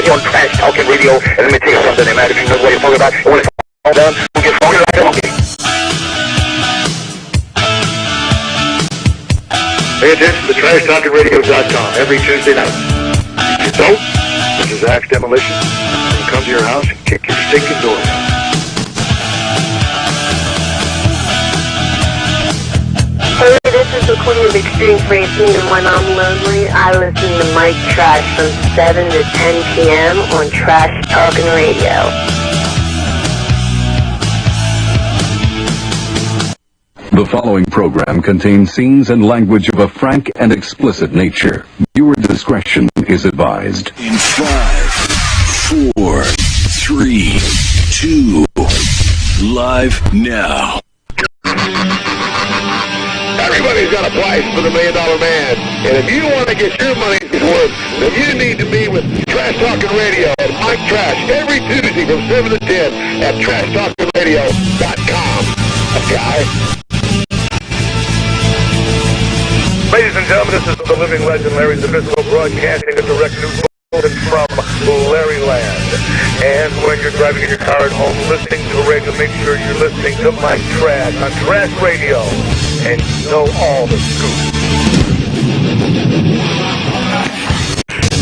right here on Trash Talking Radio. And let me tell you something, no matter if you know what you're talking about, and when it's all done, we'll get funky like a monkey. Pay attention to TrashTalkingRadio.com every Tuesday night. If you don't, this is Axe Demolition. We'll come to your house and kick your stinking door down. Hey, this is the Queen of Extreme Racing, and when I'm lonely, I listen to Mike Trash from 7 to 10 p.m. on Trash Talking Radio. The following program contains scenes and language of a frank and explicit nature. Viewer discretion is advised. In 5, 4, 3, 2, live now. Everybody's got a price for the $1 Million Man. And if you want to get your money's worth, then you need to be with Trash Talking Radio and Mike Trash every Tuesday from 7 to 10 at TrashTalkingRadio.com. Okay? Ladies and gentlemen, this is the living legend, Larry Zbyszko, broadcasting a direct news bulletin from Larryland. And when you're driving in your car at home listening to radio, make sure you're listening to Mike Trash on Trash Radio. And you know all the scoop.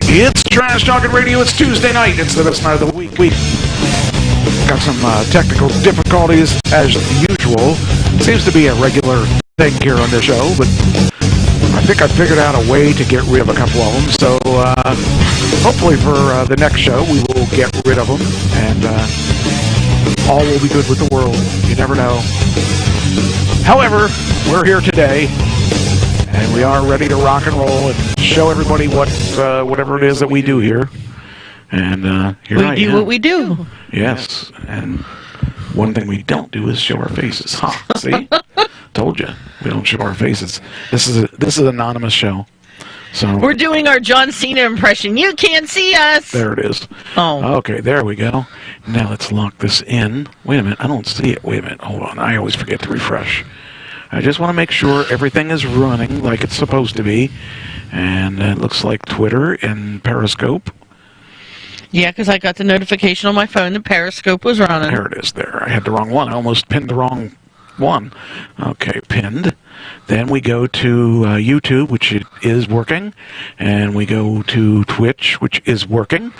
It's Trash Talking Radio. It's Tuesday night. It's the best night of the week. We got some technical difficulties as usual. Seems to be a regular thing here on the show, but I think I figured out a way to get rid of a couple of them. So hopefully for the next show we will get rid of them, and all will be good with the world. You never know. However, we're here today, and we are ready to rock and roll and show everybody whatever it is that we do here. And here I am. We do what we do. Yes, and one thing we don't do is show our faces. Ha! See, told you we don't show our faces. This is an anonymous show. So we're doing our John Cena impression. You can't see us. There it is. Oh. Okay, there we go. Now let's lock this in. Wait a minute, I don't see it. Wait a minute, hold on. I always forget to refresh. I just want to make sure everything is running like it's supposed to be. And it looks like Twitter and Periscope. Yeah, because I got the notification on my phone that Periscope was running. There it is there. I had the wrong one. I almost pinned the wrong one. Okay, pinned. Then we go to YouTube, which is working. And we go to Twitch, which is working.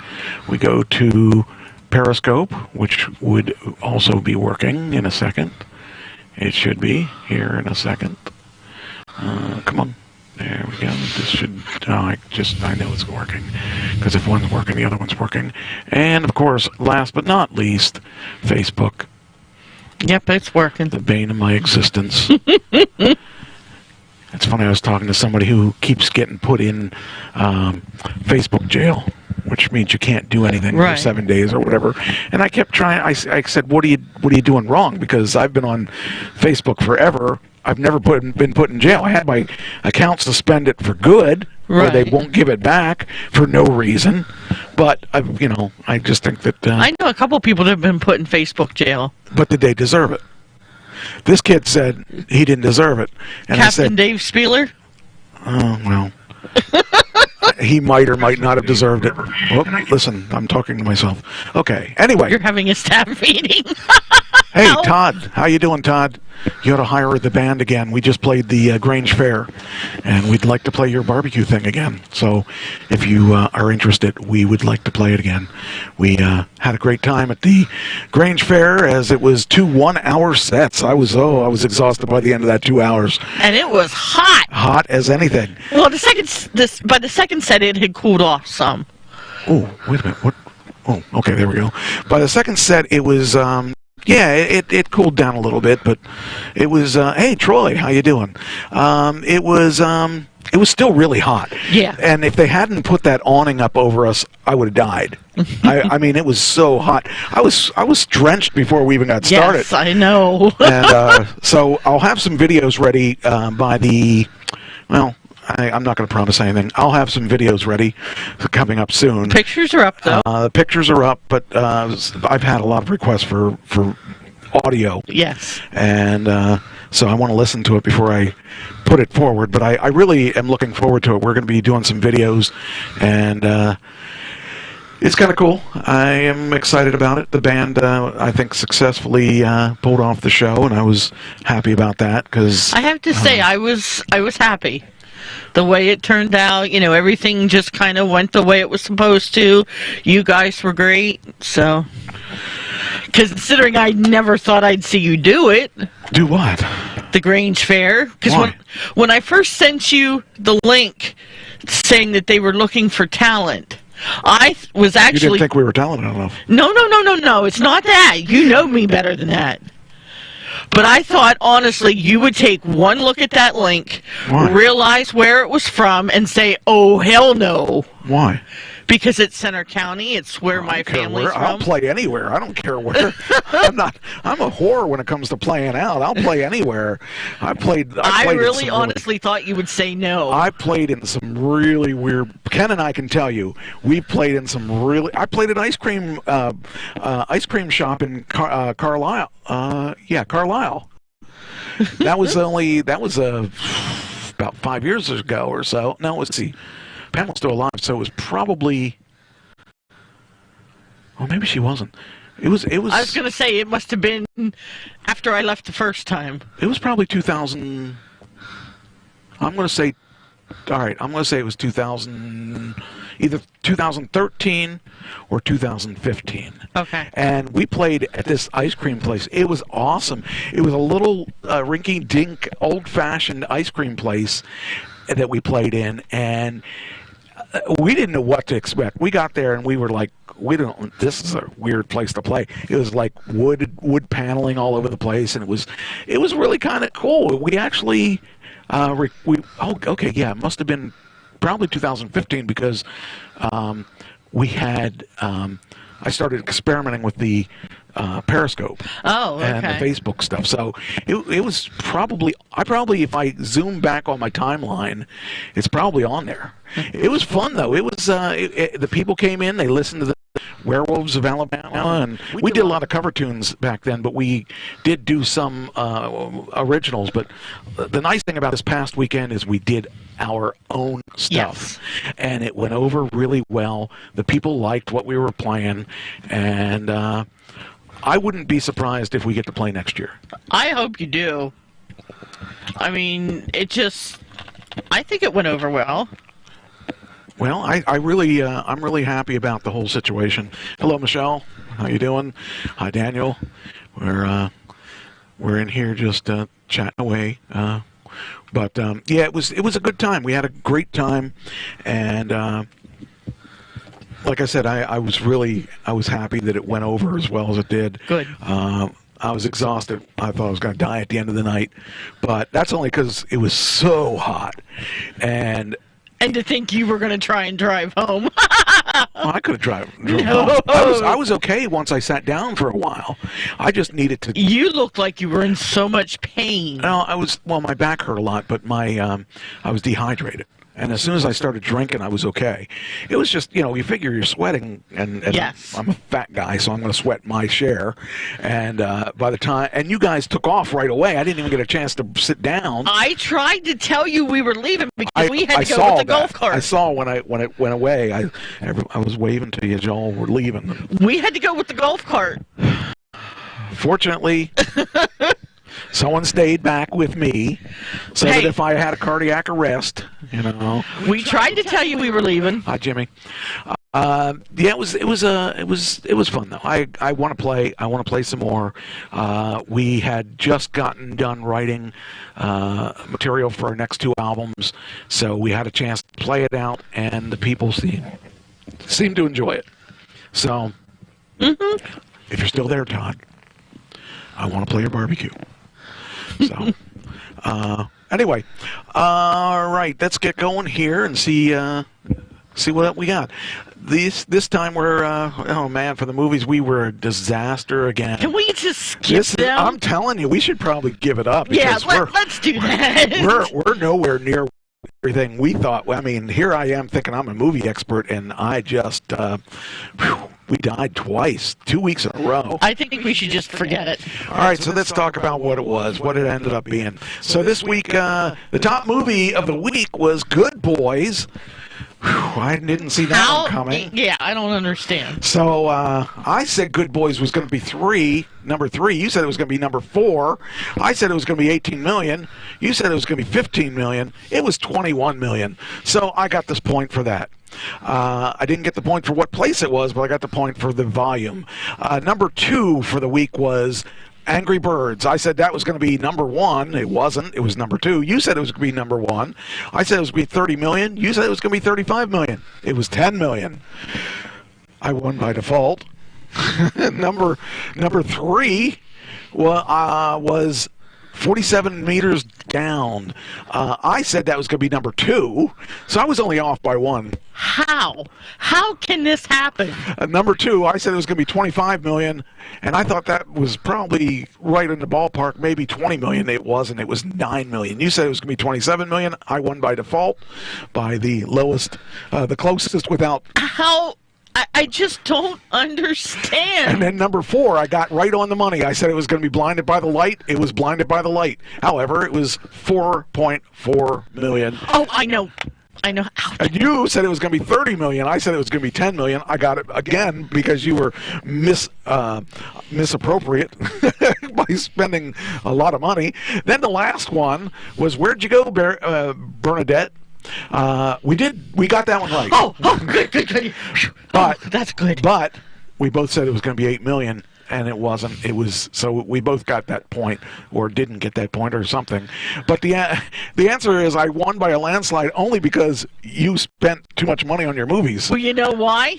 We go to Periscope, which would also be working in a second. It should be here in a second. Come on. There we go. This should... I know it's working. Because if one's working, the other one's working. And, of course, last but not least, Facebook. Yep, it's working. The bane of my existence. It's funny, I was talking to somebody who keeps getting put in Facebook jail, which means you can't do anything for 7 days or whatever. And I kept trying. I said, "What are you doing wrong?" Because I've been on Facebook forever. I've never been put in jail. I had my account suspended for good, where they won't give it back for no reason. But I just think that I know a couple people that have been put in Facebook jail. But did they deserve it? This kid said he didn't deserve it. And Captain I said, Dave Spieler? Oh, well. He might or might not have deserved it. Oh, listen, I'm talking to myself. Okay, anyway. You're having a staff meeting. Hey, Todd. How you doing, Todd? You ought to hire the band again. We just played the Grange Fair, and we'd like to play your barbecue thing again. So if you are interested, we would like to play it again. We had a great time at the Grange Fair, as it was 2 one-hour sets. I was exhausted by the end of that 2 hours. And it was hot. Hot as anything. Well, by the second set, it had cooled off some. Oh, wait a minute. What? Oh, okay, there we go. By the second set, it was... yeah, it cooled down a little bit, but it was, hey, Troy, how you doing? It was still really hot. Yeah. And if they hadn't put that awning up over us, I would have died. I mean, it was so hot. I was drenched before we even got started. Yes, I know. And so I'll have some videos ready by the, well, I'm not going to promise anything. I'll have some videos ready coming up soon. Pictures are up, though. The pictures are up, but I've had a lot of requests for audio. Yes. And so I want to listen to it before I put it forward. But I really am looking forward to it. We're going to be doing some videos. And It's kind of cool. I am excited about it. The band, I think, successfully pulled off the show, and I was happy about that because I have to say, I was happy. The way it turned out, everything just kind of went the way it was supposed to. You guys were great, so... Considering I never thought I'd see you do it. Do what? The Grange Fair. Because when I first sent you the link saying that they were looking for talent... I was actually... You didn't think we were talented enough. No. It's not that. You know me better than that. But I thought, honestly, you would take one look at that link, realize where it was from, and say, oh, hell no. Why? Because it's Center County. It's where my family's from. I'll play anywhere. I don't care where. I'm a whore when it comes to playing out. I'll play anywhere. I really honestly thought you would say no. I played in some really weird. Ken and I can tell you, we played in some really. I played an ice cream shop in Carlisle. Carlisle. That was about 5 years ago or so. No, let's see. Pamela's still alive, so it was probably... Well, maybe she wasn't. It was. I was going to say, it must have been after I left the first time. It was probably 2000... I'm going to say... All right, I'm going to say it was 2000... Either 2013 or 2015. Okay. And we played at this ice cream place. It was awesome. It was a little rinky-dink, old-fashioned ice cream place that we played in, and we didn't know what to expect. We got there and we were like, this is a weird place to play. It was like wood paneling all over the place, and it was really kind of cool. We actually it must have been probably 2015 because we had I started experimenting with the Periscope and the Facebook stuff. So it was probably, if I zoom back on my timeline, it's probably on there. It was fun, though. It was, the people came in, they listened to the Werewolves of Alabama, and we did a lot of cover tunes back then, but we did do some originals. But the nice thing about this past weekend is we did our own stuff, and it went over really well. The people liked what we were playing, and I wouldn't be surprised if we get to play next year. I hope you do. I mean, I think it went over well. Well, I'm really happy about the whole situation. Hello, Michelle. How you doing? Hi, Daniel. We're in here just chatting away. But it was a good time. We had a great time, and like I said, I was happy that it went over as well as it did. Good. I was exhausted. I thought I was going to die at the end of the night, but that's only because it was so hot, and to think you were going to try and drive home. Well, I could have driven home. I was okay once I sat down for a while. I just needed to... You looked like you were in so much pain. No, my back hurt a lot, but I was dehydrated. And as soon as I started drinking, I was okay. It was just, you figure you're sweating, and yes. I'm a fat guy, so I'm going to sweat my share. And by the time, and you guys took off right away. I didn't even get a chance to sit down. I tried to tell you we were leaving because we had to go with the golf cart. I saw when it went away. I was waving to you as y'all were leaving. We had to go with the golf cart. Fortunately. Someone stayed back with me, so that if I had a cardiac arrest, We tried to tell you we were leaving. Hi, Jimmy. It was fun though. I want to play. I want to play some more. We had just gotten done writing material for our next 2 albums, so we had a chance to play it out, and the people seem to enjoy it. So, if you're still there, Todd, I want to play your barbecue. So, anyway, all right, let's get going here and see what we got. This time we're oh man, for the movies we were a disaster again. Can we just skip them? I'm telling you, we should probably give it up. Yeah, let's do that. We're nowhere near everything we thought. I mean, here I am thinking I'm a movie expert, and I just we died twice, 2 weeks in a row. I think we should just forget it. All right, so let's talk about what it was, what it ended up being. So this week, the top movie of the week was Good Boys. I didn't see that one coming. Yeah, I don't understand. So I said Good Boys was going to be number 3. You said it was going to be number 4. I said it was going to be 18 million. You said it was going to be 15 million. It was 21 million. So I got this point for that. I didn't get the point for what place it was, but I got the point for the volume. Number 2 for the week was Angry Birds. I said that was going to be number 1. It wasn't. It was number 2. You said it was going to be number 1. I said it was going to be 30 million. You said it was going to be 35 million. It was 10 million. I won by default. Number 3 was 47 meters down. I said that was going to be number 2, so I was only off by 1. How? How can this happen? Number 2, I said it was going to be 25 million, and I thought that was probably right in the ballpark, maybe 20 million. It wasn't. It was 9 million. You said it was going to be 27 million. I won by default by the lowest, the closest without. How? I just don't understand. And then number 4, I got right on the money. I said it was going to be Blinded by the Light. It was Blinded by the Light. However, it was 4.4 million. Oh, I know. Ouch. And you said it was going to be 30 million. I said it was going to be 10 million. I got it again because you were misappropriate by spending a lot of money. Then the last one was Where'd You Go, Bernadette? We got that one right. Oh, good. But that's good. But we both said it was going to be 8 million, and it wasn't. It was, so we both got that point, or didn't get that point, or something. But the answer is I won by a landslide only because you spent too much money on your movies. Well, you know why?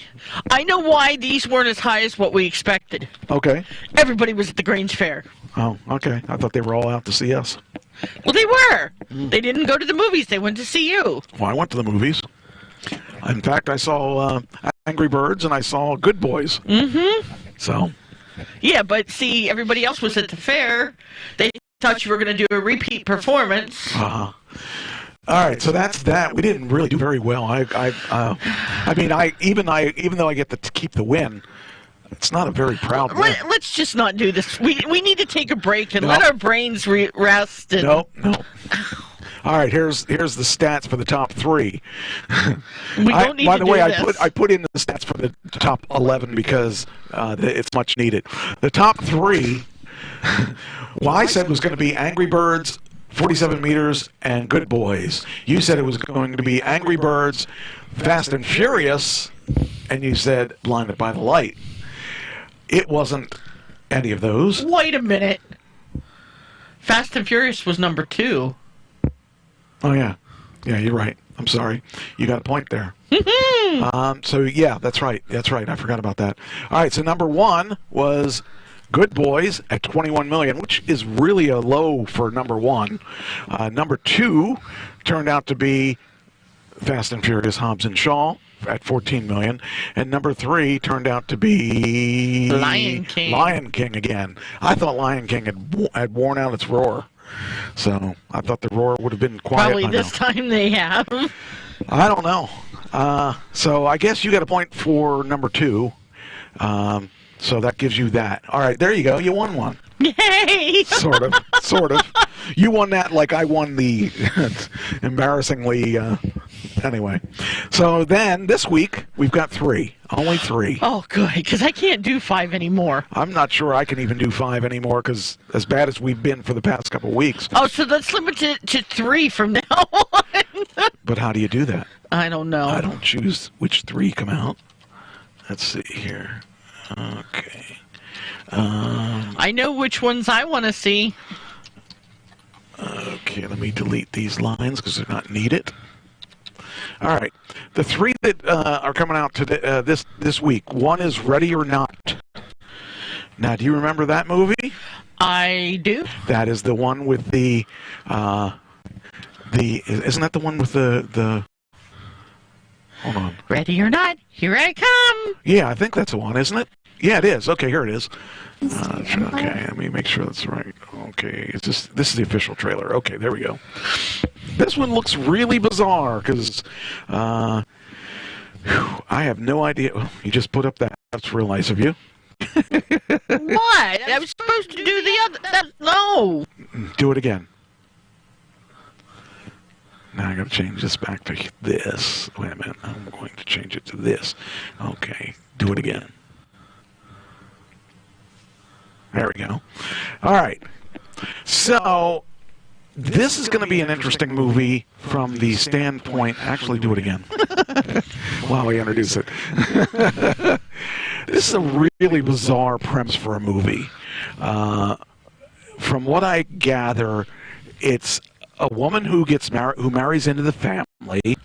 I know why these weren't as high as what we expected. Okay. Everybody was at the Grange Fair. Oh, okay. I thought they were all out to see us. Well, they were. They didn't go to the movies. They went to see you. Well, I went to the movies. In fact, I saw Angry Birds and I saw Good Boys. Mm-hmm. So. Yeah, but see, everybody else was at the fair. They thought you were going to do a repeat performance. Uh-huh. All right, so that's that. We didn't really do very well. Even though I get to keep the win, it's not a very proud win. Let's just not do this. We need to take a break and let our brains rest. And... No. All right, here's the stats for the top 3. We don't need by to the way, do this. I put in the stats for the top 11 because it's much needed. The top 3, well, I said was going to be Angry Birds, 47 Meters, and Good Boys. You said it was going to be Angry Birds, Fast and Furious, and you said Blinded by the Light. It wasn't any of those. Wait a minute. Fast and Furious was number 2. Oh, yeah. Yeah, you're right. I'm sorry. You got a point there. So, yeah, that's right. That's right. I forgot about that. All right, so number 1 was Good Boys at 21 million, which is really a low for number 1. Number 2 turned out to be Fast and Furious Hobbs and Shaw at 14 million. And number 3 turned out to be Lion King. Lion King again. I thought Lion King had worn out its roar. So I thought the roar would have been quiet. Probably this time they have. I don't know. So I guess you got a point for number 2. So that gives you that. All right, there you go. You won one. Yay! Sort of. You won that like I won the embarrassingly. Anyway, so then this week we've got 3. Only 3. Oh, good, because I can't do 5 anymore. I'm not sure I can even do 5 anymore because as bad as we've been for the past couple of weeks. Oh, so let's limit it to 3 from now on. But how do you do that? I don't know. I don't choose which 3 come out. Let's see here. Okay. I know which ones I want to see. Okay, let me delete these lines because they're not needed. All right, the 3 that are coming out today, this week. One is Ready or Not. Now, do you remember that movie? I do. That is the one with the isn't that the one with the hold on. Ready or Not, here I come. Yeah, I think that's the one, isn't it? Yeah, it is. Okay, here it is. Okay, let me make sure that's right. Okay, this is the official trailer. Okay, there we go. This one looks really bizarre because I have no idea. Oh, you just put up that. That's real nice of you. What? I was supposed to do the other. No. Do it again. Now I got to change this back to this. Wait a minute. I'm going to change it to this. Okay. Do it again. There we go. All right. So this is going to be an interesting movie from the standpoint. Actually, do it again. While we introduce it. This is a really bizarre premise for a movie. From what I gather, it's a woman who gets who marries into the family,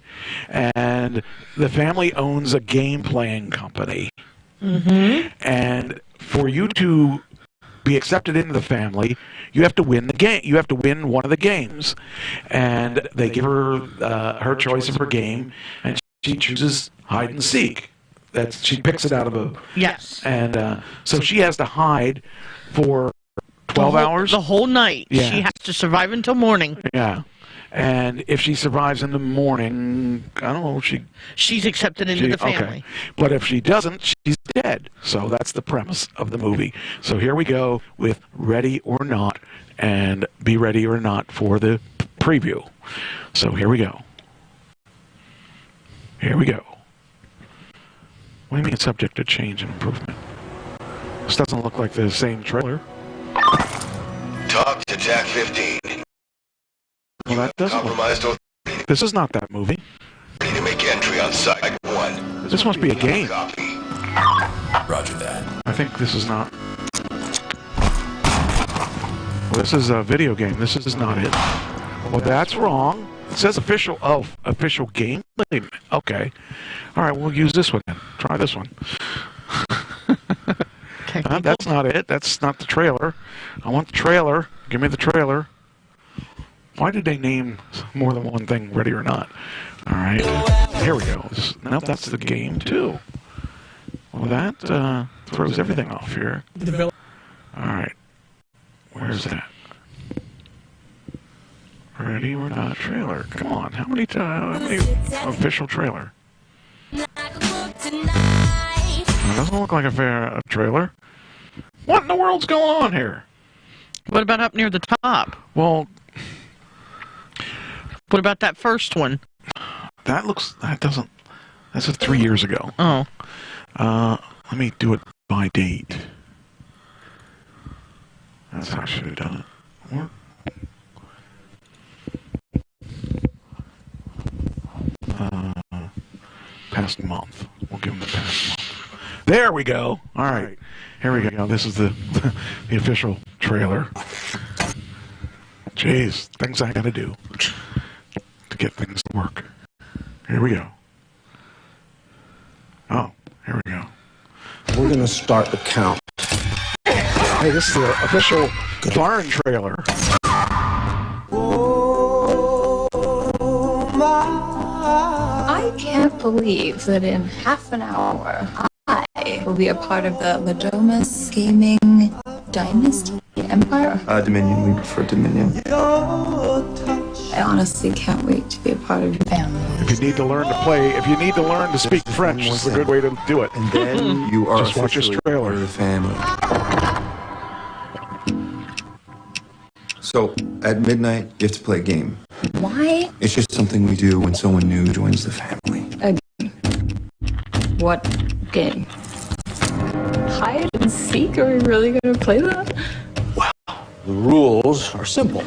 and the family owns a game playing company. Mm-hmm. And for you to be accepted into the family, you have to win the game. You have to win one of the games, and they give her her choice of her game, and she chooses hide and seek. She picks it out of a and so she has to hide for 12 hours, the whole night. Yeah. She has to survive until morning. Yeah, and if she survives in the morning, I don't know. She's accepted into the family. Okay. But if she doesn't, she's dead. So that's the premise of the movie. So here we go with Ready or Not, and be ready or not for the preview. So here we go. Here we go. What do you mean it's subject to change and improvement? This doesn't look like the same trailer. Talk to Jack 15. Well, that doesn't Compromised look... This is not that movie. Ready to make entry on site 1. This must be a game. Copy. Roger that. I think this is not... Well, this is a video game. This is not it. Well, that's wrong. It says official... Oh, official game? Okay. All right, we'll use this one then. Try this one. That's not it. That's not the trailer. I want the trailer. Give me the trailer. Why did they name more than one thing Ready or Not? All right. Here we go. Nope, that's the game, too. Well, that throws everything off here. All right. Where's that? Ready or Not trailer. Come on. How many official trailer? It doesn't look like a trailer. What in the world's going on here? What about up near the top? Well, what about that first one? that's a 3 years ago. Oh. Let me do it by date. That's how I should have done it. What? Past month. We'll give them the past month. There we go. All right. Here we go. This is the official trailer. Jeez, things I gotta do to get things to work. Here we go. Oh, here we go. We're gonna start the count. Hey, this is the official barn trailer. I can't believe that in half an hour I will be a part of the Ladomus Gaming Dynasty Empire. Dominion, we prefer Dominion. I honestly can't wait to be a part of your family. If you need to learn to speak French, this is a good way to do it. And then you are Just watch this officially trailer. part of the family. So, at midnight, you have to play a game. Why? It's just something we do when someone new joins the family. What game? Hide and seek? Are we really going to play that? The rules are simple.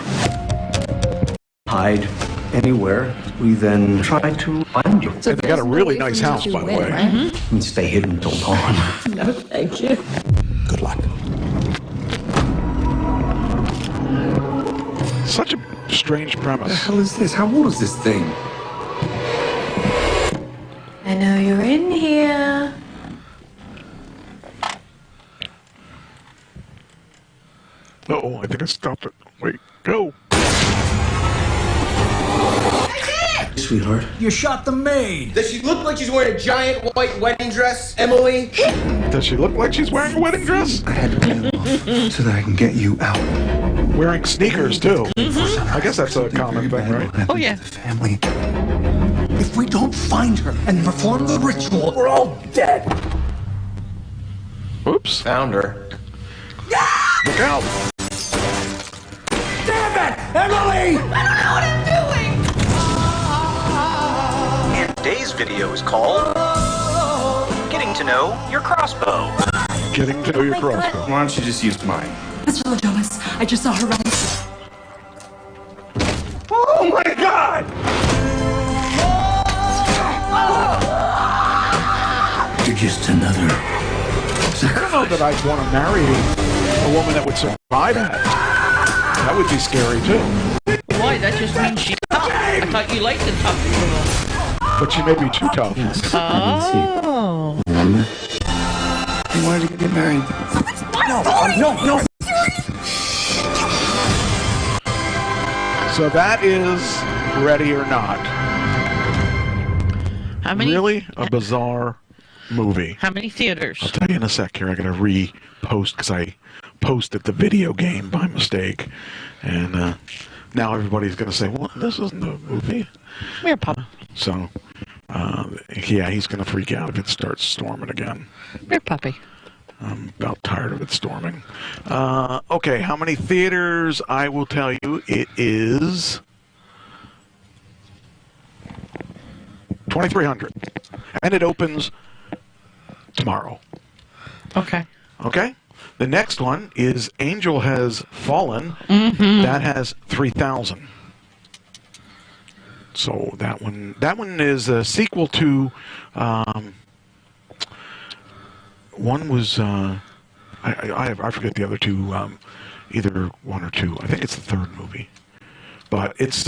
Hide anywhere. We then try to find you. So They got a really nice house, by the way. Right? And stay hidden until dawn. No, thank you. Good luck. Such a strange What the premise. hell is this? How old is this thing? I know you're in here. Oh, I think I stopped it. Wait, go. Sweetheart. You shot the maid. Does she look like she's wearing a giant white wedding dress, Emily? Does she look like she's wearing a wedding dress? I had to put it off so that I can get you out. Wearing sneakers, too. I guess that's a common thing, right? Oh, yeah. The family. If we don't find her and perform the ritual, we're all dead. Oops. Found her. Look out. Damn it! Emily! I don't know what I'm doing. Today's video is called Getting to Know Your Crossbow. Getting to know your crossbow. Why don't you just use mine? Mr. Ladomas, I just saw her running. Oh my God! You're just another I don't know that I'd want to marry a woman that would survive that. That would be scary too. Why? That just means she's tough. I thought you liked the tough girl. But she may be too tough. Oh. Remember? You wanted to get married. No. So that is Ready or Not. How many? Really a bizarre movie. How many theaters? I'll tell you in a sec here. I gotta repost because I posted the video game by mistake, and now everybody's gonna say, "Well, this isn't a movie." Mere pop. So, yeah, he's gonna freak out if it starts storming again. Mere puppy. I'm about tired of it storming. Okay, how many theaters? I will tell you. It is 2,300, and it opens tomorrow. Okay. Okay. The next one is Angel Has Fallen. Mm-hmm. That has 3,000. So that one is a sequel to. One was I forget the other two, either one or two. I think it's the third movie, but it's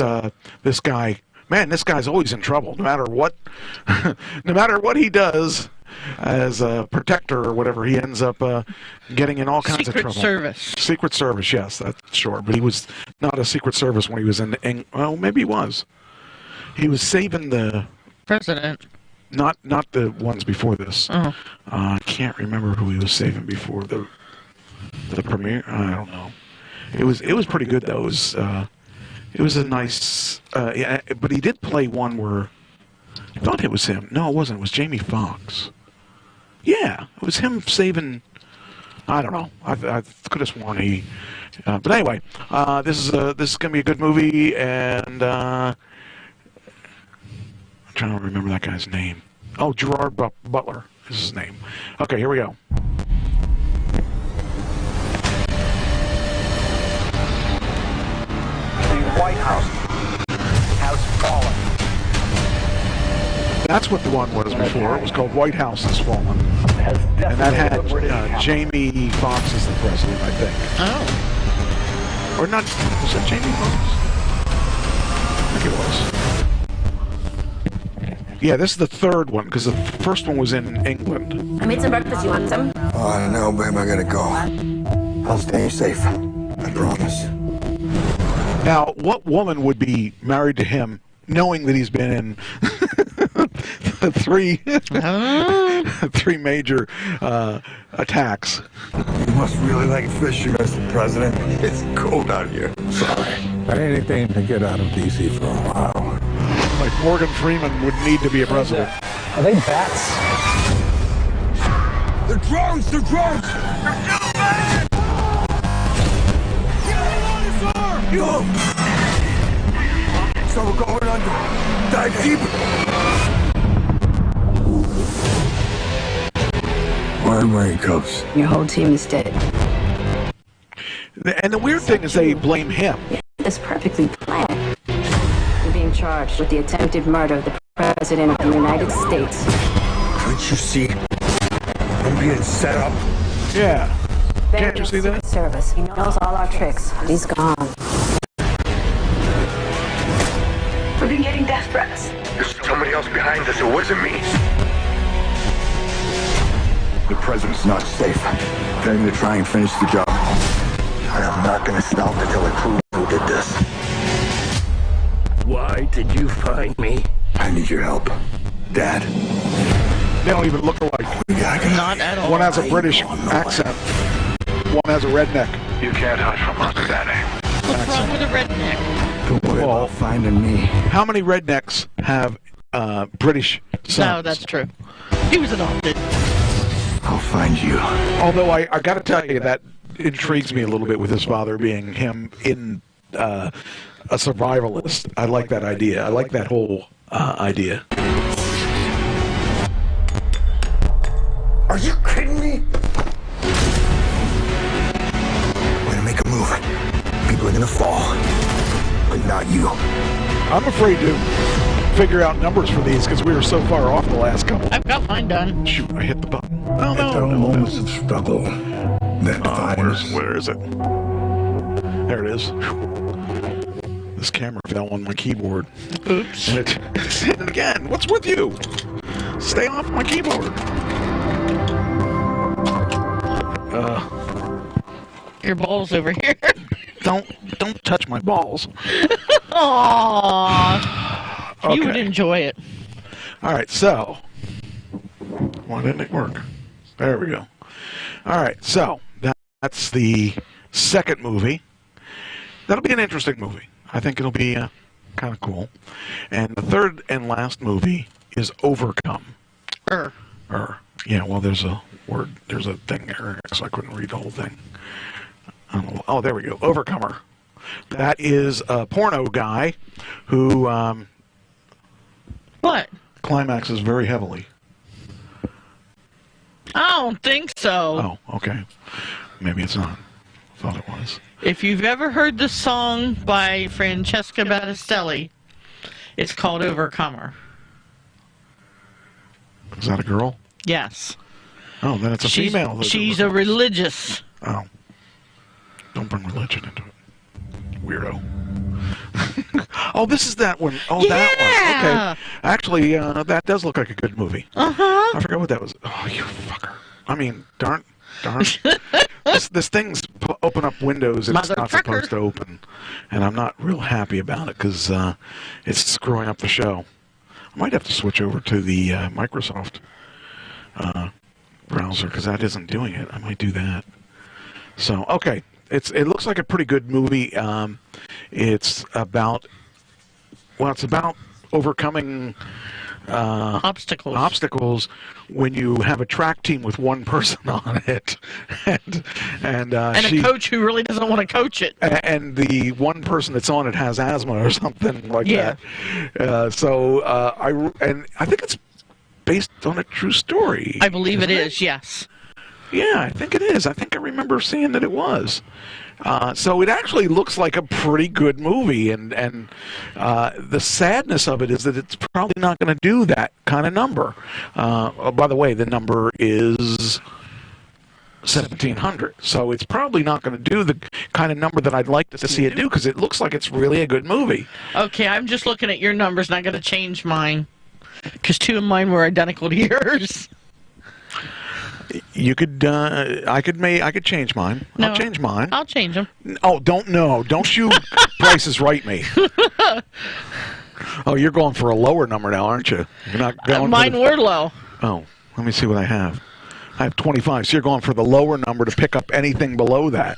this guy. Man, this guy's always in trouble. No matter what, no matter what he does as a protector or whatever, he ends up getting in all kinds of trouble. Secret Service. Secret Service, yes, that's sure. But he was not a Secret Service when he was in. Well, maybe he was. He was saving the president. Not the ones before this. Oh. I can't remember who he was saving before the premiere. I don't know. It was pretty good though. It was a nice. Yeah, but he did play one where I thought it was him. No, it wasn't. It was Jamie Foxx. Yeah, it was him saving. I don't know. I could have sworn he. But anyway, this is gonna be a good movie, and I'm trying to remember that guy's name. Oh, Gerard Butler is his name. Okay, here we go. The White House has fallen. That's what the one was before. It was called White House Has Fallen. And that had Jamie Foxx as the president, I think. Oh. Or not, was that Jamie Foxx? I think it was. Yeah, this is the third one, because the first one was in England. I made some breakfast. You want some? Oh, no, babe, I gotta go. I'll stay safe. I promise. Now, what woman would be married to him knowing that he's been in three major attacks? You must really like fishing, Mr. President. It's cold out here. Sorry. Anything to get out of D.C. for a while. Like Morgan Freeman would need to be a president. Are they bats? They're drones! They're drones! Yo! So we're going under. Dive deep. Why am I wearing cuffs? Your whole team is dead. And the weird thing is they blame him. It's perfectly planned. You're being charged with the attempted murder of the President of the United States. Can't you see? I'm being set up. Yeah. Can't you see that? Service. He knows all our tricks. He's gone. We've been getting death threats. There's somebody else behind us. It wasn't me. The president's not safe. They're going to try and finish the job. I am not going to stop until I prove who did this. Why did you find me? I need your help. Dad. They don't even look alike. Not at all. One has a British accent. One has a redneck. You can't hide from us, Daddy. What's wrong with a redneck? Don't worry about finding me. How many rednecks have British sons? No, that's true. He was adopted. I'll find you. Although I got to tell you, that intrigues me a little bit with his father being him in a survivalist. I like that idea. I like that whole idea. Are you kidding me? We're gonna make a move. People are gonna fall. But not you. I'm afraid to figure out numbers for these because we were so far off the last couple. I've got mine done. Shoot, I hit the button. Oh, There are moments of struggle that define us. Where is it? There it is. This camera fell on my keyboard. Oops. And it hit it again. What's with you? Stay off my keyboard. Your balls over here. Don't touch my balls. Aww. Okay. You would enjoy it. All right, so why didn't it work? There we go. All right, so that's the second movie. That'll be an interesting movie. I think it'll be kind of cool. And the third and last movie is Overcome. Yeah, well, there's a word, there's a thing there, so I couldn't read the whole thing. Oh, there we go. Overcomer. That is a porno guy who What? climaxes very heavily. I don't think so. Oh, okay. Maybe it's not. Thought it was. If you've ever heard the song by Francesca Battistelli, it's called Overcomer. Is that a girl? Yes. Oh, then it's a female. She's a religious. Oh. Don't bring religion into it. Weirdo. Oh, this is that one. Oh, Yeah! that one. Okay. Actually, that does look like a good movie. Uh-huh. I forgot what that was. Oh, you fucker. I mean, darn. this thing's open up windows and it's not supposed to open. And I'm not real happy about it because it's screwing up the show. I might have to switch over to the Microsoft browser because that isn't doing it. I might do that. So, okay. It looks like a pretty good movie. It's about overcoming obstacles when you have a track team with one person on it, and a coach who really doesn't want to coach it. And the one person that's on it has asthma or something like that. I think it's based on a true story. I believe it is. Yes. Yeah, I think it is. I think I remember seeing that it was. So it actually looks like a pretty good movie, and the sadness of it is that it's probably not going to do that kind of number. By the way, the number is 1,700, so it's probably not going to do the kind of number that I'd like to see it do, because it looks like it's really a good movie. Okay, I'm just looking at your numbers, and I got to change mine, because two of mine were identical to yours. You could, I could change mine. No, I'll change mine. I'll change them. Oh, don't you Price is Right me. Oh, you're going for a lower number now, aren't you? You're not going. Mine were low. Oh, let me see what I have. I have 25, so you're going for the lower number to pick up anything below that.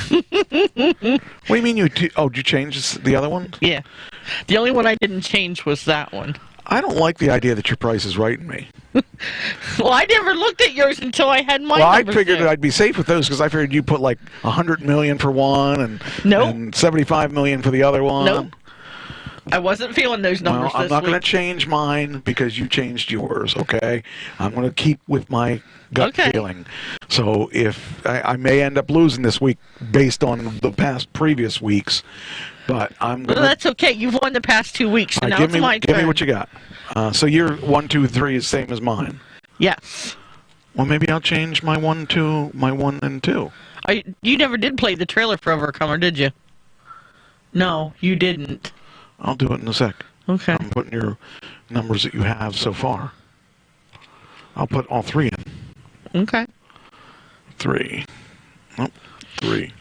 What do you mean did you change the other one? Yeah. The only one I didn't change was that one. I don't like the idea that your Price is Right me. Well, I never looked at yours until I had my Well, I numbers figured there. I'd be safe with those because I figured you put like $100 million for one and $75 million for the other one. Nope. I wasn't feeling those numbers I'm this not going week. to change mine because you changed yours, okay? I'm going to keep with my gut feeling. So if I may end up losing this week based on the previous weeks, but I'm going to... Well, that's okay. You've won the past 2 weeks, so now it's my turn. Give me what you got. So your 1, 2, 3 is same as mine. Yes. Well, maybe I'll change my 1, and 2. You never did play the trailer for Overcomer, did you? No, you didn't. I'll do it in a sec. Okay. I'm putting your numbers that you have so far. I'll put all 3 in. Okay. 3. Nope. 3.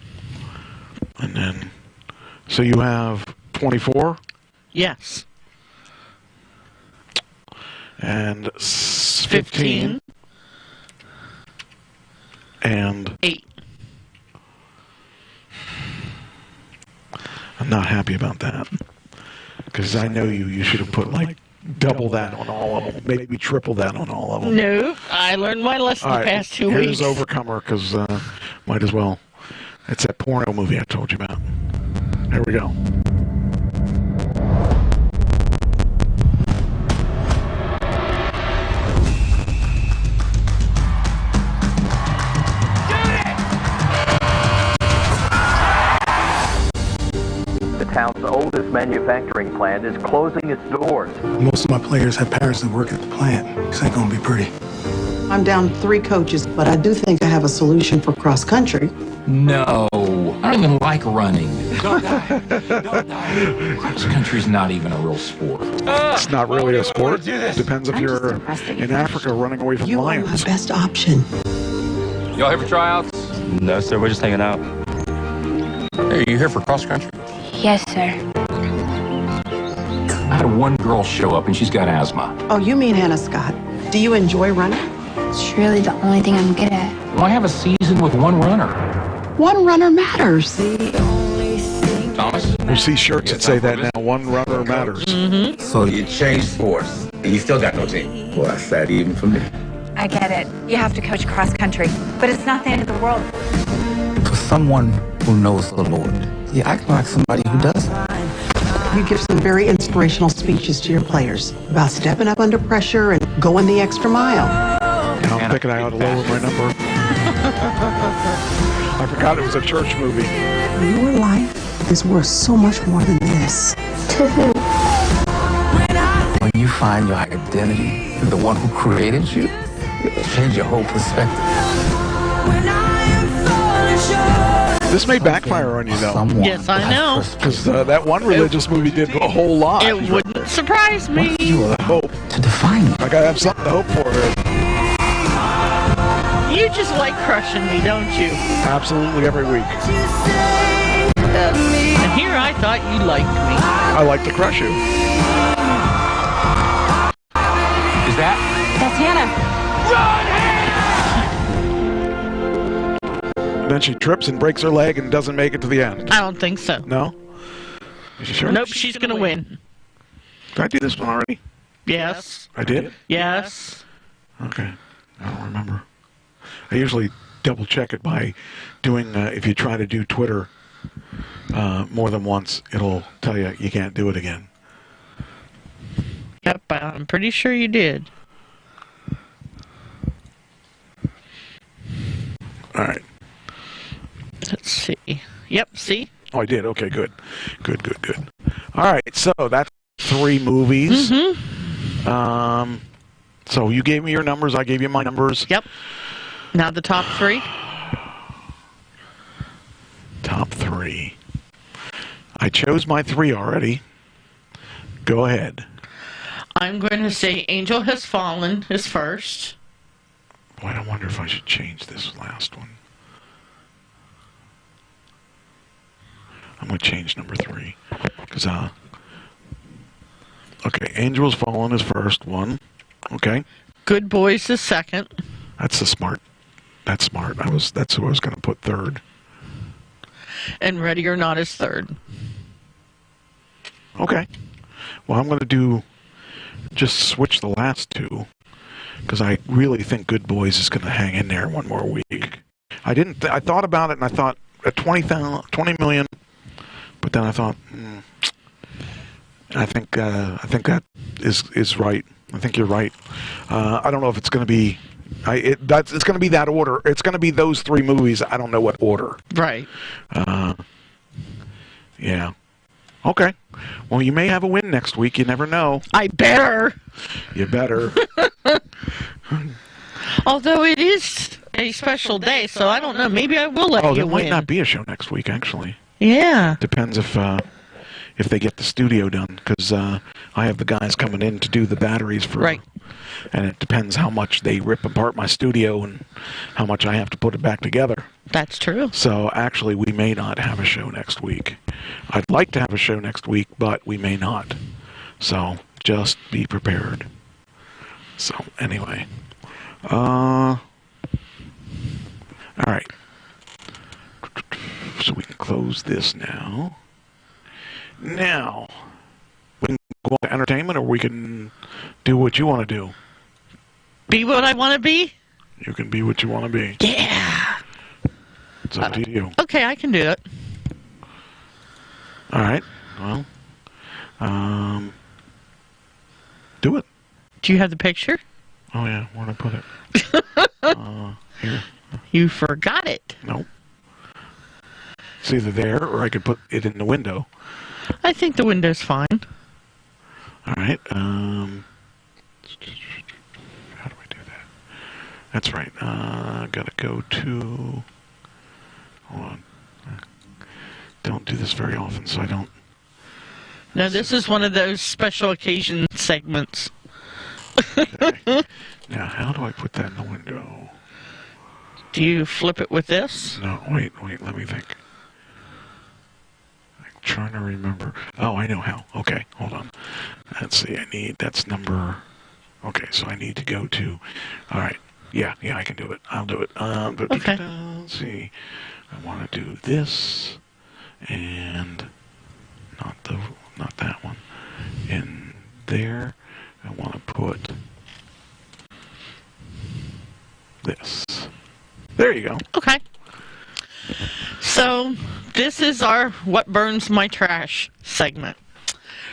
And then, so you have 24? Yes. And 15. And 8. I'm not happy about that. Because I know you should have put like double that on all of them. Maybe triple that on all of them. No, I learned my lesson the past 2 weeks. Here's Overcomer, because might as well. It's that porno movie I told you about. Here we go. manufacturing plant is closing its doors. Most of my players have parents that work at the plant. This ain't gonna be pretty. I'm down 3 coaches, but I do think I have a solution for cross country. No, I don't even like running. Don't die. Don't die. Cross country's not even a real sport. It's not really a sport. Depends if you're in Africa running away from You are lions. my best option. Y'all here for tryouts? No, sir. We're just hanging out. Hey, you here for cross country? Yes, sir. I had one girl show up and she's got asthma. Oh, you mean Hannah Scott. Do you enjoy running? It's really the only thing I'm good at. Why have a season with one runner? One runner matters. Thomas? We see shirts that say that now. One runner matters. Mm-hmm. So you changed sports, and you still got no team. Well, that's sad even for me. I get it. You have to coach cross country, but it's not the end of the world. For someone who knows the Lord, you act like somebody who doesn't. You give some very inspirational speeches to your players about stepping up under pressure and going the extra mile. Now I'm thinking I ought to lower my number. I forgot it was a church movie. Your life is worth so much more than this. When you find your identity in the one who created you, it'll change your whole perspective. This may backfire on you, though. Yes, I know. Because that one religious movie did a whole lot. It wouldn't surprise me. You hope to define you. I gotta have something to hope for here. You just like crushing me, don't you? Absolutely every week. And here I thought you liked me. I like to crush you. Is that? That's Hannah. And then she trips and breaks her leg and doesn't make it to the end. I don't think so. No? Is you sure? Nope, she's gonna win. Did I do this one already? Yes. I did? Yes. Okay. I don't remember. I usually double check it by doing, if you try to do Twitter more than once, it'll tell you you can't do it again. Yep, I'm pretty sure you did. All right. Let's see. Yep, see? Oh, I did. Okay, good. Good, good, good. All right, so that's 3 movies. Mm-hmm. So you gave me your numbers, I gave you my numbers. Yep. Now the top 3. Top 3. I chose my 3 already. Go ahead. I'm going to say Angel Has Fallen is first. Boy, I wonder if I should change this last one. I'm going to change number 3. Because, okay, Angel Has Fallen is first one. Okay. Good Boys is second. That's That's smart. That's who I was going to put third. And Ready or Not is third. Okay. Well, I'm going to just switch the last 2. Because I really think Good Boys is going to hang in there one more week. I thought about it and I thought at 20 million, but then I thought, I think that is right. I think you're right. I don't know if it's going to be, it's going to be that order. It's going to be those 3 movies. I don't know what order. Right. Yeah. Okay. Well, you may have a win next week. You never know. I better. You better. Although it is a special day, so I don't know. Maybe I will let you there win. might not be a show next week, actually. Yeah. Depends if they get the studio done, because I have the guys coming in to do the batteries for. Right. And it depends how much they rip apart my studio and how much I have to put it back together. That's true. So actually, we may not have a show next week. I'd like to have a show next week, but we may not. So just be prepared. So anyway, all right. So we can close this now. Now, we can go on to entertainment, or we can do what you want to do. Be what I want to be? You can be what you want to be. Yeah. It's up to you. Okay, I can do it. All right. Well, do it. Do you have the picture? Oh, yeah. Where'd I put it? Here. You forgot it. Nope. It's either there or I could put it in the window. I think the window's fine. All right. How do I do that? That's right. Gotta go to... Hold on. Don't do this very often, so I don't... No, this is one of those special occasion segments. Okay. Now, how do I put that in the window? Do you flip it with this? No, wait, let me think. I'm trying to remember. Oh, I know how. Okay, hold on. Let's see, that's number... Okay, so I need to go to... Alright, yeah, I can do it. I'll do it. Okay. Let's see. I want to do this, and not that one. In there, I want to put this. There you go. Okay. So, this is our What Burns My Trash segment.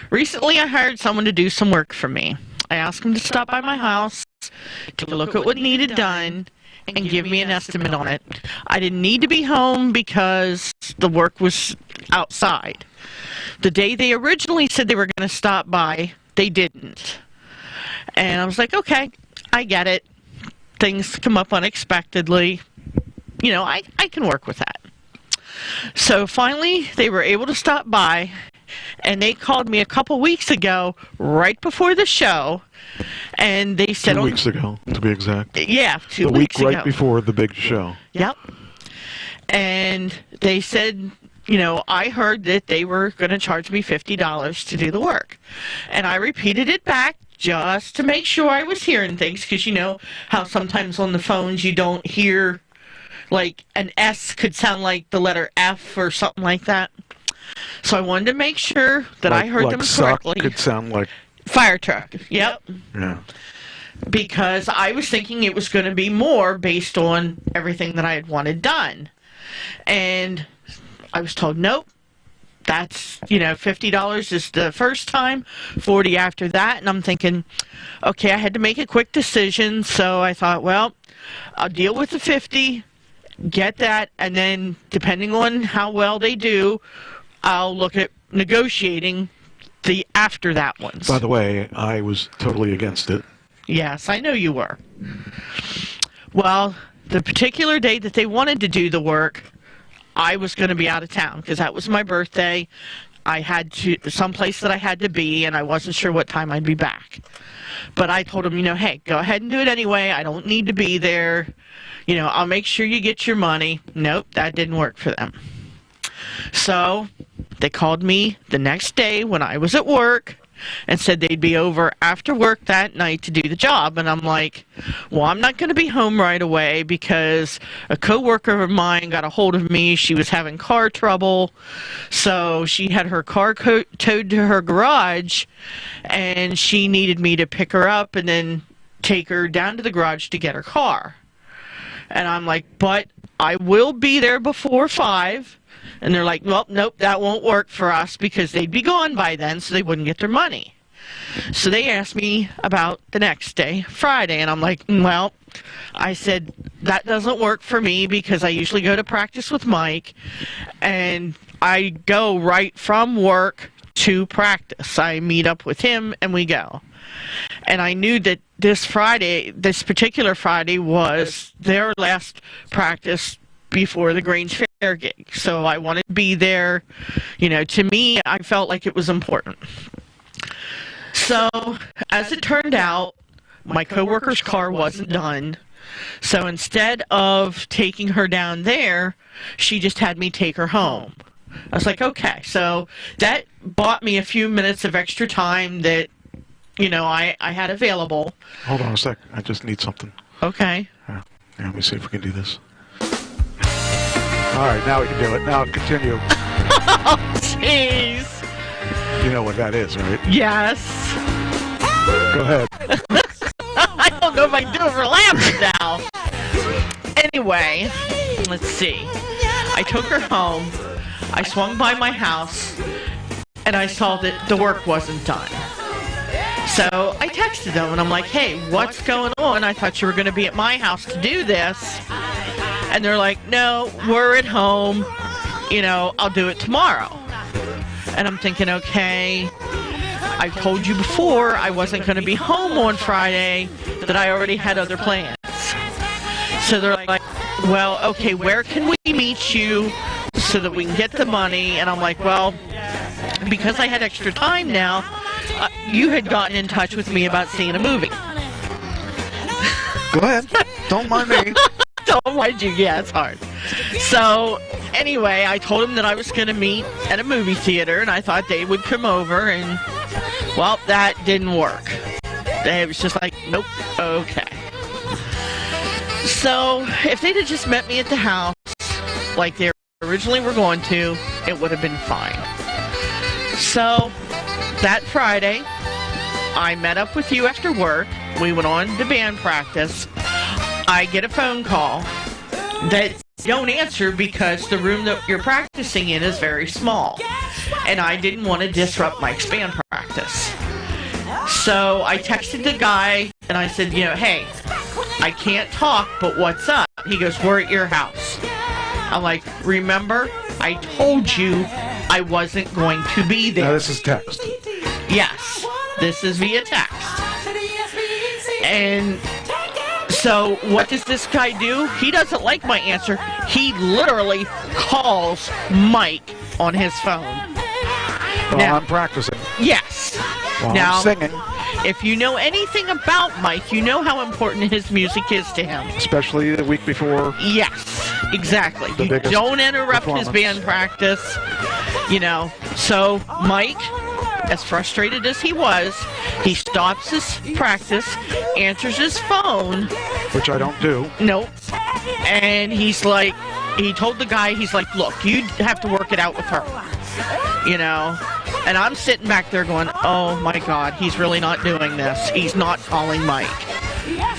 Recently, I hired someone to do some work for me. I asked him to stop by my house, to look at what needed done, and give me an estimate on it. I didn't need to be home because the work was outside. The day they originally said they were going to stop by, they didn't. And I was like, okay, I get it. Things come up unexpectedly. You know, I can work with that. So finally, they were able to stop by, and they called me a couple weeks ago, right before the show, and they said... 2 weeks ago, to be exact. Yeah, 2 weeks ago. The week right before the big show. Yep. And they said, you know, I heard that they were going to charge me $50 to do the work. And I repeated it back just to make sure I was hearing things, because you know how sometimes on the phones you don't hear, like, an S could sound like the letter F or something like that. So I wanted to make sure that I heard them correctly. Could sound like... Fire truck, yep. Yeah. Because I was thinking it was going to be more based on everything that I had wanted done. And I was told, nope, that's, you know, $50 is the first time, $40 after that. And I'm thinking, okay, I had to make a quick decision. So I thought, well, I'll deal with the 50, get that, and then depending on how well they do, I'll look at negotiating the after that ones. By the way, I was totally against it. Yes, I know you were. Well, the particular day that they wanted to do the work, I was going to be out of town because that was my birthday. I had to someplace that I had to be, and I wasn't sure what time I'd be back. But I told them, you know, hey, go ahead and do it anyway. I don't need to be there. You know, I'll make sure you get your money. Nope, that didn't work for them. So they called me the next day when I was at work and said they'd be over after work that night to do the job. And I'm like, well, I'm not going to be home right away because a coworker of mine got a hold of me. She was having car trouble. So she had her car towed to her garage, and she needed me to pick her up and then take her down to the garage to get her car. And I'm like, but I will be there before 5. And they're like, well, nope, that won't work for us because they'd be gone by then, so they wouldn't get their money. So they asked me about the next day, Friday, and I'm like, well, I said, that doesn't work for me because I usually go to practice with Mike, and I go right from work to practice. I meet up with him, and we go. And I knew that this particular Friday, was their last practice before the Grange Fair gig. So I wanted to be there. You know, to me, I felt like it was important. So, as it turned out, my coworker's car wasn't done. So instead of taking her down there, she just had me take her home. I was like, okay. So that bought me a few minutes of extra time that, you know, I had available. Hold on a sec. I just need something. Okay. Yeah, let me see if we can do this. All right, now we can do it. Now continue. Oh, jeez. You know what that is, right? Yes. Go ahead. I don't know if I can do it for laughing now. Anyway, let's see. I took her home. I swung by my house, and I saw that the work wasn't done. So I texted them, and I'm like, hey, what's going on? I thought you were going to be at my house to do this. And they're like, no, we're at home. You know, I'll do it tomorrow. And I'm thinking, okay, I told you before I wasn't going to be home on Friday, that I already had other plans. So they're like, well, okay, where can we meet you so that we can get the money? And I'm like, well, because I had extra time now, you had gotten in touch with me about seeing a movie. Go ahead. Don't mind me. Don't mind you. Yeah, it's hard. So, anyway, I told him that I was going to meet at a movie theater, and I thought they would come over, and, well, that didn't work. It was just like, nope, okay. So, if they'd have just met me at the house, like they originally were going to, it would have been fine. So, that Friday, I met up with you after work. We went on to band practice. I get a phone call that don't answer because the room that you're practicing in is very small. And I didn't want to disrupt Mike's band practice. So I texted the guy and I said, hey, I can't talk, but what's up? He goes, we're at your house. I'm like, remember, I told you I wasn't going to be there. Now this is text. Yes, this is via text. And so what does this guy do? He doesn't like my answer. He literally calls Mike on his phone. Now, I'm practicing. Yes. While now, I'm singing. If you know anything about Mike, you know how important his music is to him. Especially the week before. Yes, exactly. You don't interrupt his band practice. So Mike, as frustrated as he was, he stops his practice, answers his phone. Which I don't do. Nope. And he's like, he told the guy, he's like, look, you have to work it out with her. And I'm sitting back there going, oh my God, he's really not doing this. He's not calling Mike.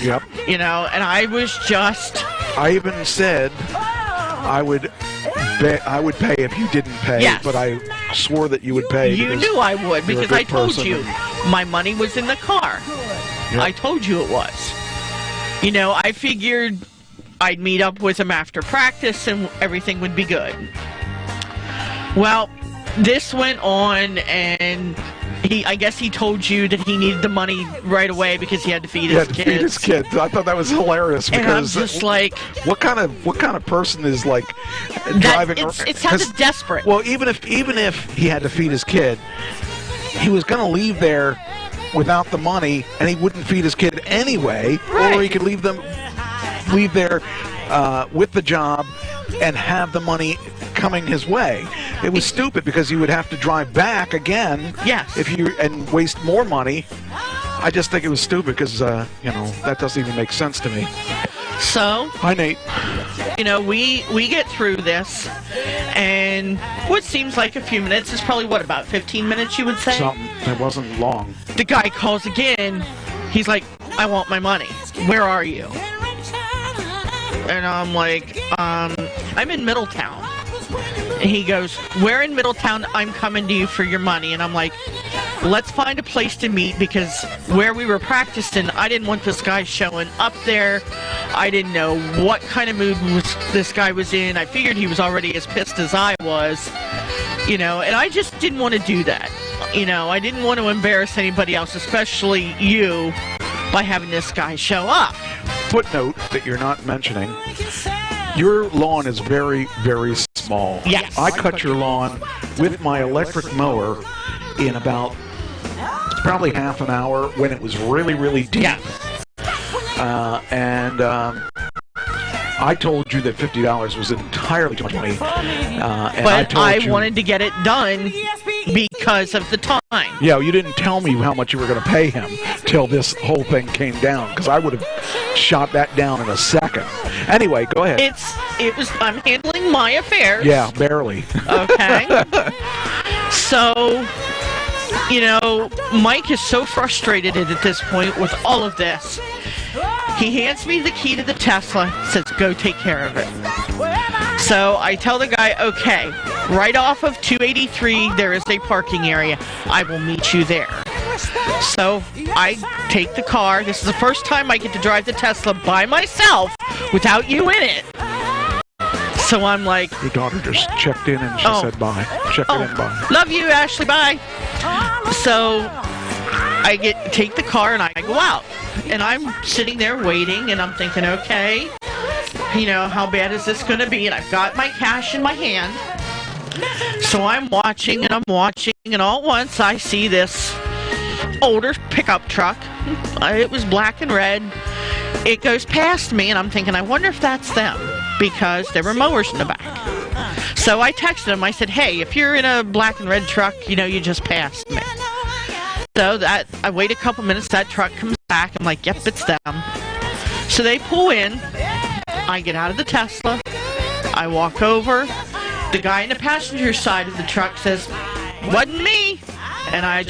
Yep. And I was just... I even said I would pay if you didn't pay, yes. But I swore that you would pay. You knew I would because I told you. And... my money was in the car. Yep. I told you it was. I figured I'd meet up with him after practice and everything would be good. Well, this went on, and I guess he told you that he needed the money right away because he had to feed his kids. Feed his kids. I thought that was hilarious because and I'm just like, what kind of person is like driving? It sounded desperate. Well, even if he had to feed his kid, he was going to leave there without the money, and he wouldn't feed his kid anyway, right. Or he could leave there with the job and have the money coming his way. It was stupid because you would have to drive back again. Yes. And waste more money. I just think it was stupid because that doesn't even make sense to me. So, hi Nate. We get through this, and what seems like a few minutes is probably about 15 minutes, you would say. Something. It wasn't long. The guy calls again. He's like, I want my money. Where are you? And I'm like, I'm in Middletown. And he goes, where in Middletown? I'm coming to you for your money. And I'm like, let's find a place to meet because where we were practicing, I didn't want this guy showing up there. I didn't know what kind of mood this guy was in. I figured he was already as pissed as I was, and I just didn't want to do that. I didn't want to embarrass anybody else, especially you, by having this guy show up. Footnote that you're not mentioning. Your lawn is very, very small. Yes. I cut your lawn with my electric mower in about probably half an hour when it was really, really deep. Yeah. I told you that $50 was entirely too much money. But I wanted to get it done because of the time. Yeah, you didn't tell me how much you were going to pay him till this whole thing came down, because I would have shot that down in a second. Anyway, go ahead. I'm handling my affairs. Yeah, barely. Okay. So, Mike is so frustrated at this point with all of this. He hands me the key to the Tesla, says, go take care of it. So I tell the guy, okay, right off of 283, there is a parking area. I will meet you there. So I take the car. This is the first time I get to drive the Tesla by myself without you in it. So I'm like... Your daughter just checked in and she said bye. Checked in, bye. Love you, Ashley, bye. So I take the car and I go out. And I'm sitting there waiting and I'm thinking, okay, how bad is this going to be? And I've got my cash in my hand. So I'm watching and all at once I see this older pickup truck. It was black and red. It goes past me and I'm thinking, I wonder if that's them, because there were mowers in the back. So I texted him. I said, hey, if you're in a black and red truck, you just passed me. So I wait a couple minutes, that truck comes back. I'm like, yep, it's them. So they pull in. I get out of the Tesla. I walk over. The guy in the passenger side of the truck says, wasn't me. And I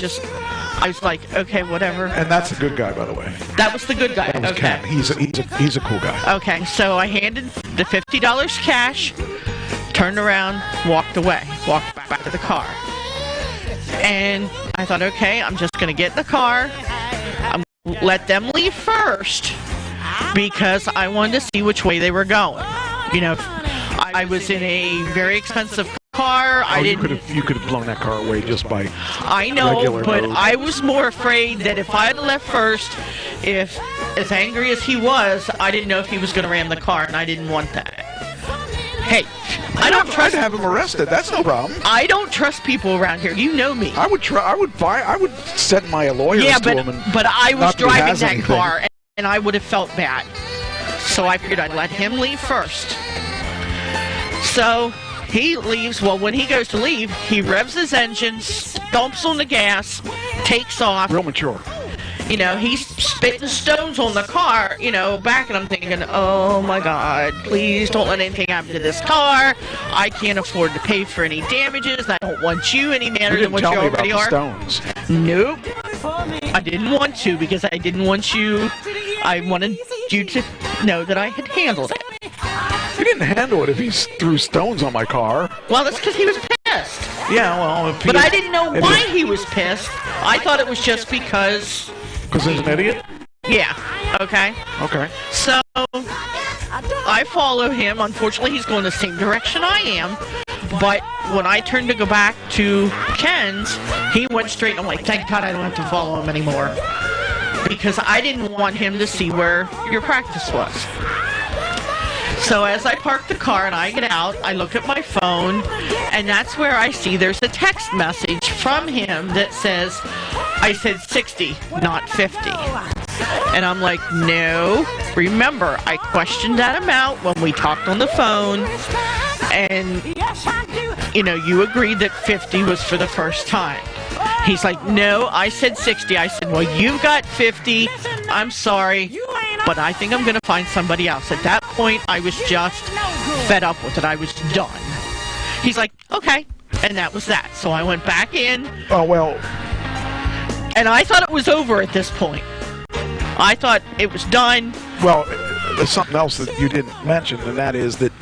was like, okay, whatever. And that's a good guy, by the way. That was the good guy. That was okay. Ken. He's a cool guy. Okay, so I handed the $50 cash, turned around, walked back to the car. And I thought, okay, I'm just going to get in the car. I'm going to let them leave first because I wanted to see which way they were going. I was in a very expensive car. You could have blown that car away just by I know, regular but road. I was more afraid that if I had left first, if as angry as he was, I didn't know if he was going to ram the car, and I didn't want that. Hey, I don't trust. I'd have him arrested. That's no problem. I don't trust people around here. You know me. I would send my lawyers to him. But I was driving that car, and I would have felt bad. So I figured I'd let him leave first. So he leaves. Well, when he goes to leave, he revs his engine, stomps on the gas, takes off. Real mature. He's spitting stones on the car, back, and I'm thinking, oh my God, please don't let anything happen to this car. I can't afford to pay for any damages. I don't want you any madder than what you already are. Stones. Nope. I didn't want to because I didn't want you. I wanted you to know that I had handled it. You didn't handle it if he threw stones on my car. Well, that's because he was pissed. Yeah, well, but I didn't know why he was pissed. I thought it was just because... Because he's an idiot? Yeah. Okay. Okay. So, I follow him. Unfortunately, he's going the same direction I am. But when I turned to go back to Ken's, he went straight. I'm like, thank God I don't have to follow him anymore. Because I didn't want him to see where your practice was. So as I park the car and I get out, I look at my phone, and that's where I see there's a text message from him that says, I said 60, not 50. And I'm like, no. Remember, I questioned that amount when we talked on the phone, and, you agreed that 50 was for the first time. He's like, no, I said 60. I said, well, you've got 50. I'm sorry, but I think I'm going to find somebody else. At that point, I was just fed up with it. I was done. He's like, okay. And that was that. So I went back in. Oh, well. And I thought it was over at this point. I thought it was done. Well, there's something else that you didn't mention, and that is that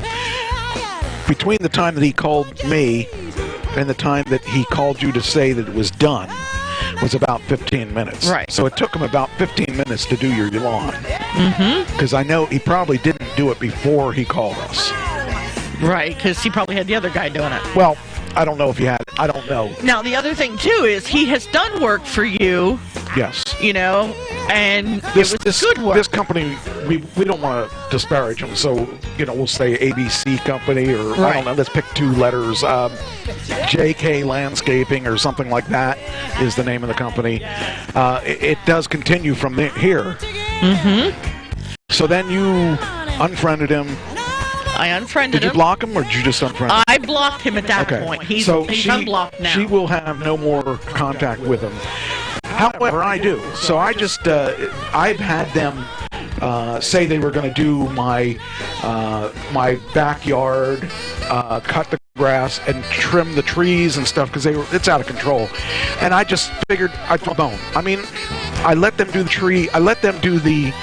between the time that he called me and the time that he called you to say that it was done was about 15 minutes. Right. So it took him about 15 minutes to do your lawn. Mm-hmm. Because I know he probably didn't do it before he called us. Right, because he probably had the other guy doing it. Well, I don't know if he had. I don't know. Now, the other thing, too, is he has done work for you. Yes. And this good work. This company, we don't want to disparage them, so, we'll say ABC Company, or right. I don't know, let's pick two letters. JK Landscaping or something like that is the name of the company. It does continue from here. Mm-hmm. So then you unfriended him. I unfriended him. Did you block him, or did you just unfriend him? I blocked him at that point. He's unblocked now. She will have no more contact with him. However, I do. So I just, I've had them say they were going to do my backyard, cut the grass, and trim the trees and stuff because it's out of control. And I just figured I'd throw a bone. I mean, I let them do the tree. I let them do the.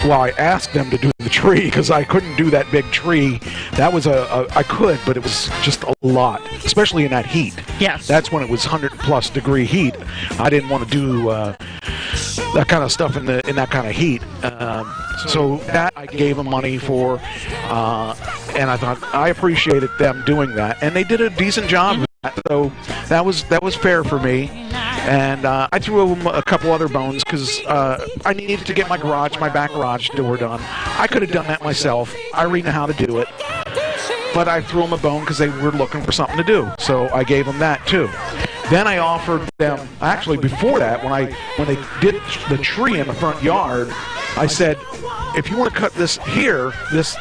Well, I asked them to do the tree because I couldn't do that big tree. That was I could, but it was just a lot, especially in that heat. Yes. That's when it was 100+ degree heat. I didn't want to do that kind of stuff in that kind of heat. So that I gave them money for, and I thought I appreciated them doing that, and they did a decent job of that. So that was fair for me. And I threw them a couple other bones because I needed to get my back garage door done. I could have done that myself. I already know how to do it. But I threw them a bone because they were looking for something to do. So I gave them that too. Then I offered them, actually before that, when they did the tree in the front yard, I said, if you want to cut this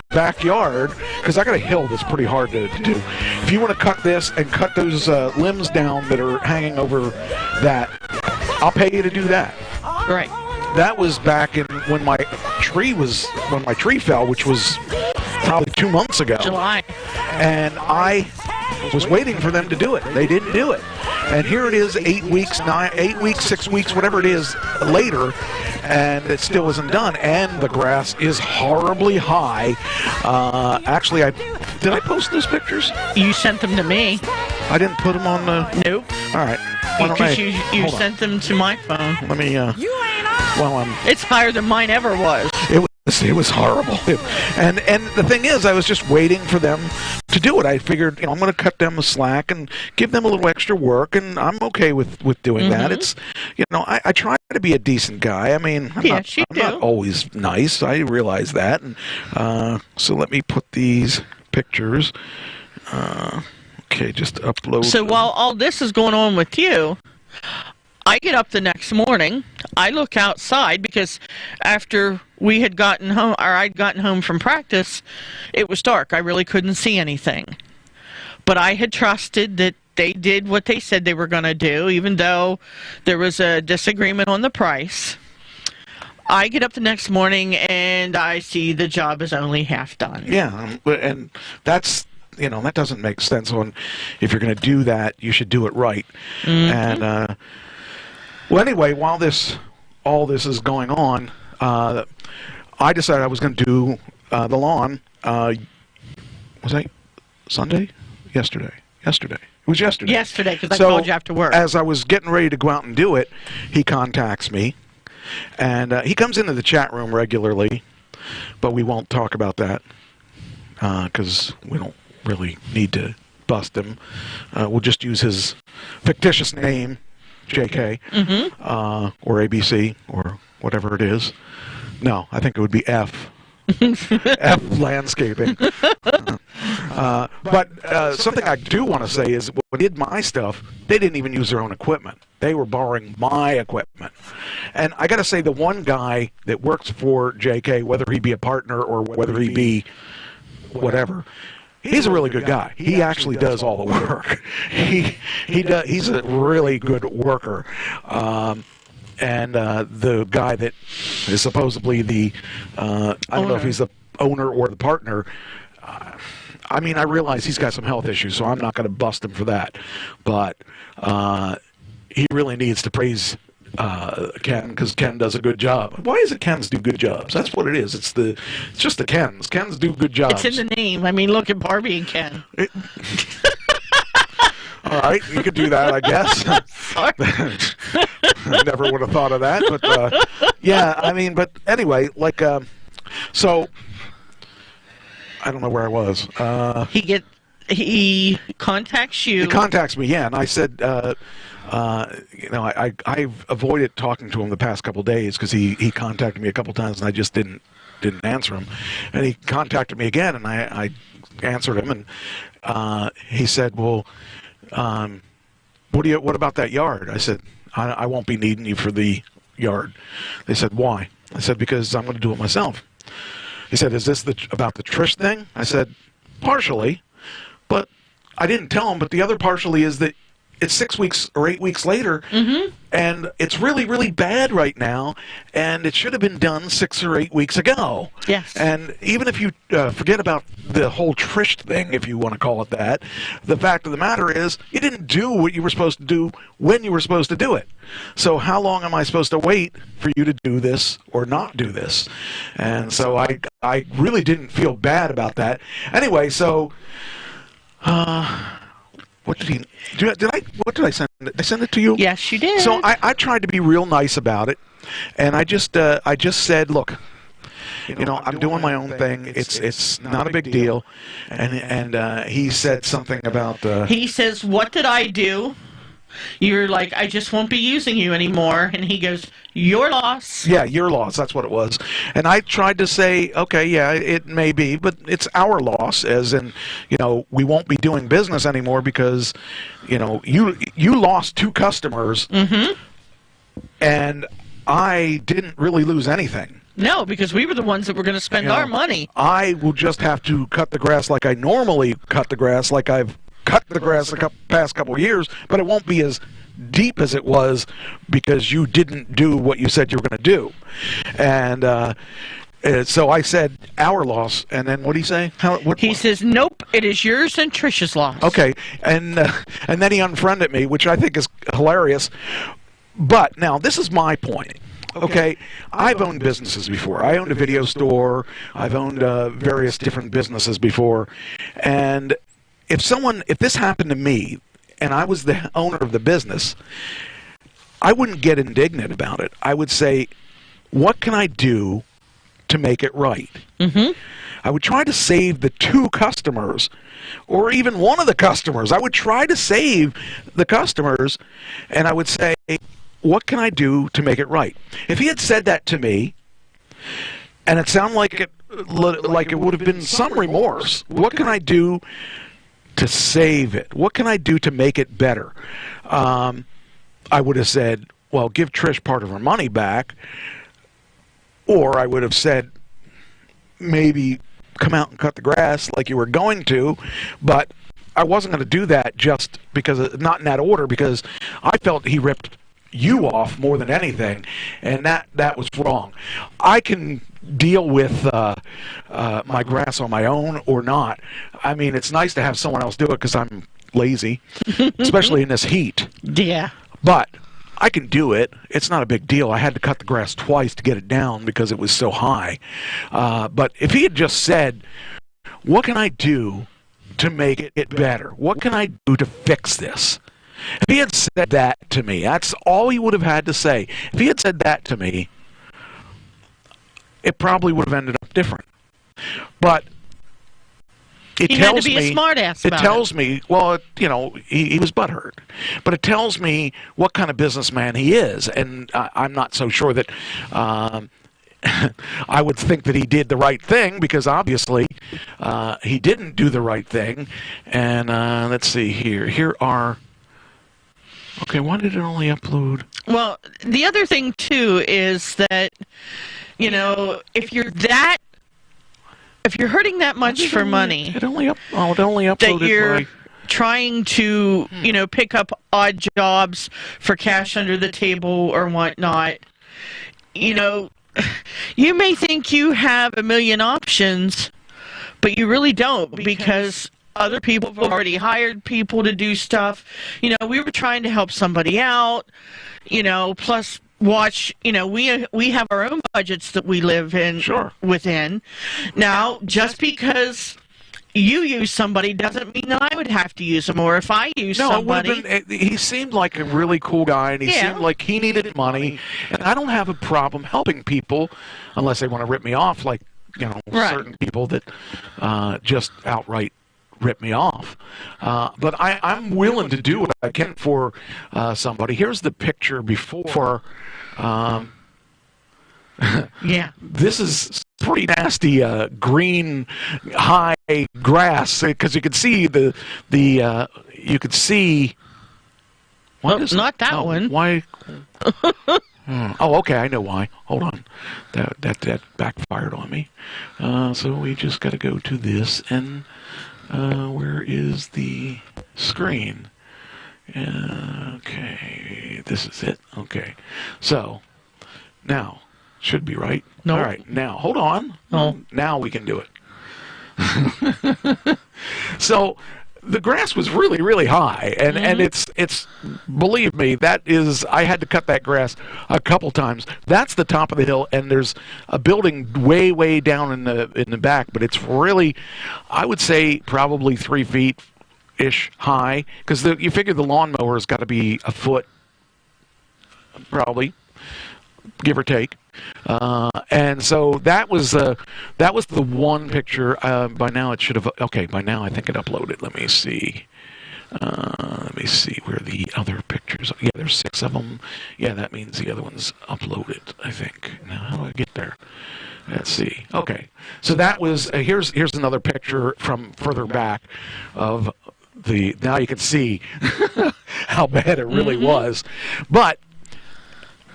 backyard, because I got a hill that's pretty hard to do. If you want to cut this and cut those limbs down that are hanging over that, I'll pay you to do that. Right. That was back in when my tree fell, which was probably 2 months ago. July. And I was waiting for them to do it. They didn't do it. And here it is 8 weeks, 6 weeks, whatever it is later, and it still isn't done. And the grass is horribly high. Actually, did I post those pictures? You sent them to me. I didn't put them on the... Nope. All right. Because you sent them to my phone. Let me... It's higher than mine ever was. It was horrible. And the thing is, I was just waiting for them to do it. I figured, I'm going to cut them a slack and give them a little extra work, and I'm okay with doing that. It's, I try to be a decent guy. I mean, I'm not always nice. I realize that. And so let me put these pictures. Okay, just upload. So while all this is going on with you, I get up the next morning, I look outside because after we had gotten home, or I'd gotten home from practice, it was dark. I really couldn't see anything. But I had trusted that they did what they said they were going to do, even though there was a disagreement on the price. I get up the next morning and I see the job is only half done. Yeah, and that's... that doesn't make sense. If you're going to do that, you should do it right. Mm-hmm. And well, anyway, while all this is going on, I decided I was going to do the lawn. Was that Sunday? Yesterday. It was yesterday. Yesterday, because I called you after work. As I was getting ready to go out and do it, he contacts me, and he comes into the chat room regularly, but we won't talk about that because we don't really need to bust him. We'll just use his fictitious name, JK, or ABC, or whatever it is. No, I think it would be F. F Landscaping. But something I do want to say is when I did my stuff, they didn't even use their own equipment. They were borrowing my equipment. And I got to say, the one guy that works for JK, whether he be a partner or whether he be whatever, he's a really good guy. He actually does all the work. He's a really good worker. And the guy that is supposedly the, I don't know if he's the owner or the partner, I mean, I realize he's got some health issues, so I'm not going to bust him for that. But he really needs to praise Ken, because Ken does a good job. Why is it Kens do good jobs? That's what it is. It's just the Kens. Kens do good jobs. It's in the name. I mean, look at Barbie and Ken. All right, you could do that, I guess. I never would have thought of that, but yeah, I mean, but anyway, like, so I don't know where I was. He contacts you. He contacts me, yeah, and I said, I've avoided talking to him the past couple of days because he contacted me a couple times and I just didn't answer him, and he contacted me again and I answered him, and he said, well, what about that yard? I said, I won't be needing you for the yard. They said, why? I said, because I'm going to do it myself. He said, is this about the Trish thing? I said, partially, but I didn't tell him, but the other partially is that it's 6 weeks or 8 weeks later, and it's really, really bad right now, and it should have been done 6 or 8 weeks ago. Yes. And even if you forget about the whole Trish thing, if you want to call it that, the fact of the matter is you didn't do what you were supposed to do when you were supposed to do it. So how long am I supposed to wait for you to do this or not do this? And so I really didn't feel bad about that. Anyway, so... What did he? What did I send? Did I send it to you? Yes, you did. So I tried to be real nice about it, and I just said, look, I'm doing my own thing. It's not a big deal, and he said something about. He says, "What did I do?" You're like, "I just won't be using you anymore," and he goes, "Your loss." Yeah, your loss. That's what it was. And I tried to say, okay, yeah, it may be, but it's our loss, as in, we won't be doing business anymore because, you lost 2 customers, and I didn't really lose anything. No, because we were the ones that were going to spend our money. I will just have to cut the grass like I normally cut the grass, like I've cut the grass the past couple of years, but it won't be as deep as it was because you didn't do what you said you were going to do. And so I said our loss, and then what did he say? He says, "Nope, it is yours and Trish's loss." Okay, and then he unfriended me, which I think is hilarious. But now this is my point. Okay, I've owned businesses before. I owned a video store. I've owned various different businesses before, and if this happened to me and I was the owner of the business, I wouldn't get indignant about it. I would say, what can I do to make it right? I would try to save the 2 customers, or even one of the customers. I would try to save the customers, and I would say, what can I do to make it right? If he had said that to me, and it sounded like it would have been some remorse, what can I do to save it? What can I do to make it better? I would have said, well, give Trish part of her money back, or I would have said, maybe come out and cut the grass like you were going to, but I wasn't going to do that just because, not in that order, because I felt he ripped you off more than anything, and that was wrong. I can deal with my grass on my own or not. I mean, it's nice to have someone else do it because I'm lazy, especially in this heat. Yeah. But I can do it. It's not a big deal. I had to cut the grass twice to get it down because it was so high. But if he had just said, what can I do to make it better? What can I do to fix this? If he had said that to me, that's all he would have had to say. If he had said that to me, it probably would have ended up different. But it he tells had to be me, a smartass about it tells me, well, he was butthurt. But it tells me what kind of businessman he is, and I'm not so sure that I would think that he did the right thing, because obviously he didn't do the right thing. And let's see here. Here are... Okay, why did it only upload? Well, the other thing, too, is that, if you're hurting that much for money, it only uploaded that you're trying to, pick up odd jobs for cash under the table or whatnot, you may think you have a million options, but you really don't, because other people have already hired people to do stuff. We were trying to help somebody out, plus watch, we have our own budgets that we live in within. Now, just because you use somebody doesn't mean that I would have to use them, or if I use somebody. He seemed like a really cool guy, and he seemed like he needed money, and I don't have a problem helping people unless they want to rip me off, like, certain people that just outright rip me off. But I'm willing to do what I can for somebody. Here's the picture before. Yeah. This is pretty nasty green high grass, because you could see you could see. Not that one. Why? Oh, okay, I know why. Hold on. That backfired on me. So we just got to go to this, and where is the screen? Okay, this is it. Okay, so now should be right. No. All right, now hold on. Oh. Now we can do it. So the grass was really, really high, and it's believe me, that is, I had to cut that grass a couple times. That's the top of the hill, and there's a building way down in the back, but it's really, I would say, probably 3 feet, foot-ish high, because you figure the lawnmower's got to be a foot, probably, give or take. And so that was the one picture. By now it should have. Okay, by now I think it uploaded. Let me see. Where the other pictures are. Yeah, there's 6 of them. Yeah, that means the other one's uploaded, I think. Now, how do I get there? Let's see. Okay, so that was, here's another picture from further back of now you can see how bad it really was. But,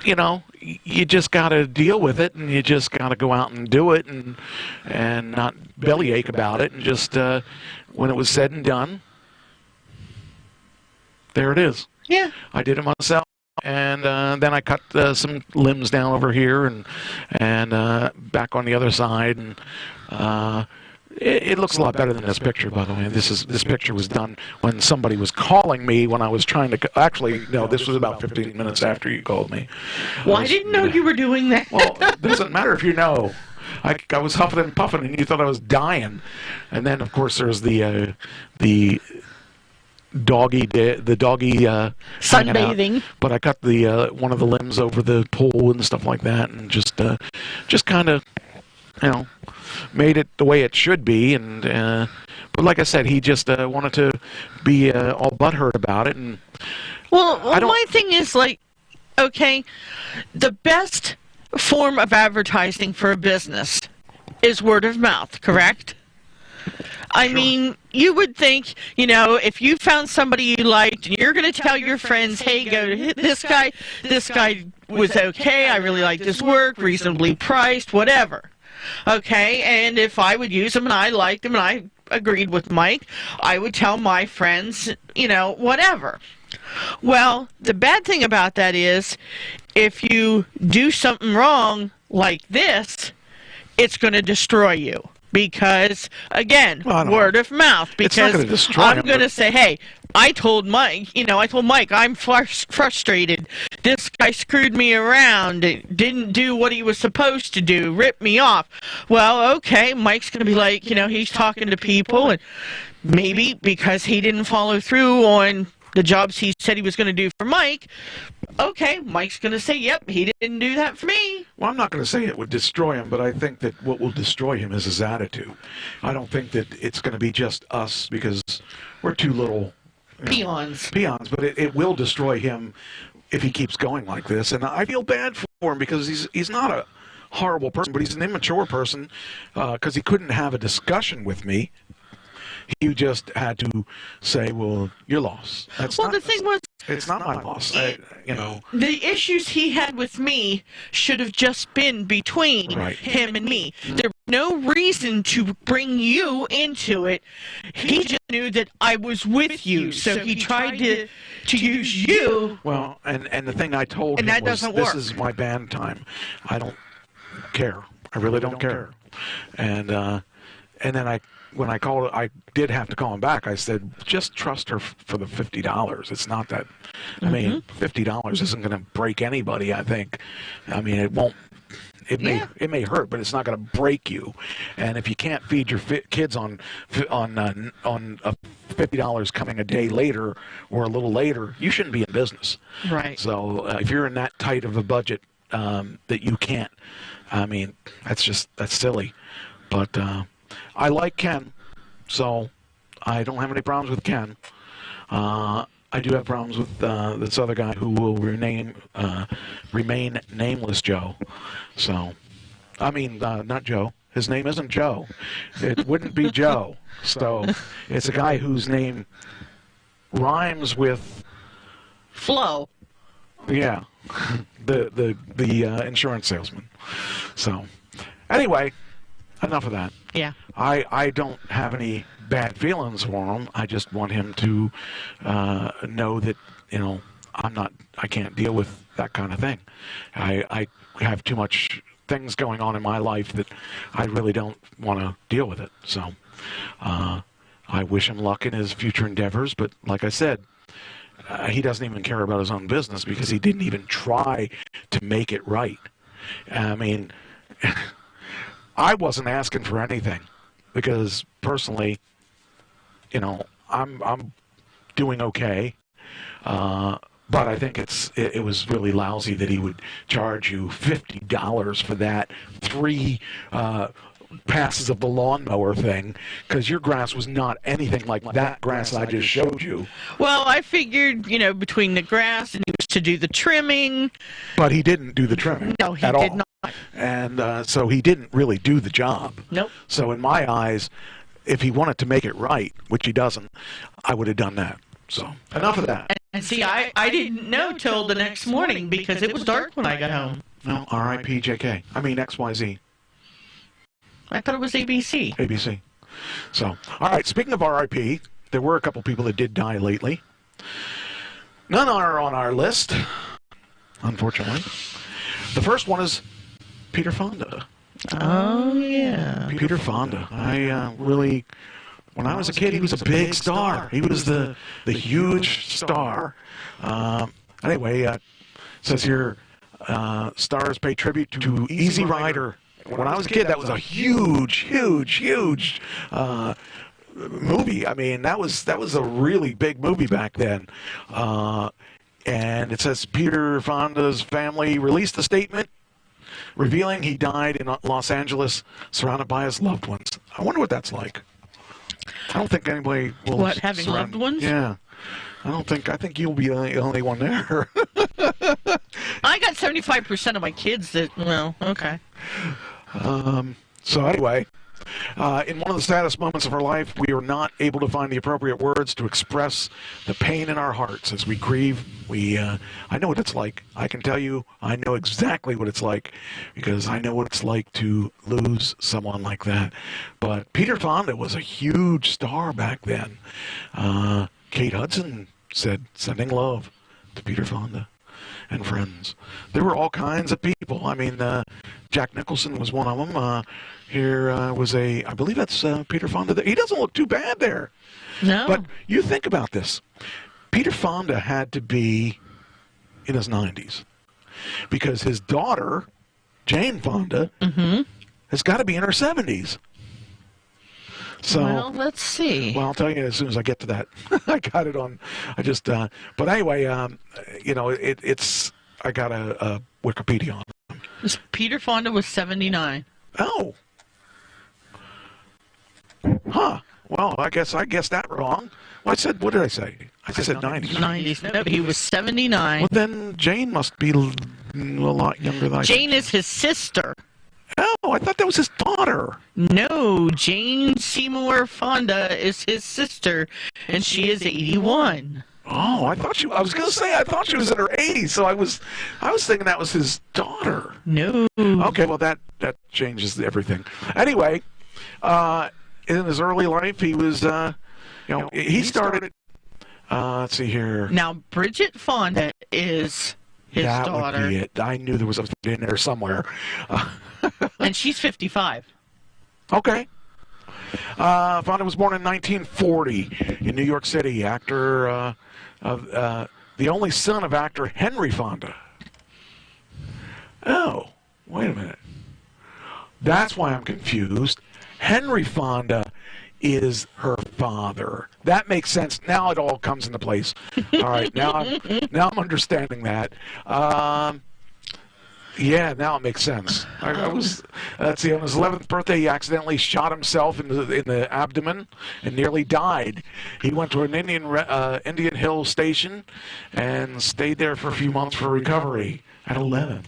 you know, you just got to deal with it, and you just got to go out and do it, and not bellyache about it, and just, when it was said and done, there it is. Yeah. I did it myself, and then I cut some limbs down over here and back on the other side, and it looks a lot better than this picture, by the way. This picture was done when somebody was calling me when I was trying to. Actually, no, this was about 15 minutes after you called me. Well, I didn't know you were doing that. Well, it doesn't matter if you know. I was huffing and puffing, and you thought I was dying. And then, of course, there's the doggy sunbathing. But I cut the one of the limbs over the pool and stuff like that, and just kind of, you know, made it the way it should be. And but like I said, he just wanted to be all butthurt about it. And well, my thing is, like, okay, the best form of advertising for a business is word of mouth, correct? I mean, you would think, you know, if you found somebody you liked and you're going to tell your friends, hey, go to this guy was okay, I really like his work, reasonably priced, whatever. Okay, and if I would use him and I liked him and I agreed with Mike, I would tell my friends, you know, whatever. Well, the bad thing about that is if you do something wrong like this, it's going to destroy you. Because, again, word of mouth. Because I'm going to say, hey, I told Mike, I'm frustrated. This guy screwed me around, didn't do what he was supposed to do, ripped me off. Well, okay, Mike's going to be like, you know, he's talking to people, and maybe because he didn't follow through on the jobs he said he was going to do for Mike, okay, Mike's going to say, yep, he didn't do that for me. Well, I'm not going to say it would destroy him, but I think that what will destroy him is his attitude. I don't think that it's going to be just us, because we're too little peons, but it will destroy him if he keeps going like this. And I feel bad for him, because he's not a horrible person, but he's an immature person, because he couldn't have a discussion with me. He just had to say, well, you're lost. The thing was, it's not my loss. You know, the issues he had with me should have just been between him and me. There was no reason to bring you into it. He just knew that I was with you, so he tried to use you. Well, and the thing I told him was, this is my band time. I don't care. I really don't care. And then when I called, I did have to call him back. I said, just trust her for the $50. It's not that, I mean, $50 isn't going to break anybody, I think. I mean, it won't, it may hurt, but it's not going to break you. And if you can't feed your kids on $50 coming a day later or a little later, you shouldn't be in business. Right. So if you're in that tight of a budget that you can't, I mean, that's silly. But I like Ken, so I don't have any problems with Ken. I do have problems with this other guy who will remain nameless, Joe. So, I mean, not Joe. His name isn't Joe. It wouldn't be Joe. So, it's a guy whose name rhymes with Flo. Yeah, the insurance salesman. So, anyway. Enough of that. Yeah. I don't have any bad feelings for him. I just want him to know that, you know, I can't deal with that kind of thing. I have too much things going on in my life that I really don't want to deal with it. So I wish him luck in his future endeavors. But like I said, he doesn't even care about his own business, because he didn't even try to make it right. I mean... I wasn't asking for anything, because personally, you know, I'm doing okay. But I think it was really lousy that he would charge you $50 for that 3 passes of the lawnmower thing, because your grass was not anything like that grass I just showed you. Well, I figured, between the grass and he was to do the trimming. But he didn't do the trimming. No, he at did all. not. And so he didn't really do the job. Nope. So in my eyes, if he wanted to make it right, which he doesn't, I would have done that. So enough of that. And see, I didn't know till the next morning because it was dark when I got home. No, R.I.P. J.K. I mean XYZ. I thought it was ABC. ABC. So, all right, speaking of R.I.P., there were a couple people that did die lately. None are on our list, unfortunately. The first one is Peter Fonda. Oh, yeah. Peter Fonda. When I was a kid, he was a big star. He was the huge star. Anyway, it says here, stars pay tribute to Easy Rider. When I was a kid, that was a huge movie. I mean, that was a really big movie back then. And it says Peter Fonda's family released a statement revealing he died in Los Angeles, surrounded by his loved ones. I wonder what that's like. I don't think anybody will. What, having loved ones? Yeah. I think you'll be the only one there. I got 75% of my kids that, well, okay. So anyway, in one of the saddest moments of our life, we are not able to find the appropriate words to express the pain in our hearts as we grieve. I know what it's like. I can tell you, I know exactly what it's like, because I know what it's like to lose someone like that. But Peter Fonda was a huge star back then. Kate Hudson said, "Sending love to Peter Fonda and friends." There were all kinds of people. I mean, Jack Nicholson was one of them. I believe that's Peter Fonda. He doesn't look too bad there. No. But you think about this. Peter Fonda had to be in his 90s, because his daughter, Jane Fonda, has got to be in her 70s. So, well, let's see. Well, I'll tell you as soon as I get to that. I got it on. But anyway, it's. I got a Wikipedia on it. Peter Fonda was 79. Oh. Huh. Well, I guess that wrong. Well, what did I say? I said 90s. 90s. No, he was 79. Well, then Jane must be a lot younger than I. Jane is his sister. Oh, I thought that was his daughter. No, Jane Seymour Fonda is his sister, and she is 81. Oh, I thought she was in her 80s, so I was thinking that was his daughter. No. Okay, well that changes everything. Anyway, in his early life, he was, he started. Let's see here. Now, Bridget Fonda is his daughter. That would be it. I knew there was something in there somewhere. And she's 55. Okay. Fonda was born in 1940 in New York City. Actor, the only son of actor Henry Fonda. Oh, wait a minute. That's why I'm confused. Henry Fonda is her father. That makes sense. Now it all comes into place. All right, now I'm understanding that. Yeah, now it makes sense. Let's see, on his 11th birthday, he accidentally shot himself in the abdomen and nearly died. He went to an Indian Hill station and stayed there for a few months for recovery at 11.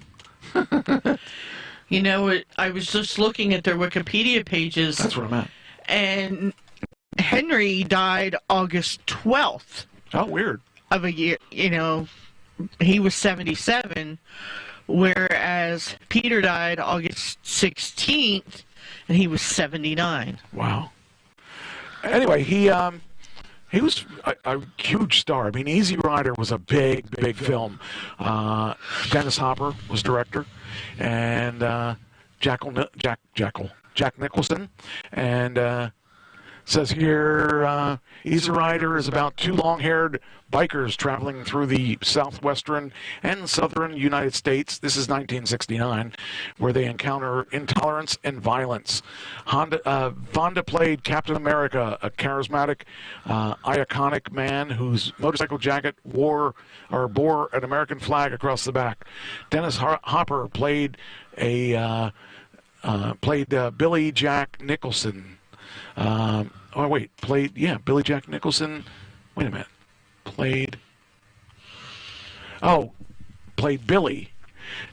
You know, I was just looking at their Wikipedia pages. That's what I'm at. And Henry died August 12th. Oh, weird. Of a year, he was 77. Whereas Peter died August 16th, and he was 79. Wow. Anyway, he was a huge star. I mean, Easy Rider was a big film. Dennis Hopper was director, and Jack Nicholson, and Says here, Easy Rider is about two long-haired bikers traveling through the southwestern and southern United States. This is 1969, where they encounter intolerance and violence. Fonda played Captain America, a charismatic, iconic man whose motorcycle jacket bore an American flag across the back. Dennis Hopper played Billy Jack Nicholson. Billy Jack Nicholson. Wait a minute. Played Billy.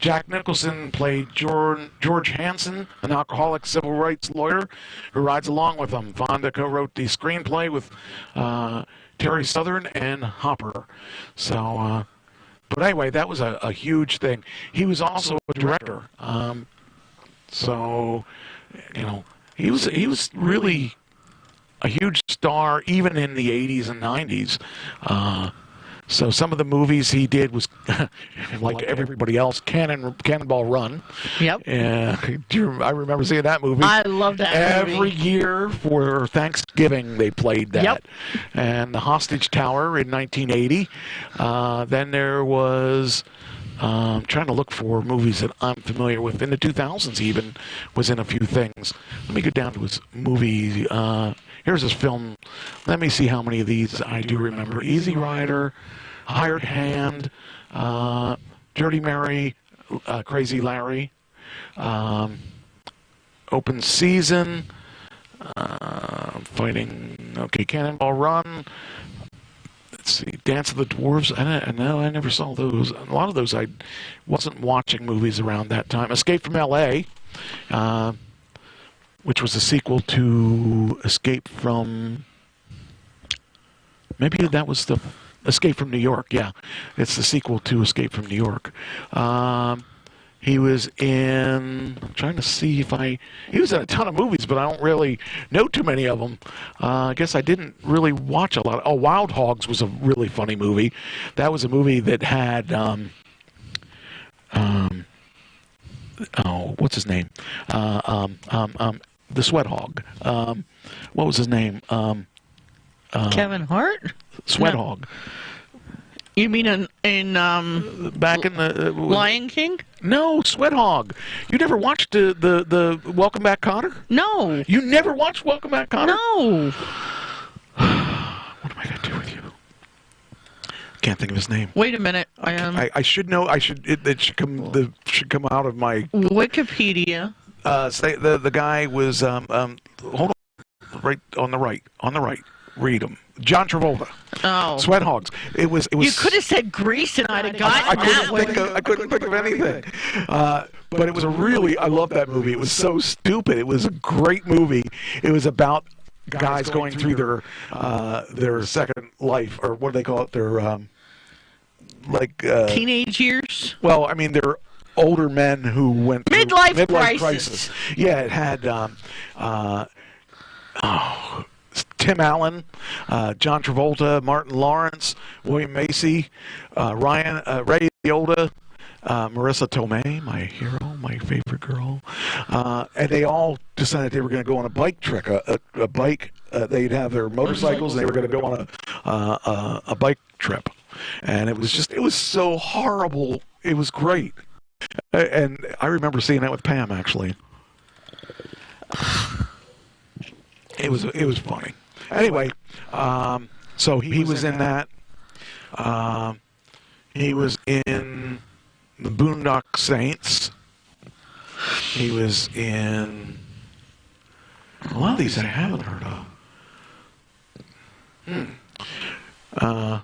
Jack Nicholson played George Hansen, an alcoholic civil rights lawyer who rides along with him. Fonda co-wrote the screenplay with Terry Southern and Hopper. So, but anyway, that was a huge thing. He was also a director. So, you know, he was really a huge star even in the 80s and 90s. So some of the movies he did was, like everybody else, Cannonball Run. Yep. I remember seeing that movie. I love that movie. Every year for Thanksgiving they played that. Yep. And The Hostage Tower in 1980. Then there was... trying to look for movies that I'm familiar with. In the 2000s, he even was in a few things. Let me go down to his movie. Here's his film. Let me see how many of these I do remember. Easy Rider, Hired Hand, Dirty Mary, Crazy Larry, Open Season, Cannonball Run. Let's see, Dance of the Dwarves. I never saw those. A lot of those I wasn't watching movies around that time. Escape from L.A., which was a sequel to Escape from... Maybe that was the Escape from New York. Yeah, it's the sequel to Escape from New York. He was in... I'm trying to see if he was in a ton of movies, but I don't really know too many of them. I guess I didn't really watch a lot. Wild Hogs was a really funny movie. That was a movie that had... what's his name? The Sweat Hog. What was his name? Kevin Hart? Sweat Hog. You mean in back in the Lion King? No, Sweat Hog. You never watched the Welcome Back, Kotter? No. You never watched Welcome Back, Kotter? No. What am I gonna do with you? Can't think of his name. Wait a minute. I should know. It should come out of my Wikipedia. The guy was hold on, right on the right. Read them. John Travolta. Oh. Sweat Hogs. It was. You could have said Grease and I'd have gotten that one. I couldn't think of anything. But it was I love that movie. It was so stupid. It was a great movie. It was about guys going through their second life, or what do they call it? Their teenage years. Well, I mean, they're older men who went through midlife crisis. Yeah, it had Tim Allen, John Travolta, Martin Lawrence, William Macy, Ray Liotta, Marissa Tomei, my hero, my favorite girl, and they all decided they were going to go on a bike trek. A bike. They'd have their motorcycles, and they were going to go on a bike trip. And it was so horrible. It was great. And I remember seeing that with Pam, actually. It was funny. Anyway, so he was in that. He was in the Boondock Saints. He was in a lot of these I haven't heard of.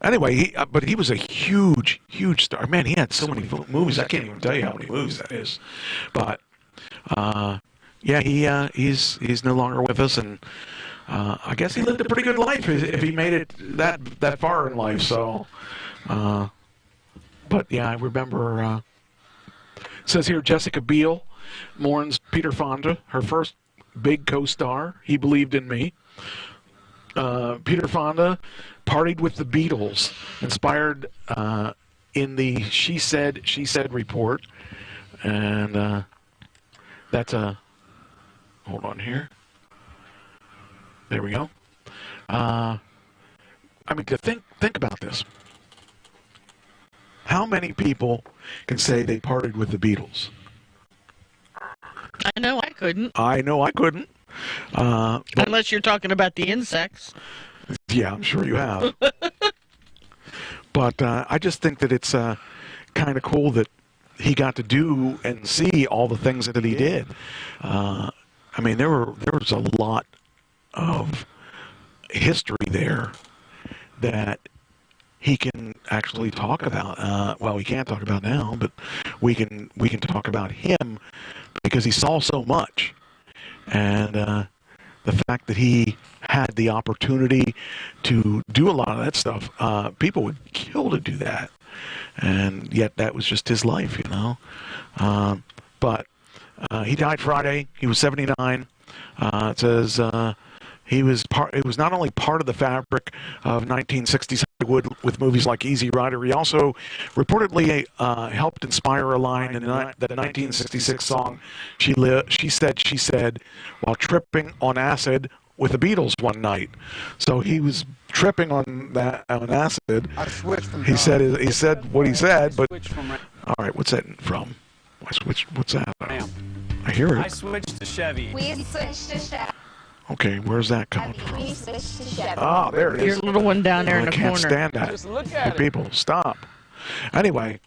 Anyway, but he was a huge star. Man, he had so many movies. I can't even tell you how many movies that is. But yeah, he's no longer with us, and I guess he lived a pretty good life if he made it that far in life. So, but yeah, I remember. It says here Jessica Biel mourns Peter Fonda, her first big co-star. He believed in me. Peter Fonda partied with the Beatles, inspired in the She Said report, and that's a. Hold on here. There we go. I mean, to think about this. How many people can say they partied with the Beatles? I know I couldn't. I know I couldn't. Unless you're talking about the insects. Yeah, I'm sure you have. But I just think that it's kind of cool that he got to do and see all the things that he did. I mean, there was a lot of history there that he can actually talk about. Well, we can't talk about now, but we can talk about him because he saw so much, and the fact that he had the opportunity to do a lot of that stuff, people would kill to do that, and yet that was just his life, you know. But he died Friday. He was 79. It says he was it was not only part of the fabric of 1960s Hollywood with movies like Easy Rider. He also reportedly helped inspire a line in the 1966 song "She said" while tripping on acid with the Beatles one night. So he was tripping on acid. I switched from he said what he said, but all right, what's that from? What's that? I hear it. I switched to Chevy. We switched to Chevy. Okay, where's that coming from? We switched to Chevy. Oh, there it is. Your little one down there in the corner. I can't stand that. Just look Hey, at it. people, stop. Anyway,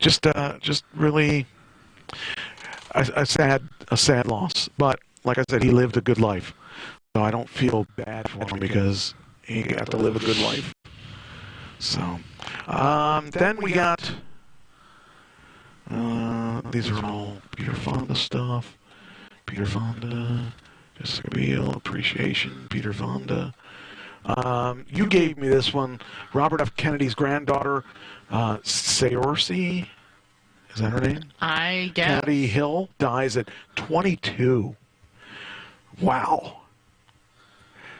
just really a sad loss. But like I said, he lived a good life, so I don't feel bad for him because he got to live a good life. So, then we got these are all Peter Fonda stuff. Peter Fonda, Jessica Biel, Appreciation, Peter Fonda. You gave me this one. Robert F. Kennedy's granddaughter, Saoirse, is that her name? I guess. Kennedy Hill dies at 22. Wow.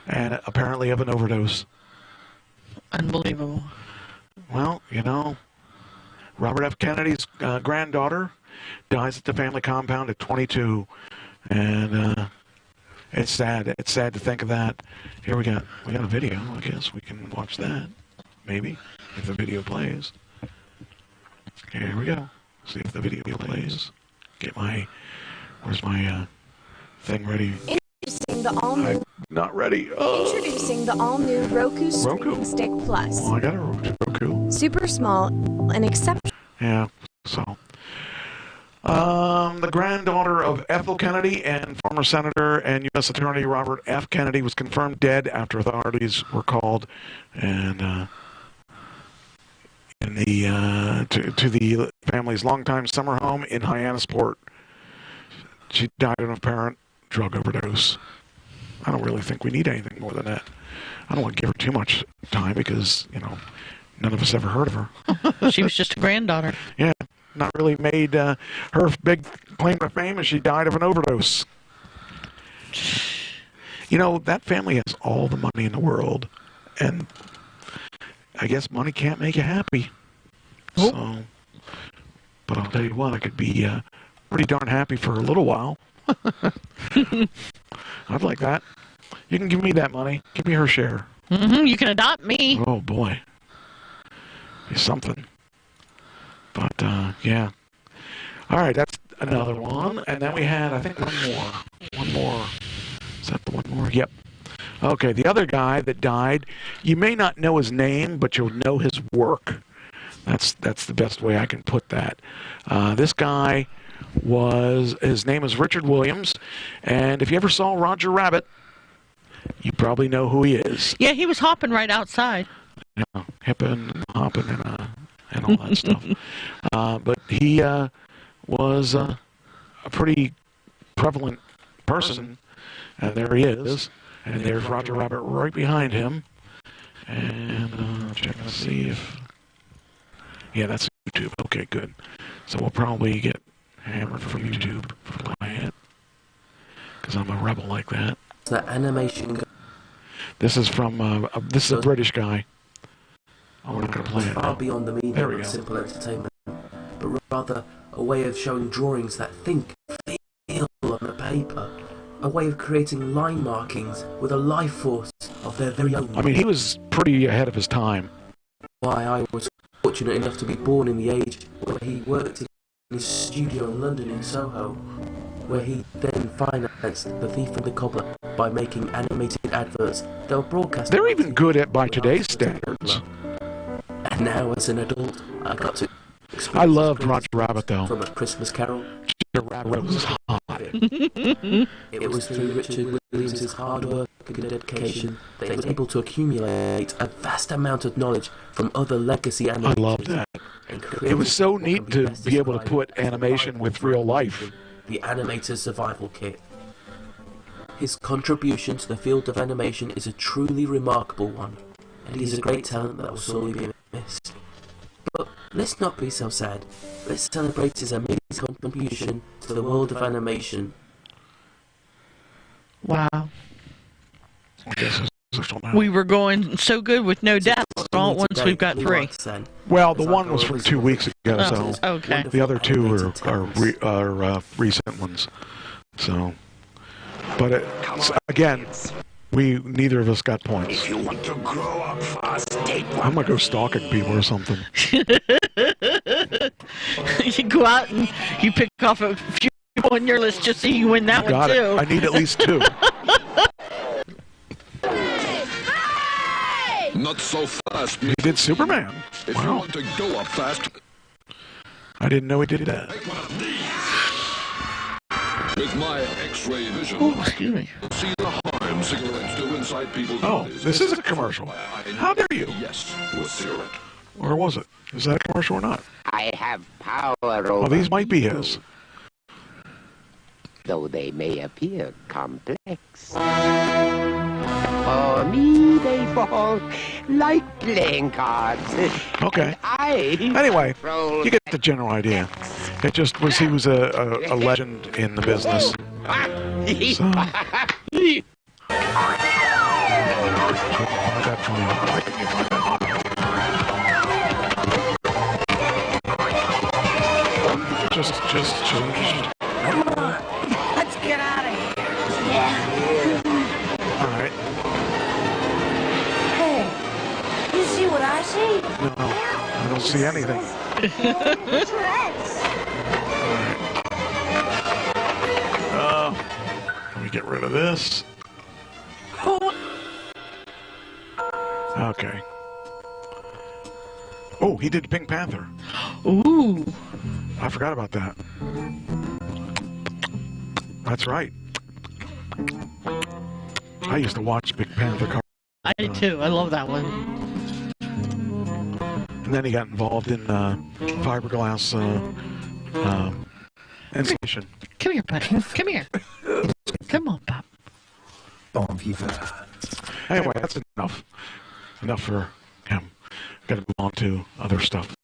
And apparently of an overdose. Unbelievable. Well, you know, Robert F. Kennedy's granddaughter dies at the family compound at 22. And it's sad. It's sad to think of that. Here we got a video. I guess we can watch that. Maybe if the video plays. Okay, here we go. See if the video plays. Where's my thing ready? Introducing the all-new. Not ready. Oh. Introducing the all-new Roku Streaming Stick Plus. Oh, I got a Roku. Super small and exceptional. Yeah. So. The granddaughter of Ethel Kennedy and former Senator and U.S. Attorney Robert F. Kennedy was confirmed dead after authorities were called and to the family's longtime summer home in Hyannisport. She died of an apparent drug overdose. I don't really think we need anything more than that. I don't want to give her too much time because, you know, none of us ever heard of her. She was just a granddaughter. Yeah. Not really made her big claim to fame as she died of an overdose. You know, that family has all the money in the world, and I guess money can't make you happy. Oh. So, but I'll tell you what, I could be pretty darn happy for a little while. I'd like that. You can give me that money. Give me her share. Mm-hmm, you can adopt me. Oh, boy. Be something. But, yeah. All right, that's another one. And then we had, I think, one more. Is that the one more? Yep. Okay, the other guy that died, you may not know his name, but you'll know his work. That's the best way I can put that. This guy his name is Richard Williams, and if you ever saw Roger Rabbit, you probably know who he is. Yeah, he was hopping right outside. Yeah, hipping and hopping and all that stuff. But he was a pretty prevalent person, and there he is. And there's Roger Rabbit right behind him. And check to see if... Yeah, that's YouTube. Okay, good. So we'll probably get hammered from YouTube for playing it. Because I'm a rebel like that. That animation... This is from... this is a British guy. Oh, we're not going to play it now. Far beyond the medium There we of go. simple entertainment, but rather a way of showing drawings that think, feel on the paper, a way of creating line markings with a life force of their very own. I mean, he was pretty ahead of his time. Why I was fortunate enough to be born in the age where he worked in his studio in London in Soho, where he then financed The Thief and the Cobbler by making animated adverts that were broadcast. They're even good at by today's standards. And now, as an adult, I got to I loved Roger Rabbit, though. From A Christmas Carol. Roger Rabbit was hot. It was through Richard Williams' hard work and dedication that he was able to accumulate a vast amount of knowledge from other legacy animations. I loved that. It was so neat to be able to put animation with real life. The Animator's Survival Kit. His contribution to the field of animation is a truly remarkable one, and he's a great talent that will sorely be missed. But let's not be so sad. Let's celebrate his amazing contribution to the world of animation. Wow. We were going so good with no deaths all at once. We've got 3. Well, the one was from 2 weeks ago, so okay. The other 2 are recent ones. So, but again, neither of us got points. If you want to grow up fast, I'm gonna go stalking people or something. You go out and you pick off a few people on your list just so you win that one too. I need at least 2. Not so fast. He did Superman. If you want to go up fast, I didn't know he did that. with my X-ray vision, Oh, excuse me. see the harm cigarettes do inside people's Oh, bodies. this is a commercial. How dare you? Yes, with cigarette. Or was it? Is that a commercial or not? I have power over. Well, these might be his. Though they may appear complex. For me, they fall like playing cards. Okay. Anyway, you get the general idea. It just was he was a legend in the business. So. Just changed. Let's get out of here. Yeah. All right. Hey, you see what I see? No, I don't see anything. All right. Let me get rid of this. Okay. Oh, he did Pink Panther. Ooh. I forgot about that. That's right. I used to watch Pink Panther. I did too. I love that one. And then he got involved in fiberglass insulation. Come here, buddy. Come here. Come on, Pop. Anyway, that's enough. Enough for him. Got to move on to other stuff.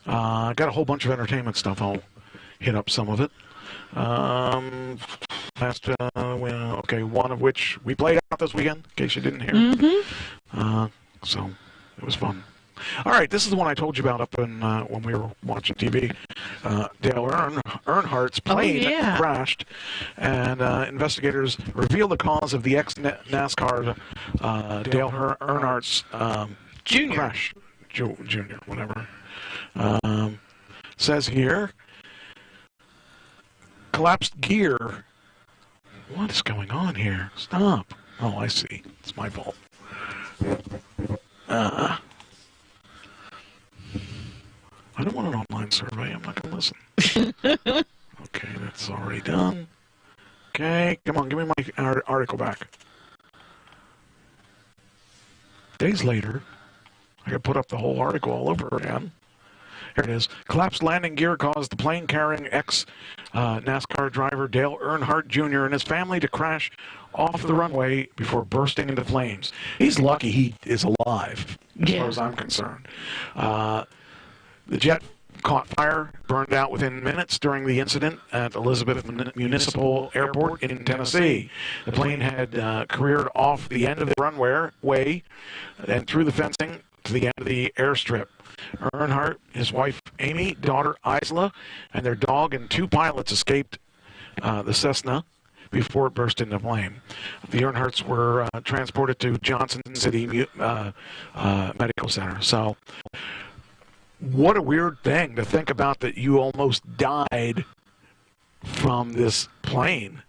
Got a whole bunch of entertainment stuff. I'll hit up some of it. Okay, one of which we played out this weekend, in case you didn't hear. Mm-hmm. So it was fun. All right, this is the one I told you about up in when we were watching TV. Dale Earnhardt's plane crashed, and investigators reveal the cause of the ex-NASCAR Dale Earnhardt's crash. Junior, whatever. Says here, collapsed gear. What is going on here? Stop. Oh, I see. It's my fault. I don't want an online survey. I'm not going to listen. Okay, that's already done. Okay, come on, give me my article back. Days later, I got to put up the whole article all over again. Here it is. Collapsed landing gear caused the plane carrying ex-NASCAR driver Dale Earnhardt Jr. and his family to crash off the runway before bursting into flames. He's lucky he is alive, as far as I'm concerned. The jet caught fire, burned out within minutes during the incident at Elizabeth Municipal Airport in Tennessee. The plane had careered off the end of the runway and through the fencing to the end of the airstrip. Earnhardt, his wife Amy, daughter Isla, and their dog and 2 pilots escaped the Cessna before it burst into flame. The Earnhardts were transported to Johnson City Medical Center. So, what a weird thing to think about, that you almost died from this plane.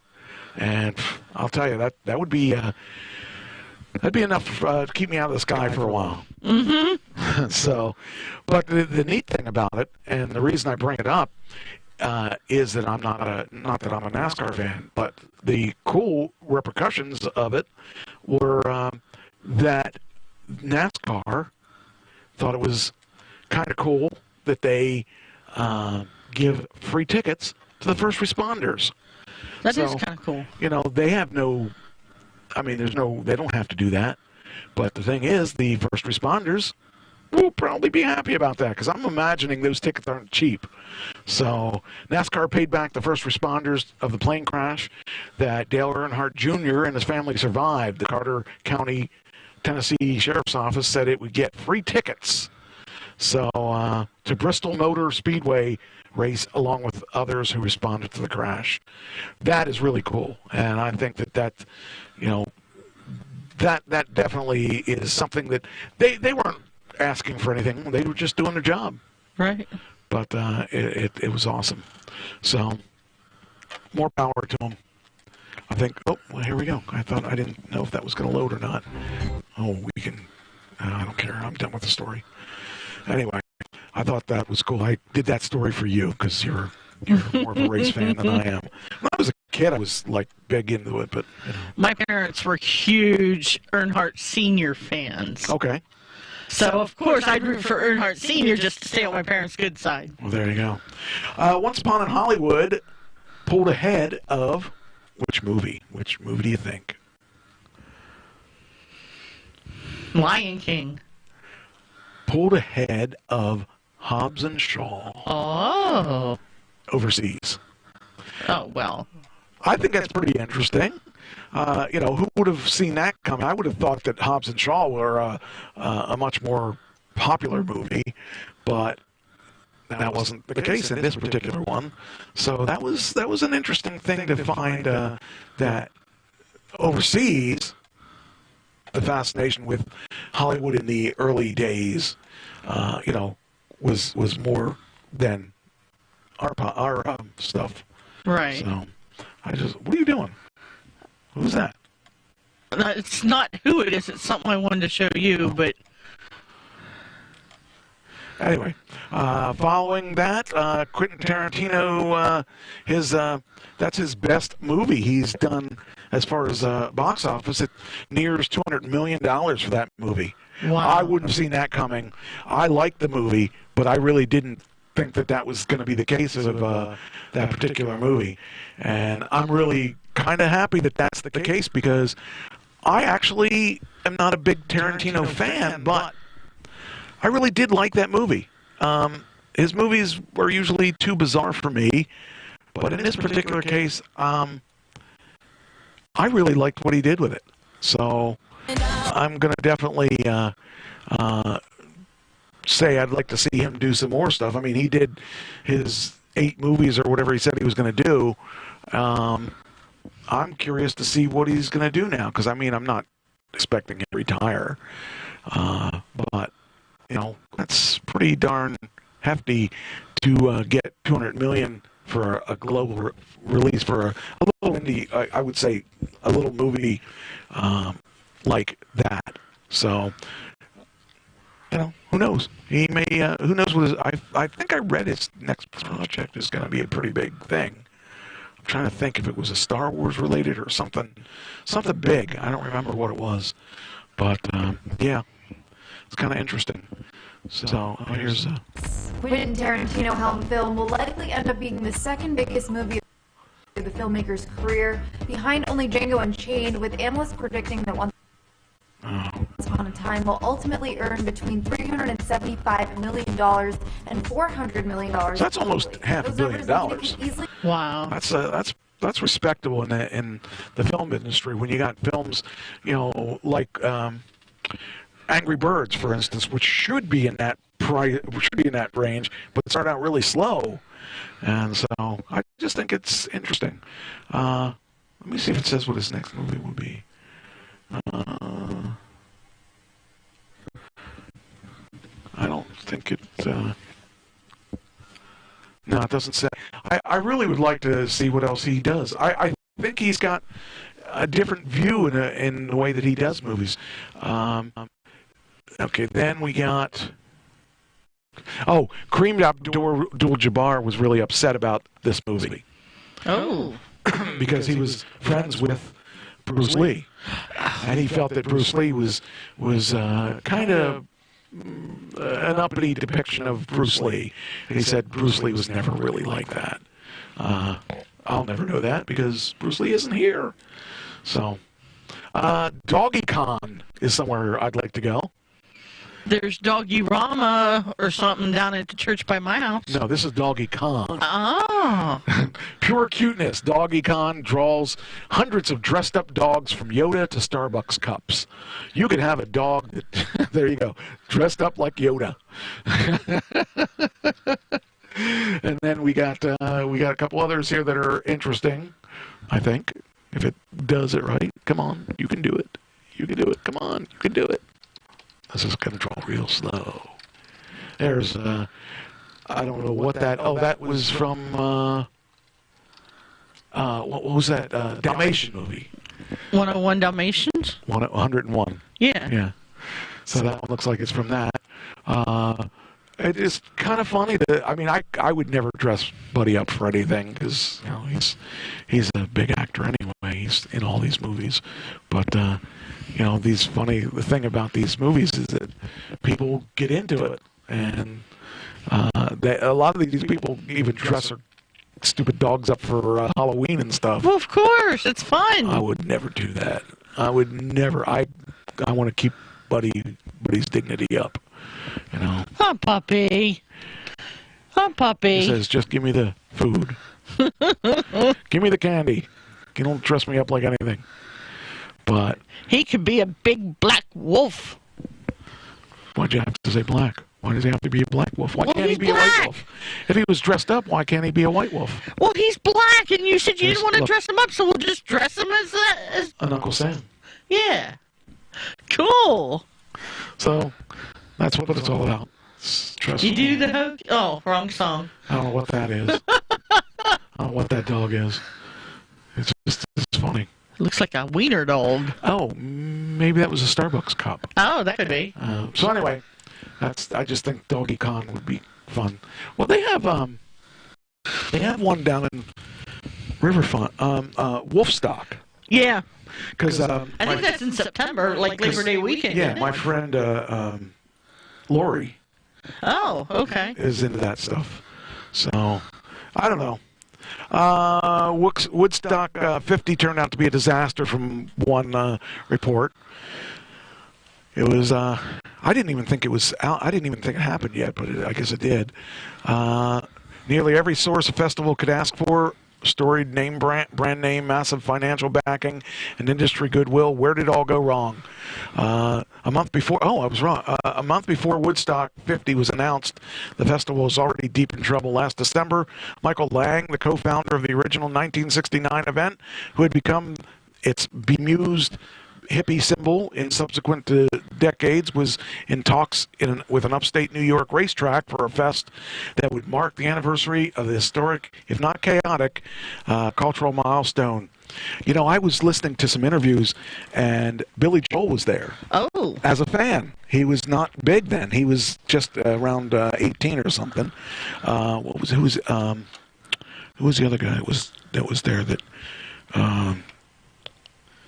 And I'll tell you, that would be that'd be enough to keep me out of the sky for a while. Mm-hmm. So, but the neat thing about it, and the reason I bring it up, is that I'm not that I'm a NASCAR fan, but the cool repercussions of it were that NASCAR thought it was kind of cool that they give free tickets to the first responders. That is kind of cool. You know, they have no, I mean, they don't have to do that. But the thing is, the first responders will probably be happy about that, because I'm imagining those tickets aren't cheap. So NASCAR paid back the first responders of the plane crash that Dale Earnhardt Jr. and his family survived. The Carter County, Tennessee Sheriff's Office said it would get free tickets. So to Bristol Motor Speedway race, along with others who responded to the crash. That is really cool, and I think that you know, that definitely is something that they weren't asking for anything. They were just doing their job. Right. But it was awesome. So more power to them. I think. Oh, well, here we go. I didn't know if that was going to load or not. Oh, we can. I don't care. I'm done with the story. Anyway, I thought that was cool. I did that story for you because you're more of a race fan than I am. When I was a kid, I was like big into it, but you know. My parents were huge Earnhardt Sr. fans. Okay. So of course I'd root for Earnhardt Sr. just to stay on my parents' good side. Well, there you go. Once Upon in Hollywood pulled ahead of which movie? Which movie do you think? Lion King. Pulled ahead of Hobbs and Shaw. Oh. Overseas. Oh, well. I think that's pretty interesting. You know, who would have seen that coming? I would have thought that Hobbs and Shaw were a much more popular movie, but that wasn't the case in this particular one. So that was an interesting thing to find that overseas, the fascination with Hollywood in the early days, you know, was more than our stuff. Right. So what are you doing? Who's that? It's not who it is. It's something I wanted to show you, but anyway, following that, Quentin Tarantino, that's his best movie he's done as far as box office. It nears $200 million for that movie. Wow. I wouldn't have seen that coming. I liked the movie, but I really didn't think that was going to be the case of that particular movie. And I'm really kind of happy that that's the case, because I actually am not a big Tarantino fan, but I really did like that movie. His movies were usually too bizarre for me, but in this particular case, I really liked what he did with it. So I'm going to definitely say I'd like to see him do some more stuff. I mean, he did his 8 movies or whatever he said he was going to do. I'm curious to see what he's going to do now, because I mean, I'm not expecting him to retire, but you know, that's pretty darn hefty to get $200 million for a global release for a little indie. I would say a little movie like that. So, you know, who knows? He may. Who knows what his? I think I read his next project is going to be a pretty big thing. I'm trying to think if it was a Star Wars related or something big. I don't remember what it was, but yeah, it's kind of interesting. So here's Quentin Tarantino helmed film will likely end up being the second biggest movie of the filmmaker's career, behind only Django Unchained, with analysts predicting that Once Upon a Time will ultimately earn between $375 million and $400 million. So that's almost $500 million. Wow. That's respectable in the film industry when you got films, you know, like Angry Birds, for instance, which should be in that range, but start out really slow. And so I just think it's interesting. Let me see if it says what his next movie would be. I don't think it... no, it doesn't say. I really would like to see what else he does. I think he's got a different view in the way that he does movies. Okay, then we got... Oh, Kareem Abdul-Jabbar was really upset about this movie. Oh. Because he was friends with Bruce Lee. And he felt that Bruce Lee was kind of an uppity depiction of Bruce Lee. And he said Bruce Lee was never really like that. I'll never know that because Bruce Lee isn't here. So, Doggy Con is somewhere I'd like to go. There's Doggy Rama or something down at the church by my house. No, this is Doggy Con. Oh. Pure cuteness. Doggy Con draws hundreds of dressed-up dogs from Yoda to Starbucks cups. You could have a dog that, there you go, dressed up like Yoda. And then we got a couple others here that are interesting, I think. If it does it right, come on, you can do it. You can do it. Come on, you can do it. This is going to draw real slow. There's, I don't know what that... Oh, that was from, what was that? Dalmatian movie. 101 Dalmatians? 101. Yeah. Yeah. So that one looks like it's from that. It is kind of funny that... I mean, I would never dress Buddy up for anything because, you know, he's a big actor anyway. He's in all these movies. But, you know, the thing about these movies is that people get into it. And a lot of these people even dress their stupid dogs up for Halloween and stuff. Well, of course. It's fun. I would never do that. I would never. I want to keep Buddy's dignity up. You know. Oh, puppy. Oh, puppy. He says, just give me the food. Give me the candy. You don't dress me up like anything. But he could be a big black wolf. Why'd you have to say black? Why does he have to be a black wolf? Why can't he be black. a white wolf? If he was dressed up, why can't he be a white wolf? Well, he's black, and you said you didn't want to dress him up, so we'll just dress him as an Uncle Sam. Yeah. Cool. So that's what it's all about. You do the hook? Oh, wrong song. I don't know what that is. I don't know what that dog is. It's funny. It looks like a wiener dog. Oh, maybe that was a Starbucks cup. Oh, that could be. So anyway, I just think Doggy Con would be fun. Well, they have one down in Riverfront, Wolfstock. Yeah. Because I think that's in September, like Labor Day weekend. Yeah, my friend Lori. Oh, okay. Is into that stuff. So I don't know. Woodstock 50 turned out to be a disaster from one report. It was, I didn't even think it was out. I didn't even think it happened yet, but I guess it did. Nearly every source a festival could ask for, storied name brand name, massive financial backing, and industry goodwill. Where did it all go wrong? A month before, I was wrong. A month before Woodstock 50 was announced, the festival was already deep in trouble. Last December, Michael Lang, the co-founder of the original 1969 event, who had become its bemused hippie symbol in subsequent decades, was in talks with an upstate New York racetrack for a fest that would mark the anniversary of the historic, if not chaotic, cultural milestone. You know, I was listening to some interviews, and Billy Joel was there. Oh. As a fan. He was not big then. He was just around 18 or something. Who was the other guy that was there that...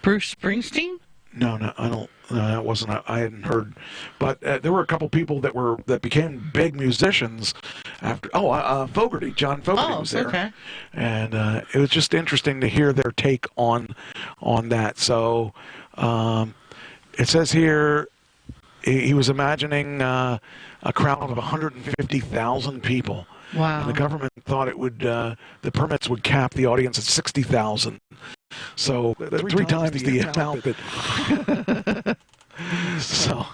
Bruce Springsteen? No, I don't. No, that wasn't. I hadn't heard, but there were a couple people that became big musicians after. Fogerty, John Fogerty was there, okay. And it was just interesting to hear their take on that. So it says here he was imagining a crowd of 150,000 people. Wow. And the government thought it would. The permits would cap the audience at 60,000. So three times the amount that. So,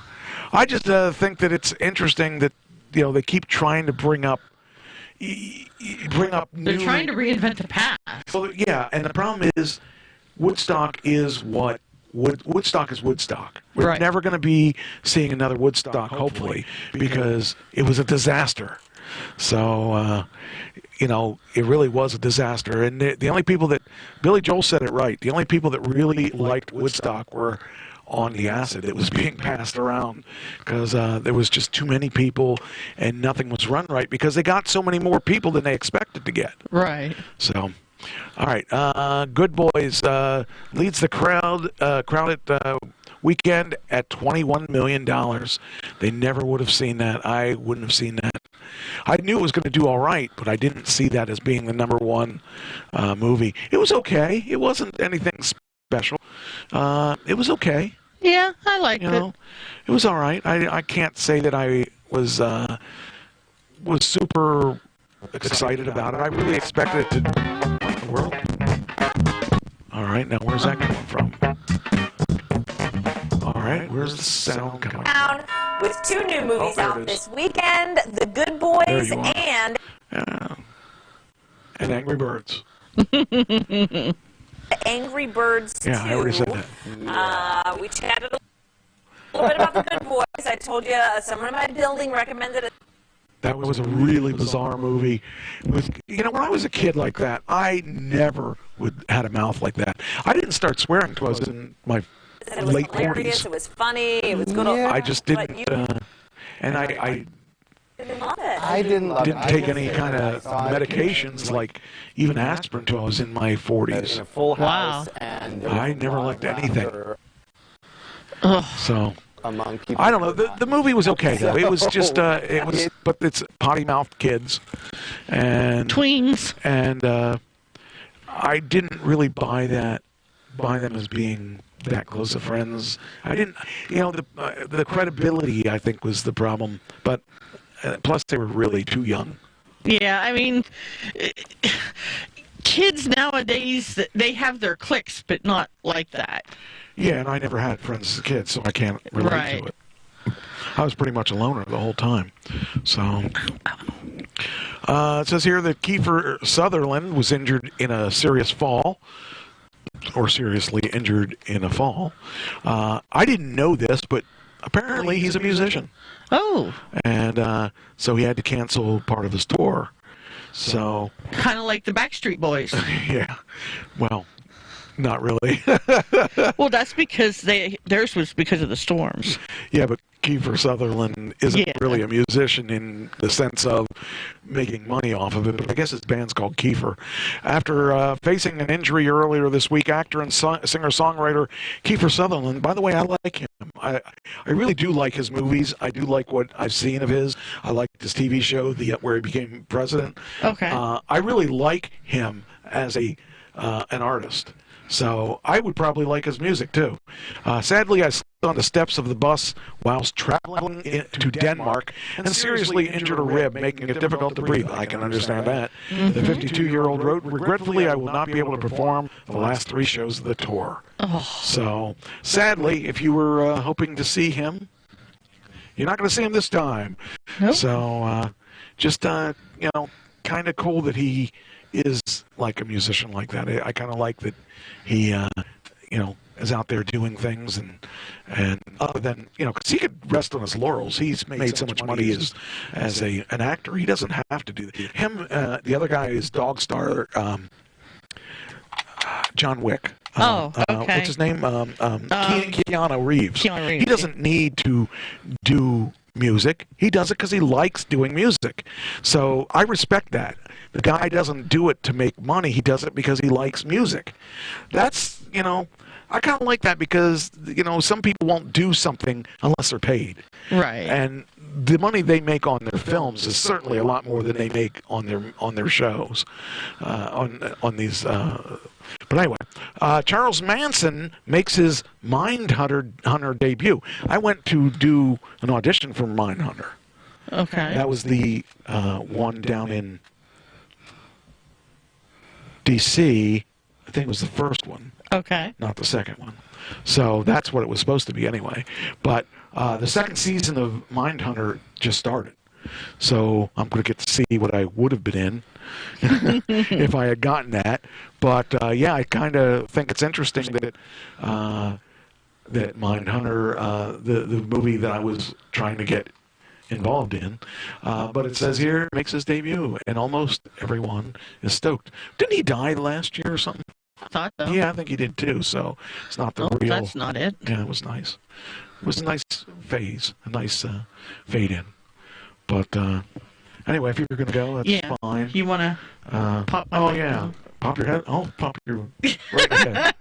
I just think that it's interesting that they keep trying to bring up. They're trying to reinvent the past. Well, yeah, and the problem is Woodstock is what Woodstock is Woodstock. We're Right. never going to be seeing another Woodstock, hopefully, because it was a disaster. So, it really was a disaster. And the only people that, Billy Joel said it right, the only people that really liked Woodstock were on the acid that was being passed around, because there was just too many people and nothing was run right because they got so many more people than they expected to get. Right. So, all right. Good Boys leads the crowded weekend at $21 million. They never would have seen that. I wouldn't have seen that. I knew it was going to do all right, but I didn't see that as being the number one movie. It was okay. It wasn't anything special. It was okay. Yeah, I liked it. It was all right. I can't say that I was super excited about it. I really expected it to. World. All right, now where's that coming from? All right, where's the sound coming from? With 2 new movies there out it is. this weekend, The Good There Boys you are. and And Angry Birds. Angry Birds 2. Yeah, I already said that. We chatted a little bit about The Good Boys. I told you someone in my building recommended it. That was a really bizarre movie. When I was a kid like that, I never had a mouth like that. I didn't start swearing until I was in my It was late hilarious. 40s. It was funny. It was good. I just didn't, and I didn't love it. I didn't love didn't it. take any kind of medications, like even aspirin, until I was in my 40s. In a full Wow. house, and I never liked anything. Ugh. So among people. I don't know. The movie was okay though. It was just but it's potty mouthed kids and Tweens. and I didn't really buy them as being that close of friends. I didn't, the credibility I think was the problem. But plus they were really too young. Yeah, I mean, kids nowadays, they have their cliques, but not like that. Yeah, and I never had friends as a kid, so I can't relate Right. to it. I was pretty much a loner the whole time. So, it says here that Kiefer Sutherland was injured in a serious fall, or seriously injured in a fall. I didn't know this, but apparently he's a musician. Oh. And so he had to cancel part of his tour. So, Kind of like the Backstreet Boys. yeah, well, not really. Well, that's because theirs was because of the storms. Yeah, but Kiefer Sutherland isn't Yeah. really a musician in the sense of making money off of it, but I guess his band's called Kiefer. After facing an injury earlier this week, actor and singer-songwriter Kiefer Sutherland, by the way, I like him. I really do like his movies. I do like what I've seen of his. I liked his TV show, where he became president. Okay. I really like him as an artist. So I would probably like his music too. Sadly, I slept on the steps of the bus whilst traveling to Denmark and seriously injured a rib, making it difficult to breathe. I can understand that. The 52-year-old wrote, "Regretfully, I will not be able to perform the last 3 shows of the tour." So sadly, if you were hoping to see him, you're not going to see him this time. Nope. So just kind of cool that he is like a musician like that. I kind of like that he, is out there doing things, and other than, because he could rest on his laurels. He's made so much money as an actor. He doesn't have to do that. Him, the other guy is Dog Star, John Wick. Okay. What's his name? Keanu Reeves. Keanu Reeves. He doesn't need to do music. He does it because he likes doing music. So I respect that. The guy doesn't do it to make money. He does it because he likes music. That's, I kind of like that because, some people won't do something unless they're paid. Right. And the money they make on their films is certainly a lot more than they make on their shows, on these. But anyway, Charles Manson makes his Mindhunter debut. I went to do an audition for Mindhunter. Okay. That was the one down in D.C. I think it was the first one. Okay. Not the second one. So that's what it was supposed to be anyway. But the second season of Mindhunter just started. So I'm going to get to see what I would have been in if I had gotten that. But yeah, I kind of think it's interesting that that Mindhunter, the movie that I was trying to get involved in, but it says here makes his debut, and almost everyone is stoked. Didn't he die last year or something? I thought so. Yeah, I think he did too. So it's not the real. That's not it. Yeah, it was nice. It was a nice phase, a nice fade in. But anyway, if you're going to go, that's fine. You want to pop my Oh, yeah. Pop your head? Oh, pop your right head.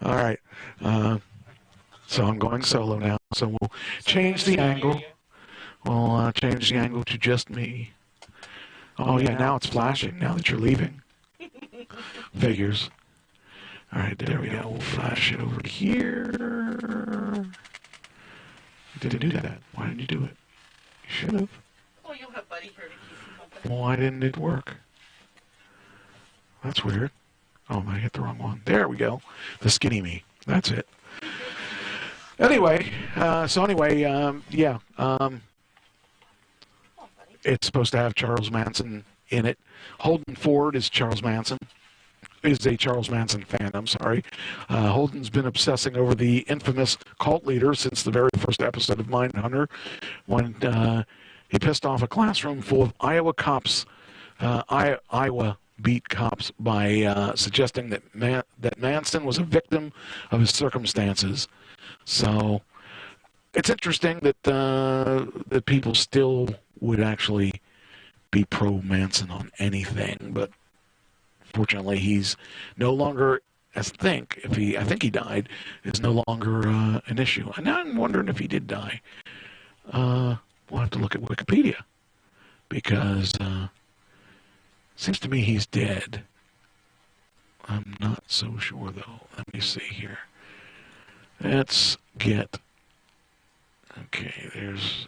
All right. So I'm going solo now. So we'll change the angle. We'll change the angle to just me. Oh, yeah, now it's flashing now that you're leaving. Figures. All right, there we go. We'll flash it over here. You didn't do that. Why didn't you do it? You should have. Oh, you'll have Buddy here to keep you company. Well, why didn't it work? That's weird. Oh, I hit the wrong one. There we go. The skinny me. That's it. Anyway, yeah. It's supposed to have Charles Manson in it. Holden Ford is Charles Manson. Is a Charles Manson fan, I'm sorry. Holden's been obsessing over the infamous cult leader since the very first episode of Mindhunter, when he pissed off a classroom full of Iowa cops, Iowa beat cops by suggesting that Manson was a victim of his circumstances. So it's interesting that that people still would actually be pro-Manson on anything, but fortunately, he's no longer, I think he died, is no longer an issue. And now I'm wondering if he did die. We'll have to look at Wikipedia, because it seems to me he's dead. I'm not so sure, though. Let me see here. Let's get... Okay, there's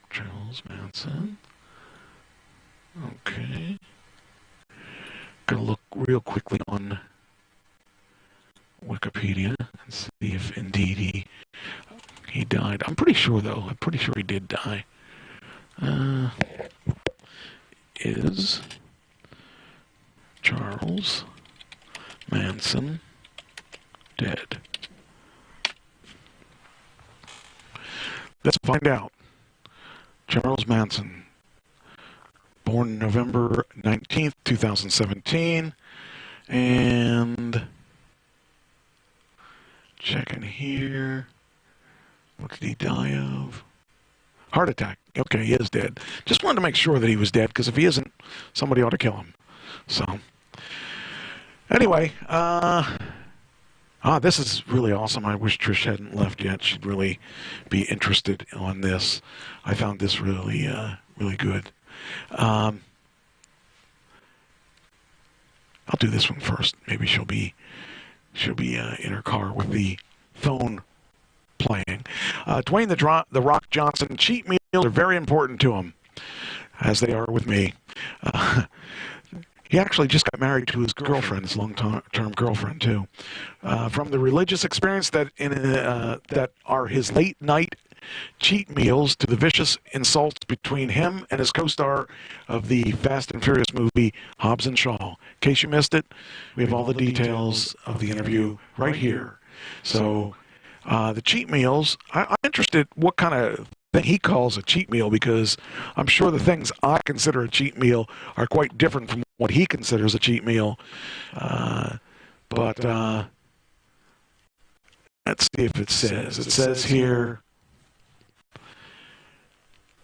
Charles Manson. Okay. Gonna look real quickly on Wikipedia and see if indeed he died. I'm pretty sure, though. I'm pretty sure he did die. Is Charles Manson dead? Let's find out. Charles Manson, born November 19th, 2017, and checking here. What did he die of? Heart attack. Okay, he is dead. Just wanted to make sure that he was dead, because if he isn't, somebody ought to kill him. So, anyway, this is really awesome. I wish Trish hadn't left yet. She'd really be interested on this. I found this really, really good. I'll do this one first. Maybe she'll be in her car with the phone playing. Dwayne the Rock Johnson, cheat meals are very important to him, as they are with me. He actually just got married to his girlfriend, his long-term girlfriend too. From the religious experience that are his late-night cheat meals to the vicious insults between him and his co-star of the Fast and Furious movie, Hobbs and Shaw. In case you missed it, we have all the details of the interview right here. So the cheat meals, I'm interested what kind of thing he calls a cheat meal, because I'm sure the things I consider a cheat meal are quite different from what he considers a cheat meal. But let's see if it says. It says here,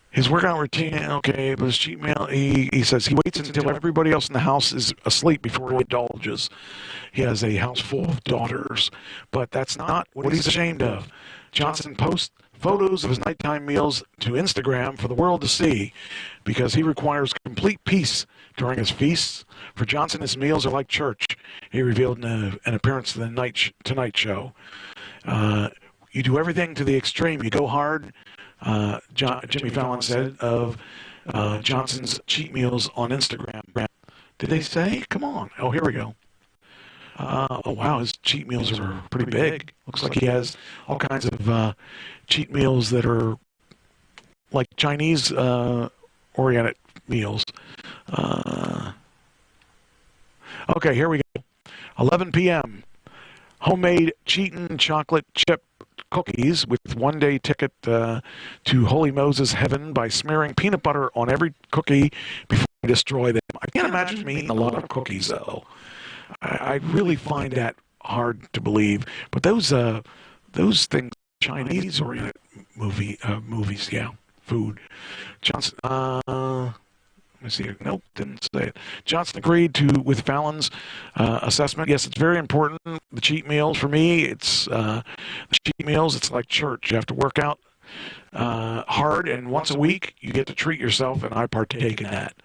his workout routine, okay, but his cheat meal, he says he waits until everybody else in the house is asleep before he indulges. He has a house full of daughters, but that's not what he's ashamed of. Johnson posts photos of his nighttime meals to Instagram for the world to see, because he requires complete peace during his feasts. For Johnson, his meals are like church, he revealed in an appearance to the Tonight Show. You do everything to the extreme. You go hard, Jimmy Fallon said of Johnson's cheat meals on Instagram. Did they say? Come on. Oh, here we go. Oh, wow, his cheat meals are pretty big. Looks like he has all kinds of cheat meals that are like Chinese oriented meals. Okay, here we go. 11 p.m. Homemade Cheatin' chocolate chip cookies with one-day ticket to Holy Moses Heaven by smearing peanut butter on every cookie before you destroy them. I can't imagine me eating a lot of cookies, though. I really find that hard to believe. But those things, Chinese-oriented movies, yeah, food. Johnson, let me see. Nope, didn't say it. Johnson agreed with Fallon's assessment. Yes, it's very important. The cheat meals, for me, it's the cheat meals. It's like church. You have to work out hard, and once a week you get to treat yourself, and I partake in that.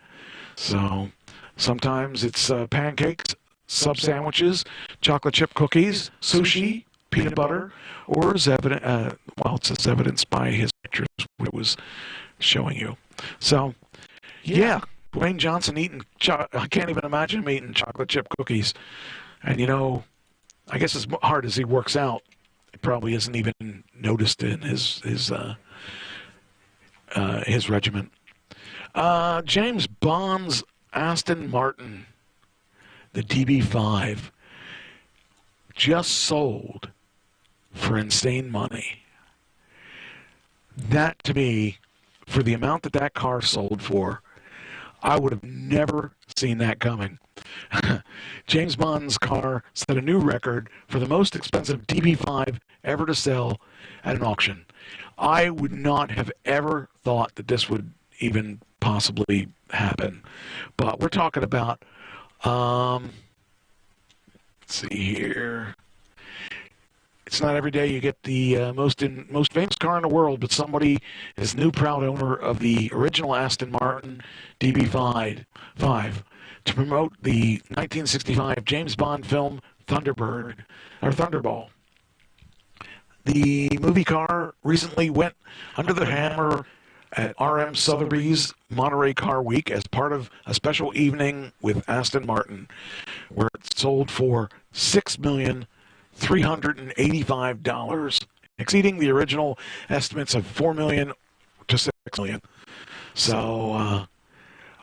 So sometimes it's pancakes, sub sandwiches, chocolate chip cookies, sushi, peanut butter, or it says evidence by his pictures what it was showing you. So. Yeah, Dwayne Johnson I can't even imagine him eating chocolate chip cookies. And, I guess as hard as he works out, it probably isn't even noticed in his regiment. James Bond's Aston Martin, the DB5, just sold for insane money. That, to me, for the amount that car sold for, I would have never seen that coming. James Bond's car set a new record for the most expensive DB5 ever to sell at an auction. I would not have ever thought that this would even possibly happen. But we're talking about, let's see here. It's not every day you get the most famous car in the world, but somebody is new proud owner of the original Aston Martin DB5 to promote the 1965 James Bond film Thunderball. The movie car recently went under the hammer at R.M. Sotheby's Monterey Car Week as part of a special evening with Aston Martin, where it sold for $6,385, exceeding the original estimates of $4 million to $6 million. So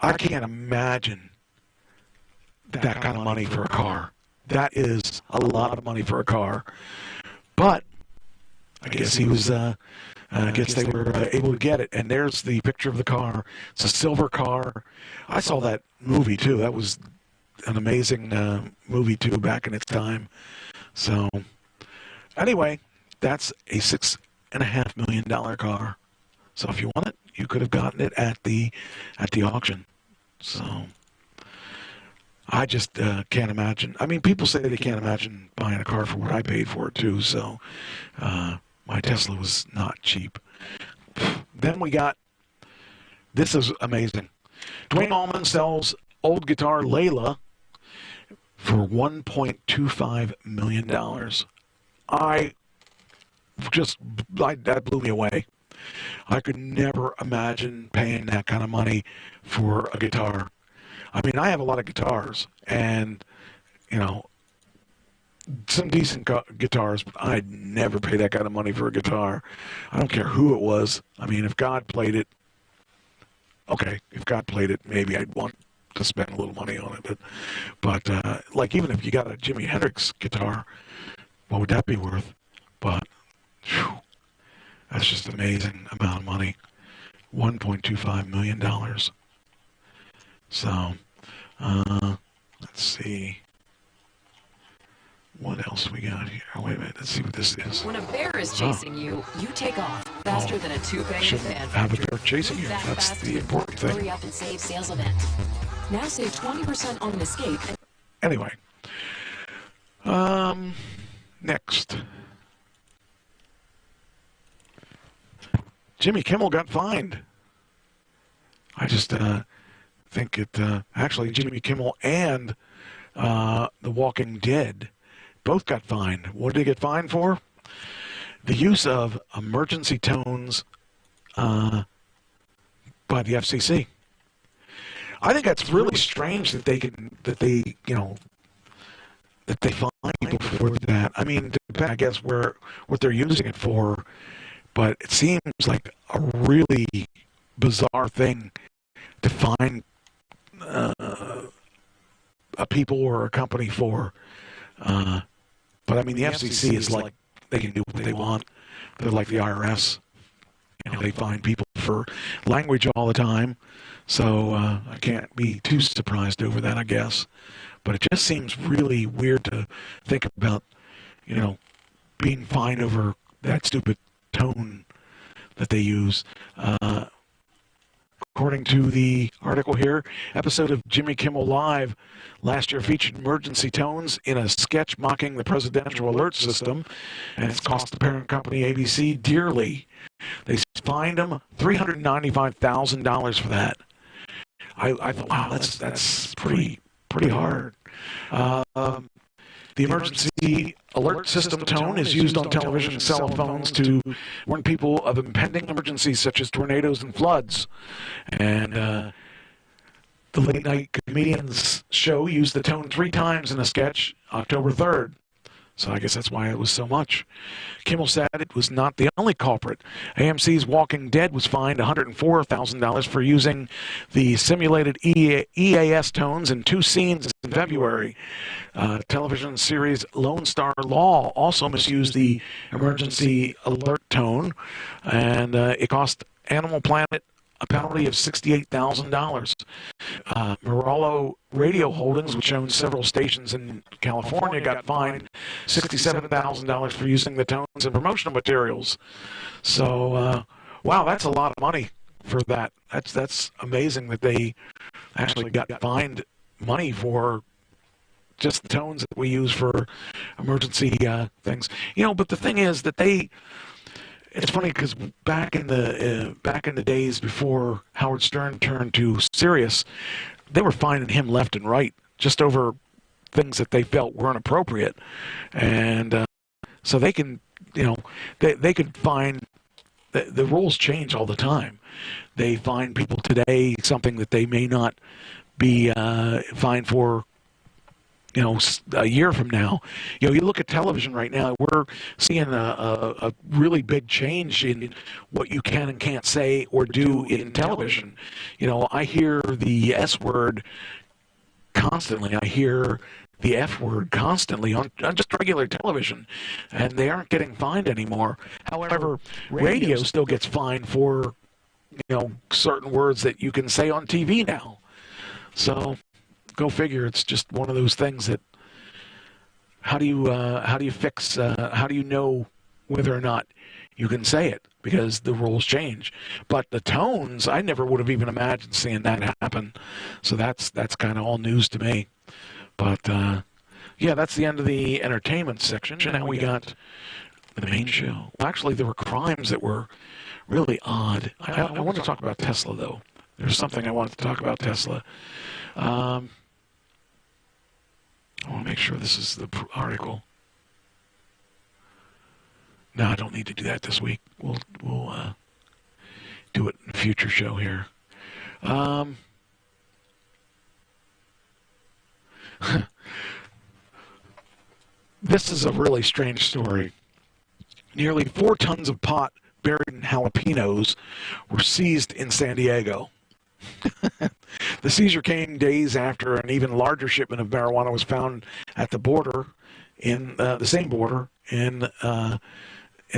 I can't imagine that kind of money for a car. That is a lot of money for a car. But I guess he was. I guess they were able to get it. And there's the picture of the car. It's a silver car. I saw that movie too. That was an amazing movie too back in its time. So anyway, that's a $6.5 million car. So if you want it, you could have gotten it at the auction. So I just can't imagine. I mean, people say they can't imagine buying a car for what I paid for it too. So my Tesla was not cheap. Then we got, this is amazing. Dwayne Allman sells old guitar Layla for $1.25 million. That blew me away. I could never imagine paying that kind of money for a guitar. I mean, I have a lot of guitars, and, some decent guitars, but I'd never pay that kind of money for a guitar. I don't care who it was. I mean, if God played it, okay, if God played it, maybe I'd want to spend a little money on it. But like, even if you got a Jimi Hendrix guitar, what would that be worth? But whew, that's just an amazing amount of money. $1.25 million. So, let's see. What else we got here? Oh, wait a minute. Let's see what this is. When a bear is chasing you, you take off faster than a two-banged fan. Have a bear chasing you. That's the important thing. Hurry up and save sales event. Now save 20% on an escape. Anyway. Next. Jimmy Kimmel got fined. I just think it... actually, Jimmy Kimmel and The Walking Dead both got fined. What did they get fined for? The use of emergency tones by the FCC. I think that's really strange that they fine people for that. I mean, I guess what they're using it for, but it seems like a really bizarre thing to find a people or a company for. But I mean, the FCC is like, they can do what they want. They're like the IRS. They find people for language all the time. So I can't be too surprised over that, I guess. But it just seems really weird to think about, being fined over that stupid tone that they use. According to the article here, episode of Jimmy Kimmel Live last year featured emergency tones in a sketch mocking the presidential alert system, and it's cost the parent company ABC dearly. They fined them $395,000 for that. I thought, wow, that's pretty hard. The emergency alert system tone is used on television and cell phones to warn people of impending emergencies such as tornadoes and floods. And the Late Night Comedians show used the tone 3 times in a sketch, October 3rd. So I guess that's why it was so much. Kimmel said it was not the only culprit. AMC's Walking Dead was fined $104,000 for using the simulated EAS tones in 2 scenes in February. Television series Lone Star Law also misused the emergency alert tone, and it cost Animal Planet a penalty of $68,000. Morello Radio Holdings, which owns several stations in California, got fined $67,000 for using the tones in promotional materials. So, wow, that's a lot of money for that. That's amazing that they actually got fined money for just the tones that we use for emergency things. But the thing is that it's funny because back in the days before Howard Stern turned to Sirius, they were finding him left and right just over things that they felt weren't appropriate, and so they can, they could find the rules change all the time. They find people today something that they may not be fined for. A year from now, you look at television right now, we're seeing a really big change in what you can and can't say or do in television. I hear the S word constantly. I hear the F word constantly on just regular television, and they aren't getting fined anymore. However, radio still gets fined for, certain words that you can say on TV now. So, go figure. It's just one of those things that how do you fix? How do you know whether or not you can say it, because the rules change? But the tones, I never would have even imagined seeing that happen. So that's kind of all news to me. But yeah, that's the end of the entertainment section. Now we got the main show. Well, actually, there were crimes that were really odd. I want to talk about Tesla, though. There's something I wanted to talk about Tesla. I want to make sure this is the article. No, I don't need to do that this week. We'll do it in a future show here. This is a really strange story. Nearly 4 tons of pot buried in jalapenos were seized in San Diego. The seizure came days after an even larger shipment of marijuana was found at the border, in the same border in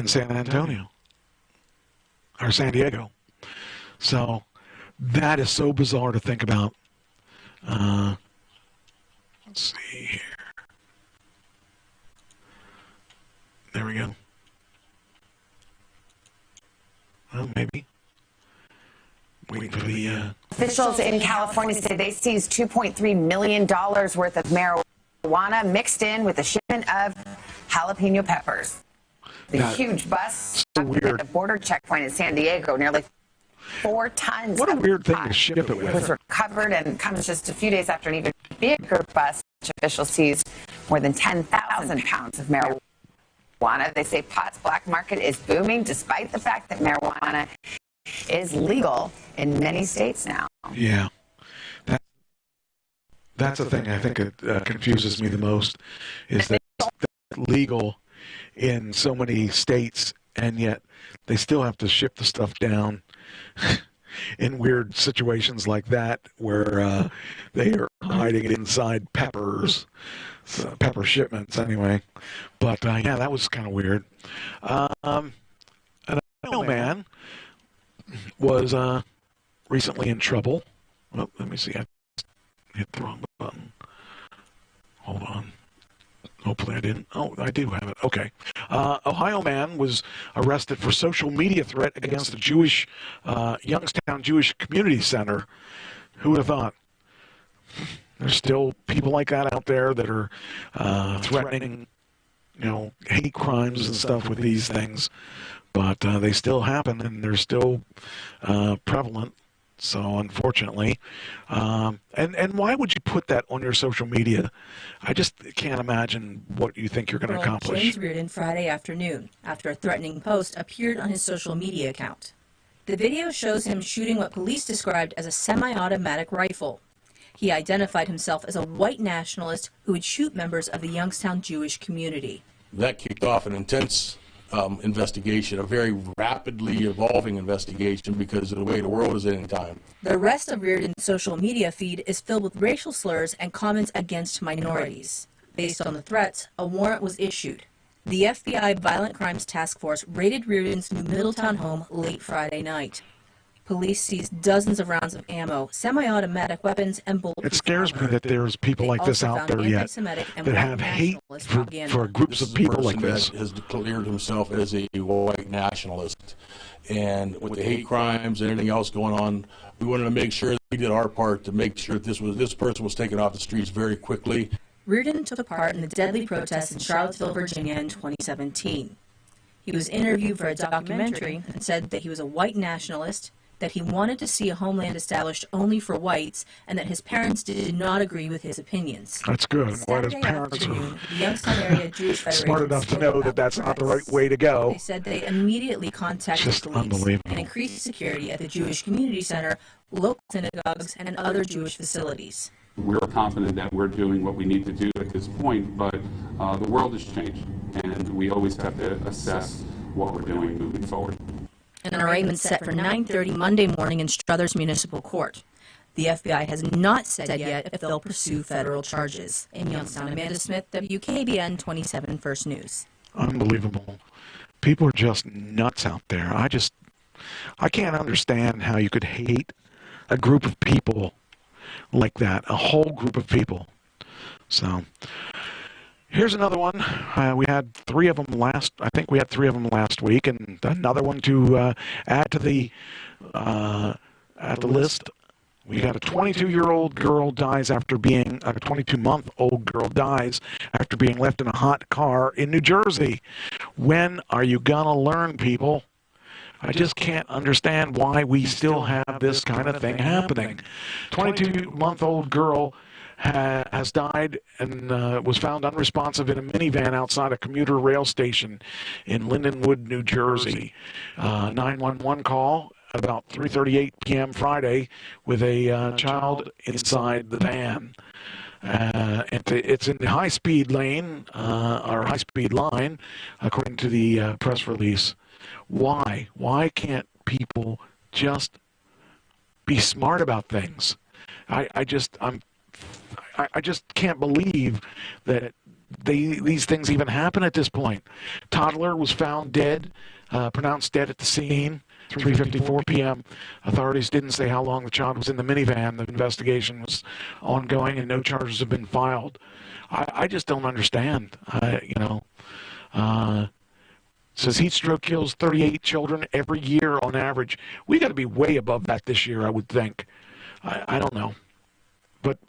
San Antonio or San Diego. So that is so bizarre to think about. Let's see here. There we go. Well, maybe. Waiting for the... Officials in California say they seized $2.3 million worth of marijuana mixed in with a shipment of jalapeno peppers. The huge bus at the border checkpoint in San Diego, nearly 4 tons. What a weird thing to ship it with. Was recovered and comes just a few days after an even bigger bus. Officials seized more than 10,000 pounds of marijuana. They say pot's black market is booming despite the fact that marijuana is legal in many states now. Yeah. That's the thing I think confuses me the most, is that it's legal in so many states and yet they still have to ship the stuff down in weird situations like that where they are hiding it inside peppers, pepper shipments anyway. But yeah, that was kind of weird. And Ohio man was recently in trouble. Well, let me see. I hit the wrong button. Hold on. Hopefully I didn't. Oh, I do have it. Okay. Ohio man was arrested for social media threat against the Jewish Youngstown Jewish Community Center. Who would have thought? There's still people like that out there that are threatening, hate crimes and stuff with these things. But they still happen, and they're still prevalent. So unfortunately, and why would you put that on your social media? I just can't imagine what you think you're going to accomplish. James Reardon Friday afternoon after a threatening post appeared on his social media account. The video shows him shooting what police described as a semi-automatic rifle. He identified himself as a white nationalist who would shoot members of the Youngstown Jewish community. That kicked off an intense investigation, a very rapidly evolving investigation because of the way the world is at any time. The rest of Reardon's social media feed is filled with racial slurs and comments against minorities. Based on the threats, a warrant was issued. The FBI Violent Crimes Task Force raided Reardon's New Middletown home late Friday night. Police seized dozens of rounds of ammo, semi-automatic weapons, and bulletproof It scares me that there's people like this out there yet that have hate for groups of people like this. Has declared himself as a white nationalist, and with the hate crimes and everything else going on, we wanted to make sure that we did our part to make sure that this person was taken off the streets very quickly. Reardon took part in the deadly protests in Charlottesville, Virginia in 2017. He was interviewed for a documentary and said that he was a white nationalist, that he wanted to see a homeland established only for whites, and that his parents did not agree with his opinions. That's good. Why his parents are smart enough to know that that's not the right way to go. They said they immediately contacted police and increased security at the Jewish Community Center, local synagogues, and other Jewish facilities. We're confident that we're doing what we need to do at this point, but the world has changed, and we always have to assess what we're doing moving forward. An arraignment set for 9:30 Monday morning in Struthers Municipal Court. The FBI has not said yet if they'll pursue federal charges. In Youngstown, Amanda Smith, WKBN 27 First News. Unbelievable. People are just nuts out there. I can't understand how you could hate a group of people like that, a whole group of people. So here's another one. We had three of them last week, and another one to add to the list. We got a 22-year-old girl dies after being a 22-month-old girl dies after being left in a hot car in New Jersey. When are you gonna learn, people? I just can't understand why we still have this kind of thing happening. 22-month-old girl has died and was found unresponsive in a minivan outside a commuter rail station in Lindenwood, New Jersey. 911 call about 3:38 p.m. Friday with a child inside the van. It's in the high-speed lane, or high-speed line, according to the press release. Why? Why can't people just be smart about things? I just can't believe that these things even happen at this point. Toddler was found dead, pronounced dead at the scene, 3:54 p.m. Authorities didn't say how long the child was in the minivan. The investigation was ongoing and no charges have been filed. I just don't understand. Says heat stroke kills 38 children every year on average. We got to be way above that this year, I would think. I don't know. But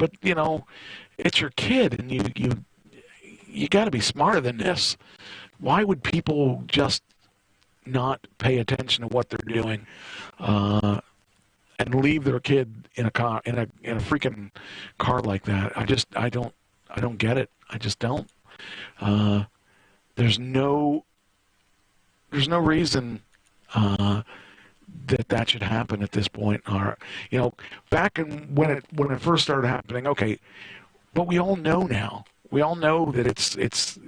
it's your kid, and you got to be smarter than this. Why would people just not pay attention to what they're doing and leave their kid in a car, in a freaking car like that? I don't get it. I just don't. There's no reason that should happen at this point. Or back when it first started happening, okay, but we all know now. We all know that it's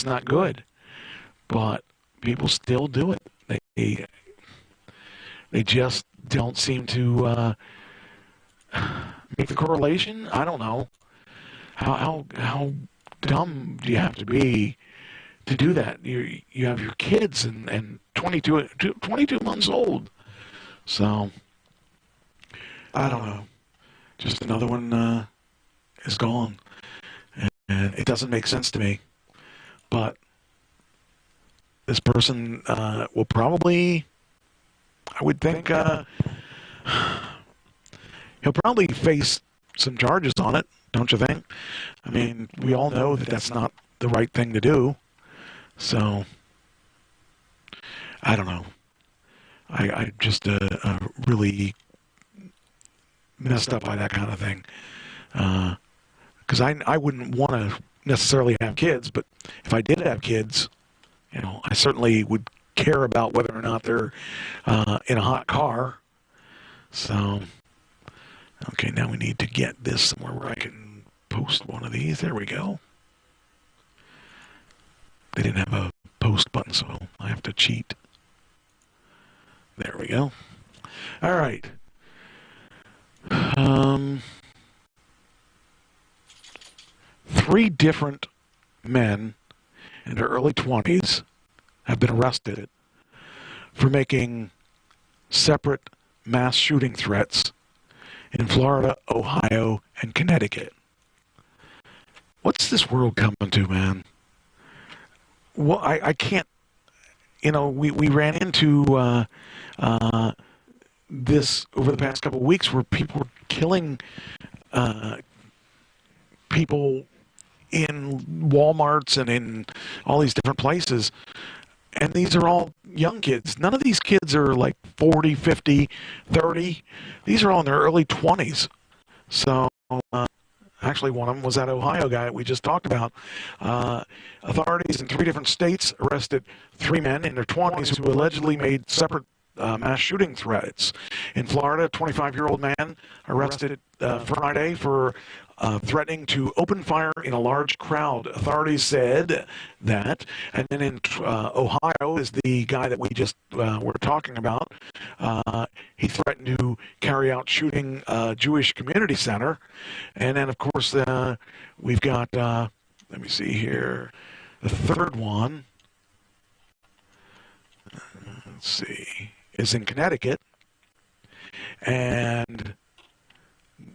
not good. But people still do it. They just don't seem to make the correlation. I don't know. How dumb do you have to be to do that? You have your kids and 22 months old. So I don't know. Just another one is gone, and it doesn't make sense to me. But this person will probably, I would think, he'll probably face some charges on it, don't you think? I mean, we all know that that's not the right thing to do. So, I don't know. I just really messed up by that kind of thing. Because I wouldn't want to necessarily have kids, but if I did have kids, you know, I certainly would care about whether or not they're in a hot car. So, okay, now we need to get this somewhere where I can post one of these. There we go. They didn't have a post button, so I have to cheat. There we go. All right. 3 different men in their early 20s have been arrested for making separate mass shooting threats in Florida, Ohio, and Connecticut. What's this world coming to, man? Well, I can't, you know, we ran into this over the past couple of weeks where people were killing people in Walmarts and in all these different places. And these are all young kids. None of these kids are like 40, 50, 30. These are all in their early 20s. So, actually, one of them was that Ohio guy we just talked about. Authorities in 3 different states arrested 3 men in their 20s who allegedly made separate mass shooting threats. In Florida, a 25-year-old man arrested Friday for threatening to open fire in a large crowd. Authorities said that. And then in Ohio is the guy that we just were talking about. He threatened to carry out shooting a Jewish community center. And then, of course, we've got, let me see here, the third one. Let's see, is in Connecticut. And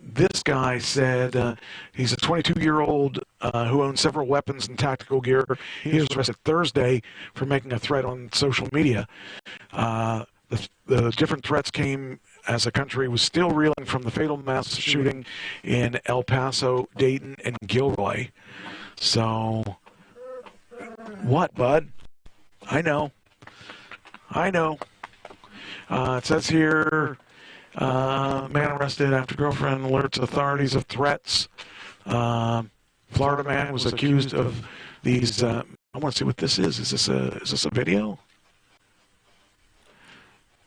this guy said he's a 22-year-old who owns several weapons and tactical gear. He was arrested Thursday for making a threat on social media. The different threats came as the country was still reeling from the fatal mass shooting in El Paso, Dayton, and Gilroy. So, what, bud? I know. It says here, man arrested after girlfriend alerts authorities of threats. Florida man was accused of these. I want to see what this is. Is this a video?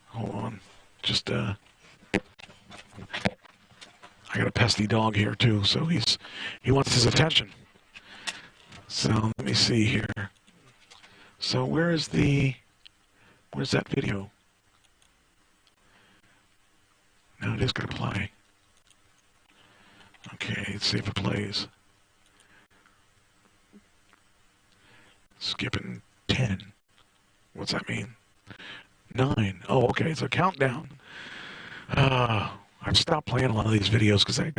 Hold on. Just I got a pesky dog here too, so he wants his attention. So let me see here. So where's that video? No, it is going to play. Okay, let's see if it plays. Skipping 10. What's that mean? 9. Oh, okay, it's a countdown. I've stopped playing a lot of these videos because I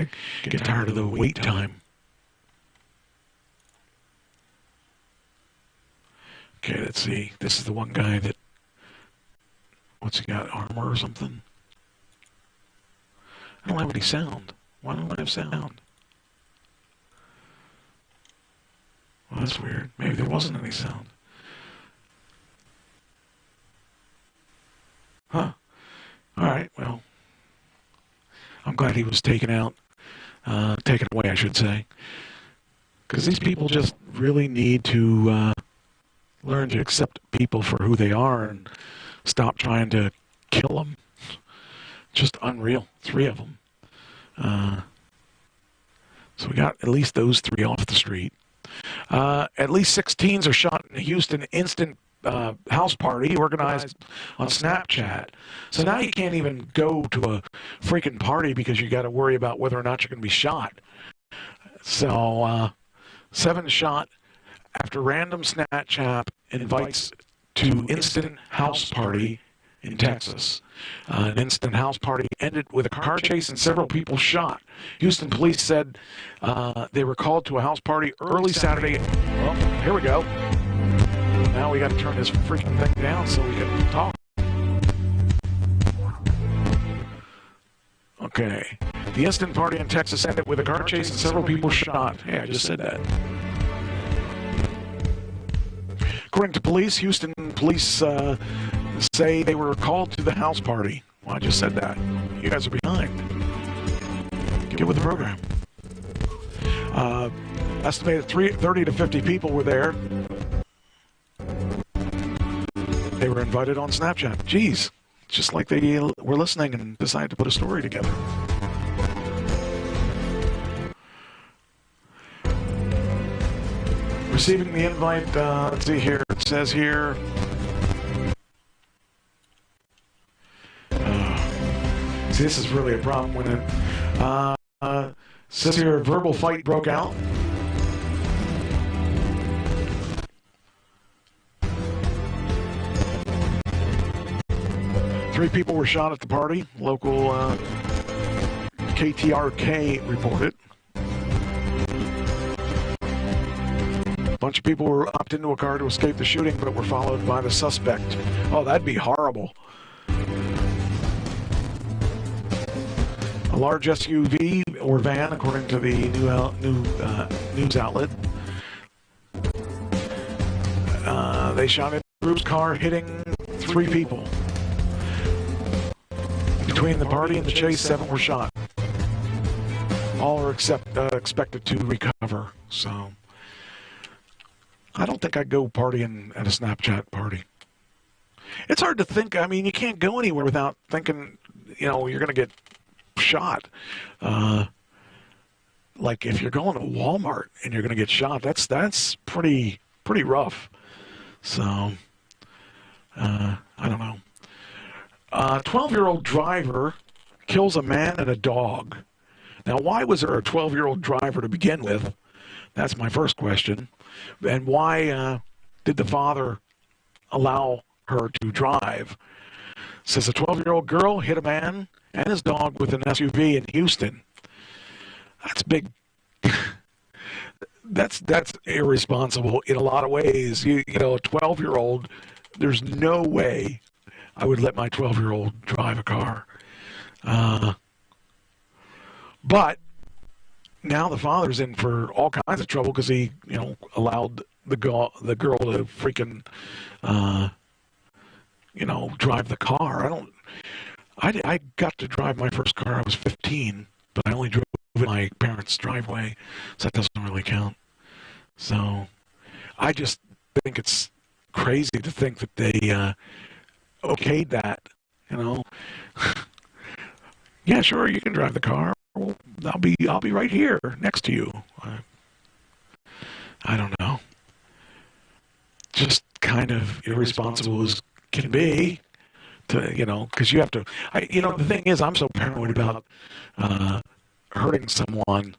get tired of the wait time. Okay, let's see. This is the one guy that... What's he got? Armor or something? I don't have any sound. Why don't I have sound? Well, that's weird. Maybe there wasn't any sound. Huh. Alright, well. I'm glad he was taken away, I should say. Because these people just really need to learn to accept people for who they are and stop trying to kill them. Just unreal. 3 of them. So we got at least those 3 off the street. At least 6 teens are shot in a Houston incident house party organized on Snapchat. So now you can't even go to a freaking party because you got to worry about whether or not you're going to be shot. So 7 shot after random Snapchat invites to instant house party in Texas. An instant house party ended with a car chase and several people shot. Houston police said they were called to a house party early Saturday. Well, here we go. Now we got to turn this freaking thing down so we can talk. Okay. The instant party in Texas ended with a car chase and several people shot. Yeah, I just said that. According to police, Houston police say they were called to the house party. Well, I just said that. You guys are behind. Get with the program. Estimated 30 to 50 people were there. They were invited on Snapchat. Jeez, just like they were listening and decided to put a story together. Receiving the invite, let's see here, it says here, see, this is really a problem when it says here a verbal fight broke out. Three people were shot at the party, local KTRK reported. A bunch of people were upped into a car to escape the shooting, but were followed by the suspect. Oh, that'd be horrible. A large SUV or van, according to the news outlet. They shot at the group's car, hitting 3 people. Between the party and the chase, 7 were shot. All are expected to recover. So, I don't think I'd go partying at a Snapchat party. It's hard to think. I mean, you can't go anywhere without thinking, you're going to get shot. Like if you're going to Walmart and you're going to get shot, that's pretty rough. So, I don't know. A 12-year-old driver kills a man and a dog. Now, why was there a 12-year-old driver to begin with? That's my first question. And why did the father allow her to drive? It says a 12-year-old girl hit a man and his dog with an SUV in Houston. That's big. That's irresponsible in a lot of ways. A 12-year-old, there's no way I would let my 12-year-old drive a car. But now the father's in for all kinds of trouble because he, allowed the girl to freaking, drive the car. I got to drive my first car. I was 15, but I only drove in my parents' driveway, so that doesn't really count. So I just think it's crazy to think that they okayed that, Yeah, sure, you can drive the car. Well, I'll be right here next to you. I don't know. Just kind of irresponsible as can be, because you have to. The thing is, I'm so paranoid about hurting someone.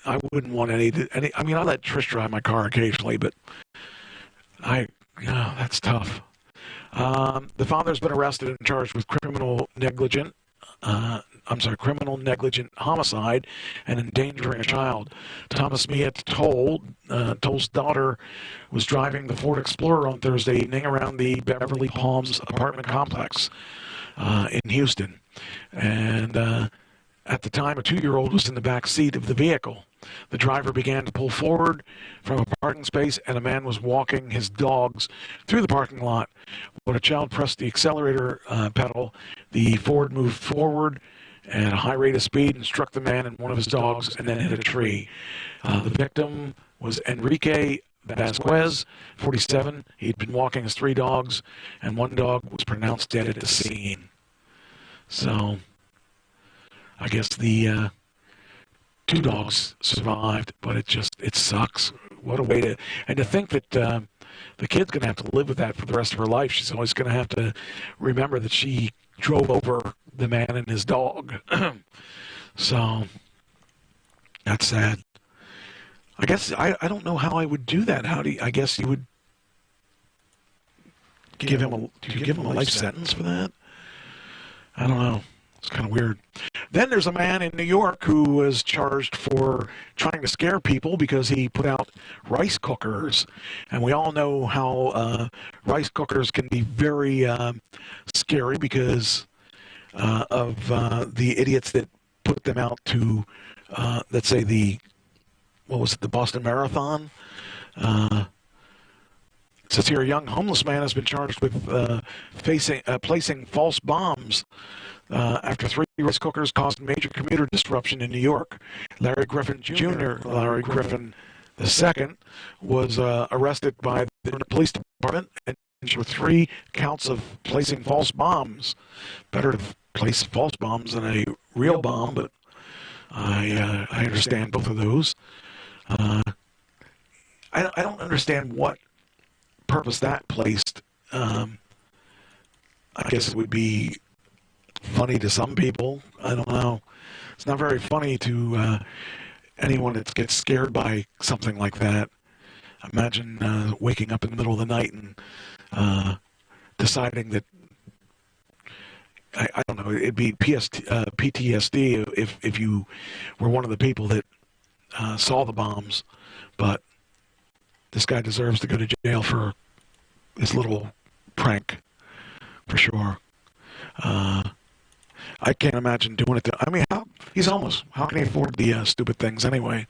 I wouldn't want any. I mean, I let Trish drive my car occasionally, but that's tough. The father's been arrested and charged with criminal negligent homicide and endangering a child. Thomas Miet Toll's daughter was driving the Ford Explorer on Thursday evening around the Beverly Palms apartment complex in Houston. And at the time, a 2-year-old was in the back seat of the vehicle. The driver began to pull forward from a parking space, and a man was walking his dogs through the parking lot. When a child pressed the accelerator pedal, the Ford moved forward at a high rate of speed and struck the man and one of his dogs and then hit a tree. The victim was Enrique Vasquez, 47. He'd been walking his 3 dogs, and 1 dog was pronounced dead at the scene. So, I guess the 2 dogs survived, but it sucks. What a way to, and to think that the kid's going to have to live with that for the rest of her life. She's always going to have to remember that she drove over the man and his dog. So that's sad. I guess I don't know how I would do that. I guess you would give him a life sentence for that? I don't know. It's kind of weird. Then there's a man in New York who was charged for trying to scare people because he put out rice cookers. And we all know how rice cookers can be very scary because of the idiots that put them out to, let's say, the Boston Marathon? It says here, a young homeless man has been charged with placing false bombs after 3 rice cookers caused major commuter disruption in New York. Larry Griffin Jr., Larry Griffin II, was arrested by the police department and charged with 3 counts of placing false bombs. Better to place false bombs than a real bomb, but I understand both of those. I don't understand what purpose that placed. I guess it would be funny to some people. I don't know. It's not very funny to anyone that gets scared by something like that. Imagine waking up in the middle of the night and deciding that, I don't know, it'd be PTSD if you were one of the people that saw the bombs. But this guy deserves to go to jail for this little prank, for sure. I can't imagine doing it. I mean, he's homeless. How can he afford the stupid things anyway?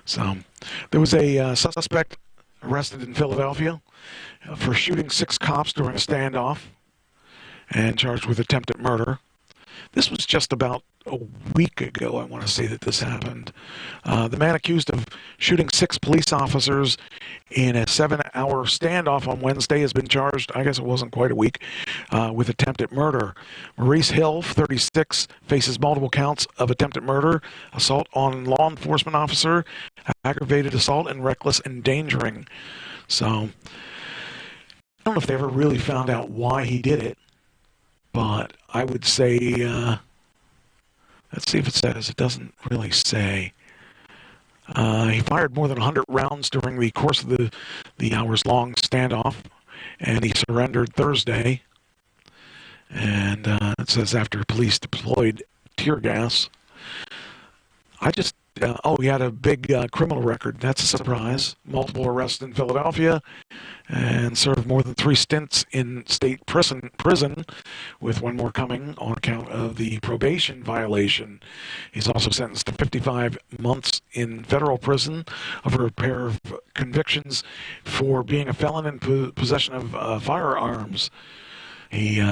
So, there was a suspect arrested in Philadelphia for shooting 6 cops during a standoff and charged with attempted murder. This was just about a week ago, I want to say, that this happened. The man accused of shooting 6 police officers in a 7-hour standoff on Wednesday has been charged, I guess it wasn't quite a week, with attempted murder. Maurice Hill, 36, faces multiple counts of attempted murder, assault on law enforcement officer, aggravated assault, and reckless endangering. So, I don't know if they ever really found out why he did it, but I would say, let's see if it says. It doesn't really say. He fired more than 100 rounds during the course of the hours-long standoff, and he surrendered Thursday. And it says after police deployed tear gas. He had a big criminal record. That's a surprise. Multiple arrests in Philadelphia and served more than 3 stints in state prison, with 1 more coming on account of the probation violation. He's also sentenced to 55 months in federal prison over a pair of convictions for being a felon in possession of firearms. He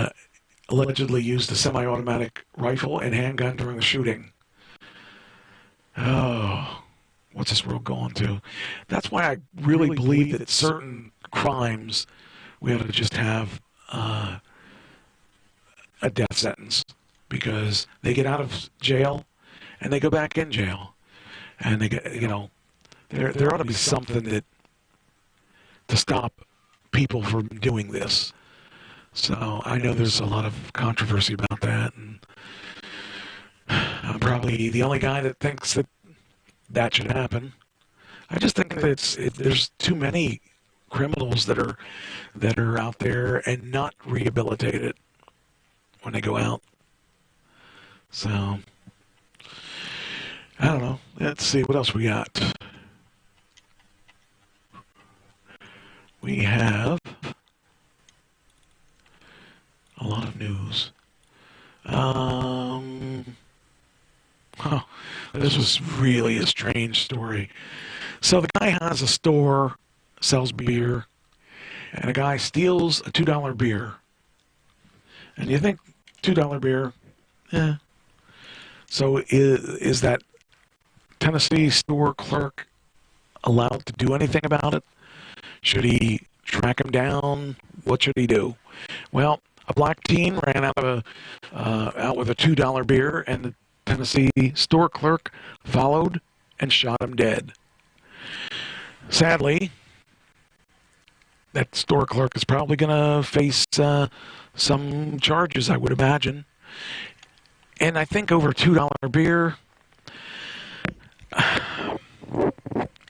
allegedly used a semi-automatic rifle and handgun during the shooting. Oh, what's this world going to? That's why I really believe that certain crimes we ought to just have a death sentence, because they get out of jail and they go back in jail, and they get, there ought to be something to stop people from doing this. So I know there's a lot of controversy about that, and I'm probably the only guy that thinks that should happen. I just think that there's too many criminals that are out there and not rehabilitated when they go out. So I don't know. Let's see what else we got. We have a lot of news. This was really a strange story. So the guy has a store, sells beer, and a guy steals a $2 beer. And you think, $2 beer? Yeah. So is that Tennessee store clerk allowed to do anything about it? Should he track him down? What should he do? Well, a black teen ran out with a $2 beer, and the Tennessee store clerk followed and shot him dead. Sadly, that store clerk is probably going to face some charges, I would imagine. And I think over $2 beer,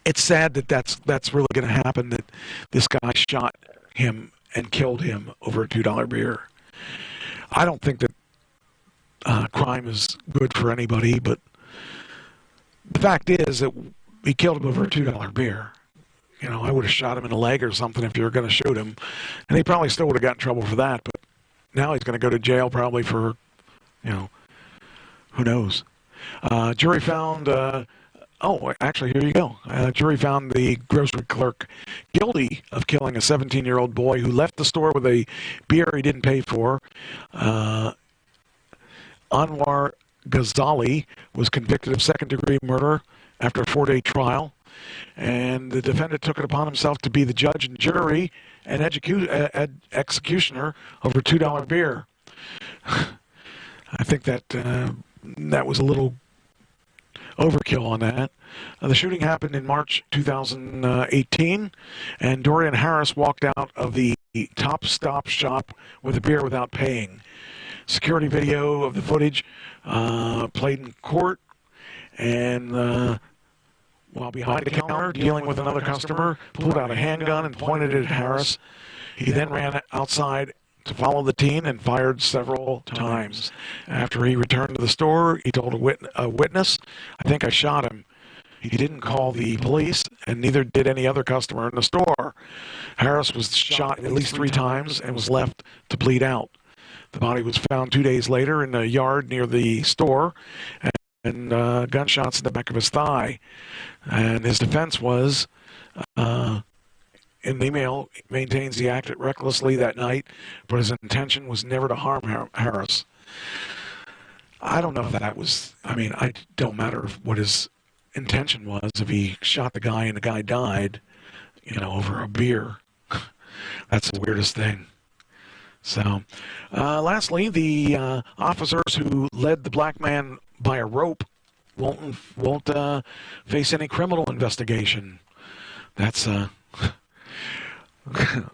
it's sad that that's really going to happen, that this guy shot him and killed him over a $2 beer. I don't think that crime is good for anybody, but the fact is that he killed him over a $2 beer. You know, I would have shot him in the leg or something if you were going to shoot him, and he probably still would have got in trouble for that, but now he's going to go to jail probably for, you know, who knows. Jury found, actually, here you go. Jury found the grocery clerk guilty of killing a 17-year-old boy who left the store with a beer he didn't pay for. Anwar Ghazali was convicted of second-degree murder after a 4-day trial, and the defendant took it upon himself to be the judge and jury and executioner over $2 beer. I think that that was a little overkill on that. The shooting happened in March 2018, and Dorian Harris walked out of the Top Stop shop with a beer without paying. Security video of the footage played in court, and while behind the counter dealing with another customer, pulled out a handgun and pointed it at Harris. He then ran outside to follow the teen and fired several times. After he returned to the store, he told a witness, "I think I shot him." He didn't call the police, and neither did any other customer in the store. Harris was shot at least 3 times and was left to bleed out. The body was found 2 days later in a yard near the store, and gunshots in the back of his thigh. And his defense was, in the email, maintains he acted recklessly that night, but his intention was never to harm Harris. I don't know if that was, I mean, it don't matter what his intention was. If he shot the guy and the guy died, you know, over a beer, that's the weirdest thing. So, lastly, the officers who led the black man by a rope won't face any criminal investigation. That's a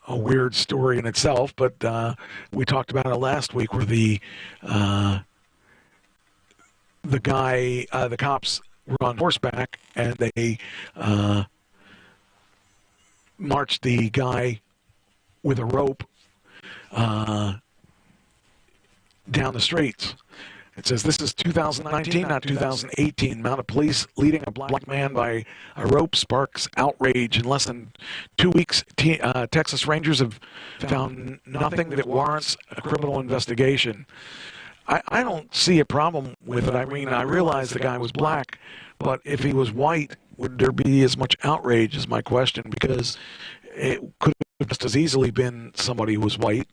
weird story in itself, but we talked about it last week, where the cops were on horseback and they marched the guy with a rope down the streets. It says this is 2019, not 2018. Mounted police leading a black man by a rope sparks outrage. In less than 2 weeks, Texas Rangers have found nothing that warrants a criminal investigation. I don't see a problem with it. I mean, I realize the guy was black, but if he was white, would there be as much outrage, is my question, because it could have just as easily been somebody who was white.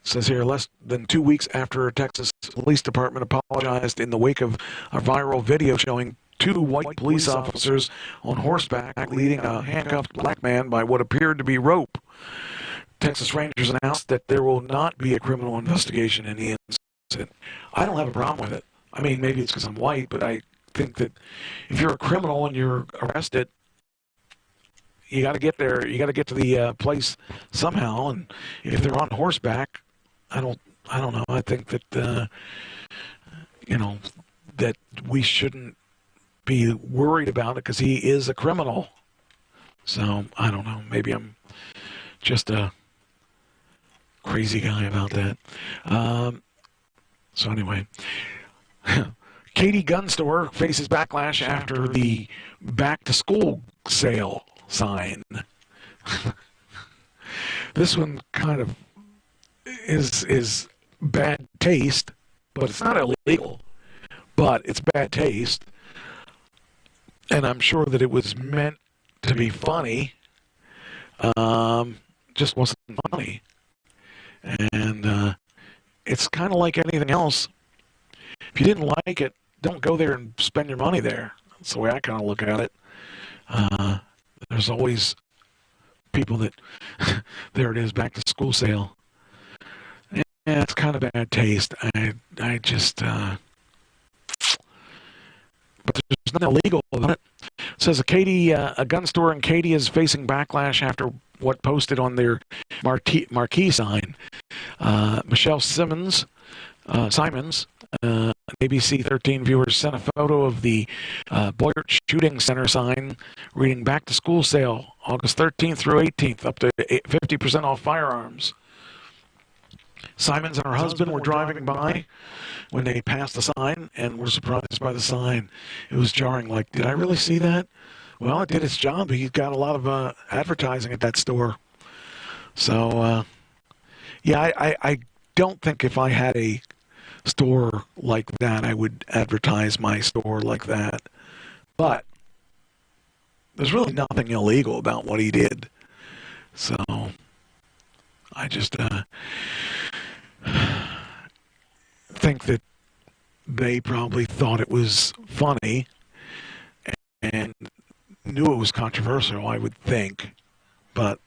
Says here, less than 2 weeks after Texas Police Department apologized in the wake of a viral video showing 2 white police officers on horseback leading a handcuffed black man by what appeared to be rope. Texas Rangers announced that there will not be a criminal investigation in the incident. I don't have a problem with it. I mean, maybe it's because I'm white, but I think that if you're a criminal and you're arrested, you got to get there. You got to get to the place somehow. And if they're on horseback, I don't know. I think that that we shouldn't be worried about it because he is a criminal. So I don't know. Maybe I'm just a crazy guy about that. So anyway, Katie Gun Store faces backlash after the back to school sale sign. This one kind of is bad taste, but it's not illegal, but it's bad taste, and I'm sure that it was meant to be funny, just wasn't funny. And it's kind of like anything else. If you didn't like it, don't go there and spend your money there. That's the way I kind of look at it. There's always people that, there it is, back to school sale. Yeah, it's kind of bad taste. I just, but there's nothing illegal about it. Says a gun store in Katy is facing backlash after what posted on their marquee sign. Michelle Simons, ABC 13 viewers sent a photo of the Boyert Shooting Center sign reading "Back to School Sale, August 13th through 18th, up to 50% off firearms." Simons and her husband were driving by when they passed the sign and were surprised by the sign. It was jarring. Like, did I really see that? Well, it did its job. He's got a lot of advertising at that store. So, yeah, I don't think if I had a store like that, I would advertise my store like that. But there's really nothing illegal about what he did. So I just think that they probably thought it was funny and knew it was controversial, I would think. But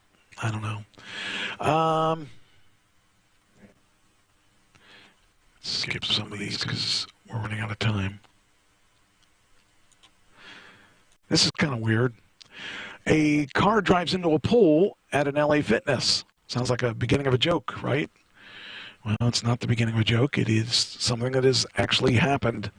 I don't know. Skip some of these because we're running out of time. This is kind of weird. A car drives into a pool at an LA Fitness. Sounds like a beginning of a joke, right? Well, it's not the beginning of a joke. It is something that has actually happened.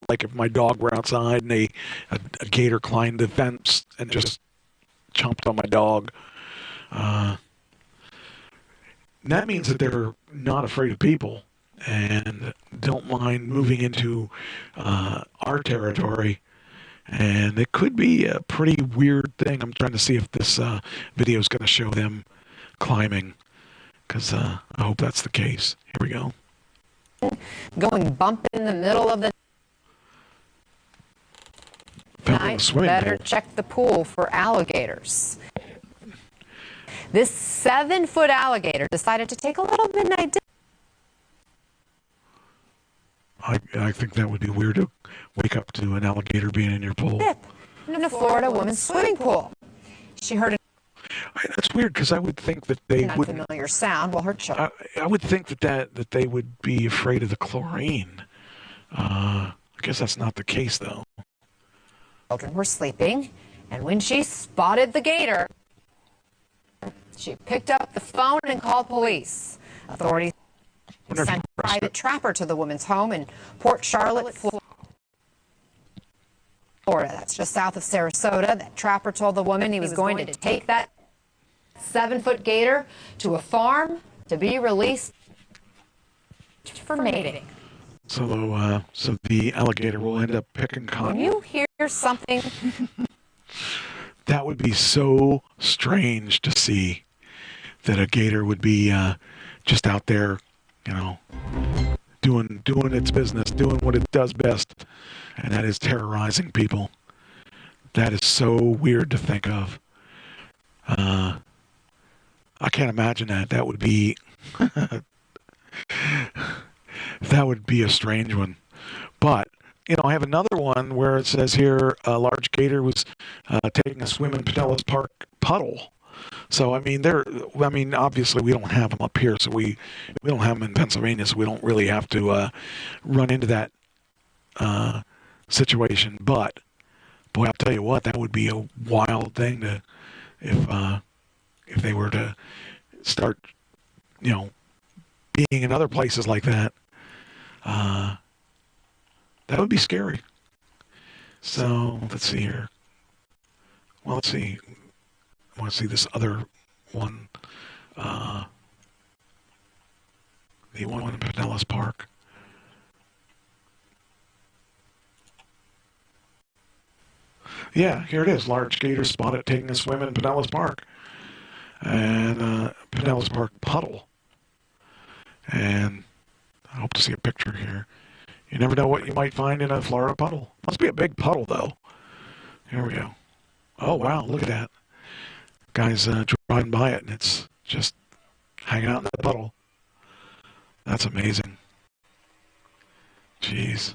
Like if my dog were outside and a gator climbed the fence and just chomped on my dog. That means that they're not afraid of people and don't mind moving into our territory. And it could be a pretty weird thing. I'm trying to see if this video is going to show them climbing, because I hope that's the case. Here we go. Going bump in the middle of the night, better check the pool for alligators. This 7-foot alligator decided to take a little midnight dip. I think that would be weird to wake up to an alligator being in your pool. In a Florida woman's swimming pool. She heard That's weird because I would think that they An would. unfamiliar sound while her children. I would think that they would be afraid of the chlorine. I guess that's not the case though. Children were sleeping, and when she spotted the gator, she picked up the phone and called police. Authorities sent a private trapper to the woman's home in Port Charlotte, Florida. That's just south of Sarasota. That trapper told the woman he was going to take that 7-foot gator to a farm to be released for mating. So the alligator will end up picking cotton. When you hear something, that would be so strange to see that a gator would be just out there, you know, doing its business, doing what it does best, and that is terrorizing people. That is so weird to think of. I can't imagine that. That would be that would be a strange one. But you know, I have another one where it says here a large gator was taking a swim in Pinellas Park puddle. So I mean, obviously we don't have them up here, so we don't have them in Pennsylvania, so we don't really have to run into that situation. But boy, I'll tell you what, that would be a wild thing to if they were to start, you know, being in other places like that. That would be scary. So let's see here. Well, let's see. I want to see this other one. The one in Pinellas Park. Yeah, here it is. Large gator spotted taking a swim in Pinellas Park. And Pinellas Park puddle. And I hope to see a picture here. You never know what you might find in a Florida puddle. Must be a big puddle, though. Here we go. Oh, wow, look at that. Guy's driving by it, and it's just hanging out in the puddle. That's amazing. Jeez.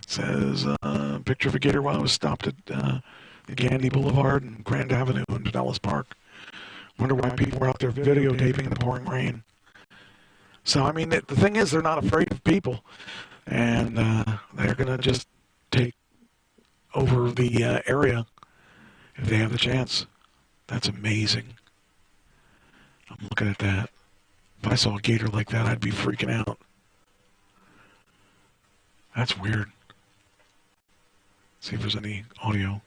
It says, picture of a gator while it was stopped at the Gandy Boulevard and Grand Avenue in Pinellas Park. Wonder why people were out there videotaping in the pouring rain. So, I mean, the thing is, they're not afraid of people. And they're going to just take over the area if they have the chance. That's amazing. I'm looking at that. If I saw a gator like that, I'd be freaking out. That's weird. See if there's any audio.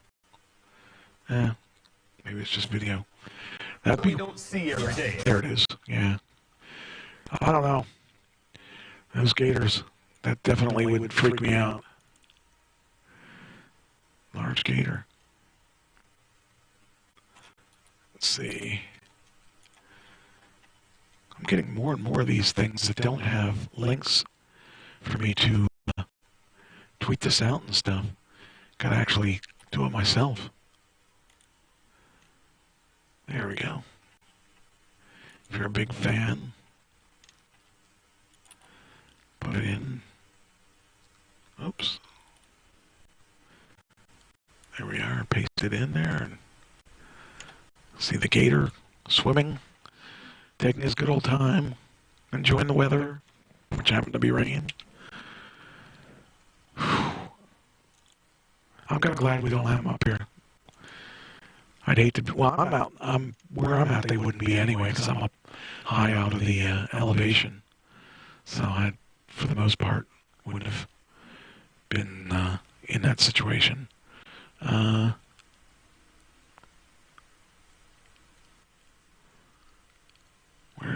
Maybe it's just video. That we don't see every day. There it is. Yeah. I don't know. Those gators, that definitely would freak me out. Large gator. Let's see. I'm getting more and more of these things that don't have links for me to tweet this out and stuff. Gotta actually do it myself. There we go. If you're a big fan, put it in. Oops. There we are. Paste it in there. And see the gator swimming, taking his good old time, enjoying the weather, which happened to be rain. I'm kind of glad we don't have them up here. I'd hate to be, well, I'm out, where I'm at, they wouldn't be anyway, because I'm up high out of the elevation. So I, for the most part, wouldn't have been in that situation. Where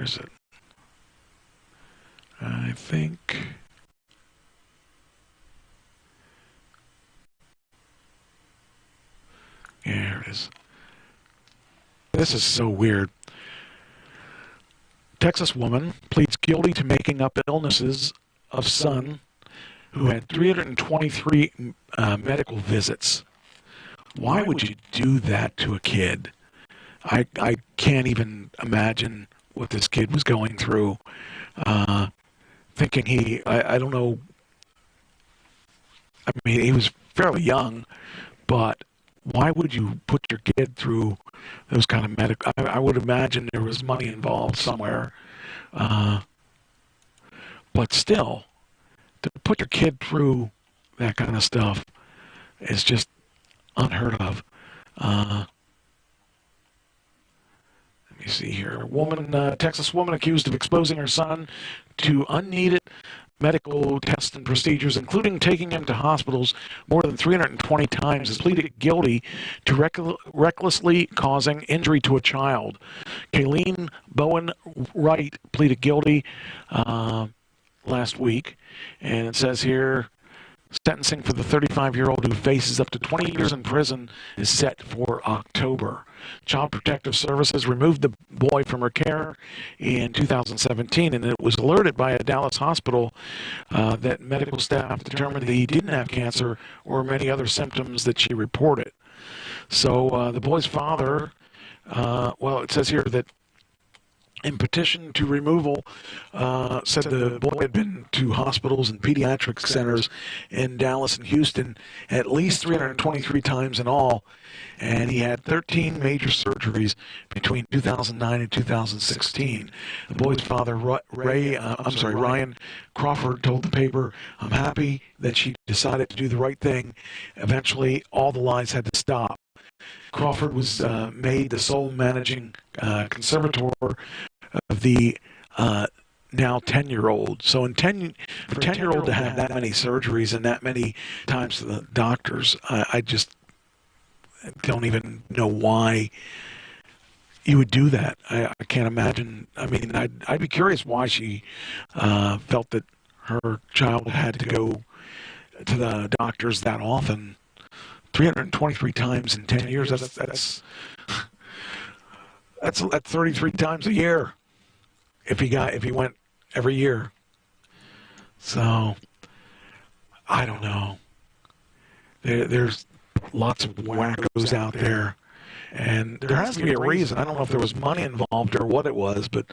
is it? I think... Yeah, here it is. This is so weird. Texas woman pleads guilty to making up illnesses of son who had 323 medical visits. Why would you do that to a kid? I can't even imagine what this kid was going through. Thinking I don't know. I mean, he was fairly young, but why would you put your kid through those kind of medical? I would imagine there was money involved somewhere, but still, to put your kid through that kind of stuff is just unheard of. Let me see here. Texas woman accused of exposing her son to unneeded medical tests and procedures, including taking him to hospitals more than 320 times, has pleaded guilty to recklessly causing injury to a child. Kayleen Bowen Wright pleaded guilty last week, and it says here, sentencing for the 35-year-old who faces up to 20 years in prison is set for October. Child Protective Services removed the boy from her care in 2017, and it was alerted by a Dallas hospital that medical staff determined that he didn't have cancer or many other symptoms that she reported. So the boy's father, well, it says here that in petition to removal, said the boy had been to hospitals and pediatric centers in Dallas and Houston at least 323 times in all, and he had 13 major surgeries between 2009 and 2016. The boy's father, Ryan Crawford, told the paper, "I'm happy that she decided to do the right thing. Eventually, all the lies had to stop." Crawford was made the sole managing conservator of the now 10-year-old. So for 10-year-old to have that many surgeries and that many times to the doctors, I just don't even know why you would do that. I can't imagine. I mean, I'd be curious why she felt that her child had to go to the doctors that often. 323 times in 10 years, that's 33 times a year if he went every year. So I don't know. There's lots of wackos out there, and there has to be a reason. I don't know if there was money involved or what it was, but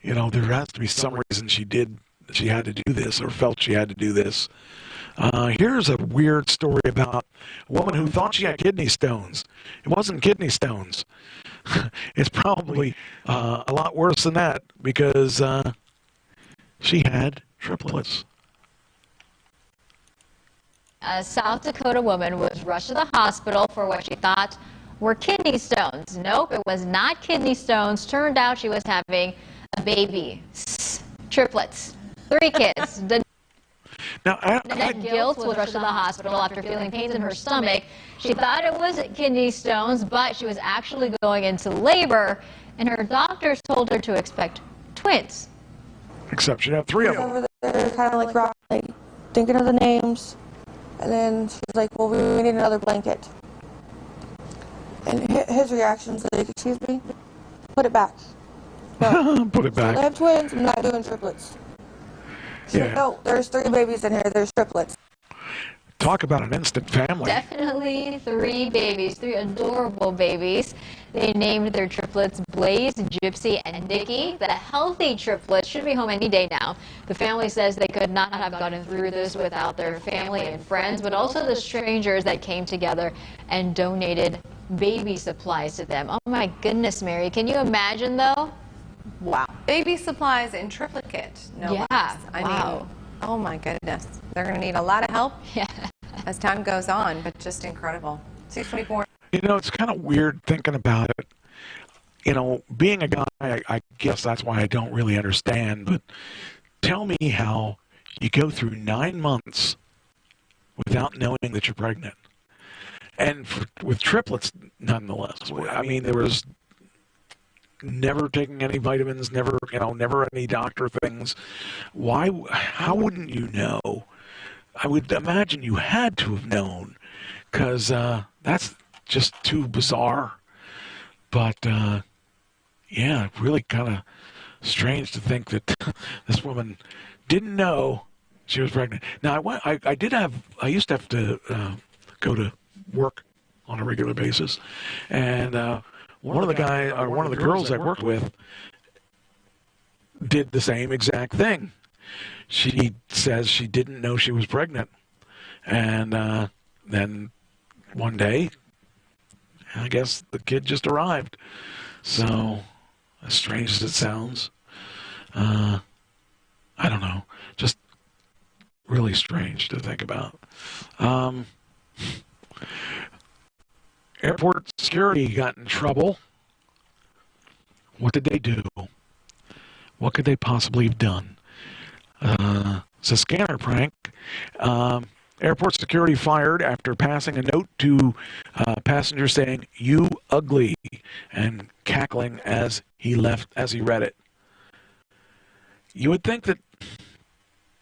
there has to be some reason she had to do this or felt she had to do this. Here's a weird story about a woman who thought she had kidney stones. It wasn't kidney stones. It's probably a lot worse than that, because she had triplets. A South Dakota woman was rushed to the hospital for what she thought were kidney stones. Nope, it was not kidney stones. Turned out she was having a baby. Triplets. 3 kids. Now, Annette Giltz was rushed to the hospital after feeling pains in her stomach. She thought it was kidney stones, but she was actually going into labor, and her doctors told her to expect twins. Except she'd have 3 of them. Over there, kind of like thinking of the names, and then she was like, "Well, we need another blanket." And his reaction's like, "Excuse me, put it back." No. Put it back. I have twins. I'm not doing triplets. Yeah. No, there's 3 babies in here. There's triplets. Talk about an instant family. Definitely 3 babies, 3 adorable babies. They named their triplets Blaze, Gypsy, and Nikki. The healthy triplets should be home any day now. The family says they could not have gotten through this without their family and friends, but also the strangers that came together and donated baby supplies to them. Oh my goodness, Mary. Can you imagine, though? Wow. Baby supplies in triplicate. No Yeah, less. I wow. mean, oh my goodness. They're going to need a lot of help as time goes on, but just incredible. 624. It's kind of weird thinking about it. Being a guy, I guess that's why I don't really understand, but tell me how you go through 9 months without knowing that you're pregnant. And with triplets, nonetheless. I mean, there was never taking any vitamins, never any doctor things. How wouldn't you know? I would imagine you had to have known, because that's just too bizarre. But yeah, really kind of strange to think that this woman didn't know she was pregnant. Now, I used to have to go to work on a regular basis, and one of the girls I worked with did the same exact thing. She says she didn't know she was pregnant, and then one day I guess the kid just arrived. So, as strange as it sounds, I don't know. Just really strange to think about. Airport security got in trouble. What did they do? What could they possibly have done? It's a scanner prank. Airport security fired after passing a note to passengers saying, "You ugly," and cackling as he read it. You would think that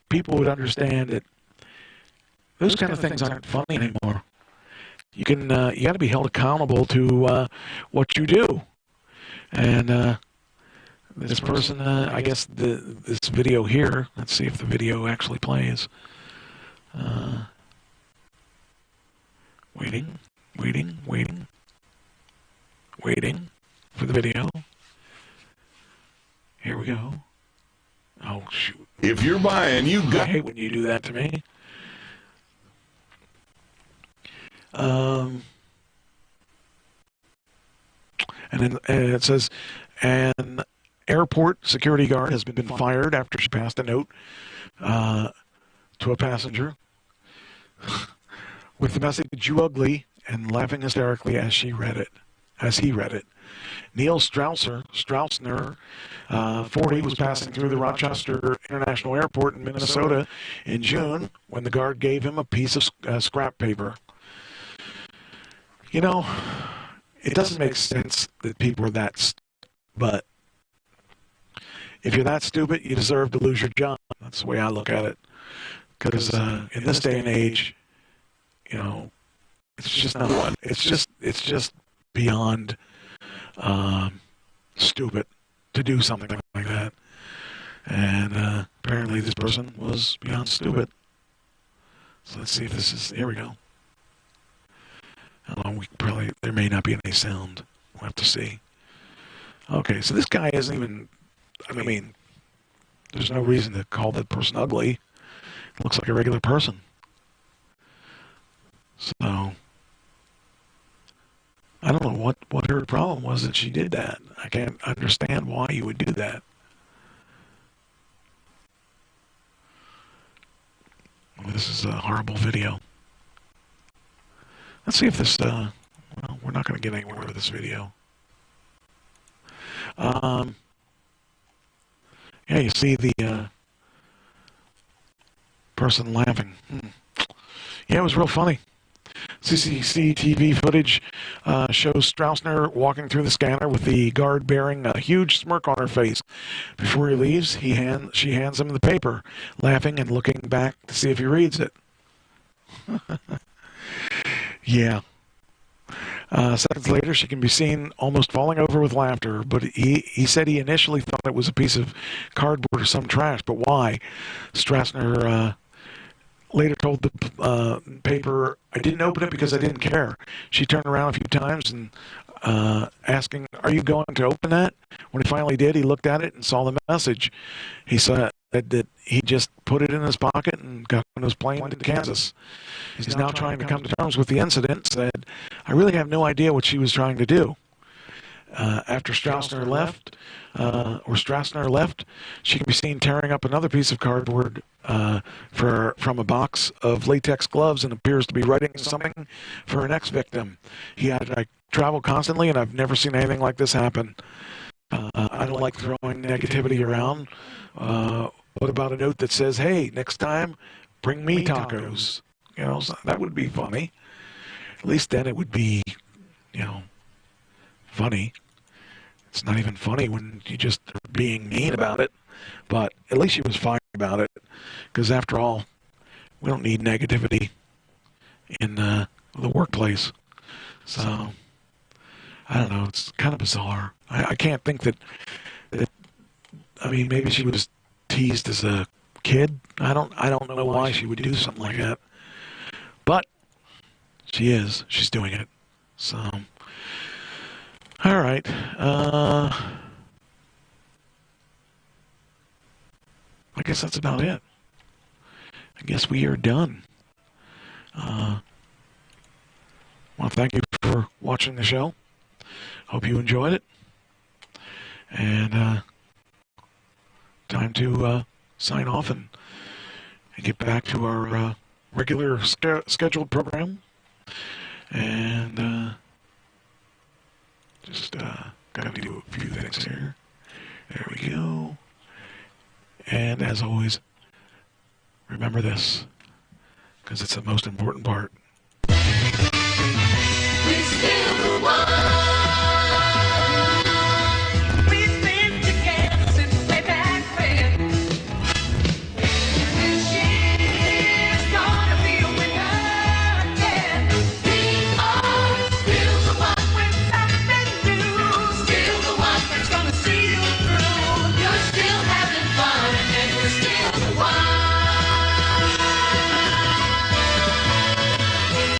people would understand that those kind of things aren't funny anymore. You got to be held accountable to what you do. And this person, I guess this video here, let's see if the video actually plays. Waiting for the video. Here we go. Oh, shoot. If you're buying, you got... I hate when you do that to me. And then it says, an airport security guard has been fired after she passed a note to a passenger with the message, "You ugly," and laughing hysterically as he read it. Neil Straussner, 40, was passing through the Rochester International Airport in Minnesota in June when the guard gave him a piece of scrap paper. You know, it doesn't make sense that people are that but if you're that stupid, you deserve to lose your job. That's the way I look at it. Because in this day and age, you know, it's just not one. It's just beyond stupid to do something like that. And apparently this person was beyond stupid. So let's see if this is... Here we go. There may not be any sound. We'll have to see. Okay, so this guy isn't even... I mean, there's no reason to call that person ugly. It looks like a regular person. So, I don't know what her problem was that she did that. I can't understand why you would do that. This is a horrible video. Let's see if this, well, we're not going to get anywhere with this video. Yeah, you see the person laughing. Yeah, it was real funny. CCTV footage shows Straussner walking through the scanner with the guard bearing a huge smirk on her face. Before he leaves, she hands him the paper, laughing and looking back to see if he reads it. Yeah. Seconds later, she can be seen almost falling over with laughter, but he said he initially thought it was a piece of cardboard or some trash, but why? Straussner later told the paper, "I didn't open it because I didn't care." She turned around a few times and asking, "Are you going to open that?" When he finally did, he looked at it and saw the message. He said that he just put it in his pocket and got on his plane to Kansas. He's now trying to come to terms with the incident, said, "I really have no idea what she was trying to do." After Straussner left, she can be seen tearing up another piece of cardboard from a box of latex gloves and appears to be writing something for her next victim. He added, "I travel constantly and I've never seen anything like this happen. I don't like throwing negativity around. What about a note that says, 'Hey, next time, bring me tacos'?" You know, so that would be funny. At least then it would be, you know, funny. It's not even funny when you just are being mean about it. But at least she was fine about it. Because after all, we don't need negativity in the workplace. So, I don't know. It's kind of bizarre. I can't think that, I mean, maybe she was teased as a kid. I don't know why she would do something like that. But she is. She's doing it. So, all right. I guess that's about it. I guess we are done. Well, thank you for watching the show. Hope you enjoyed it. And time to sign off and get back to our regular scheduled program. And just gotta do a few things here. There we go. And as always, remember this, because it's the most important part. We're still the one.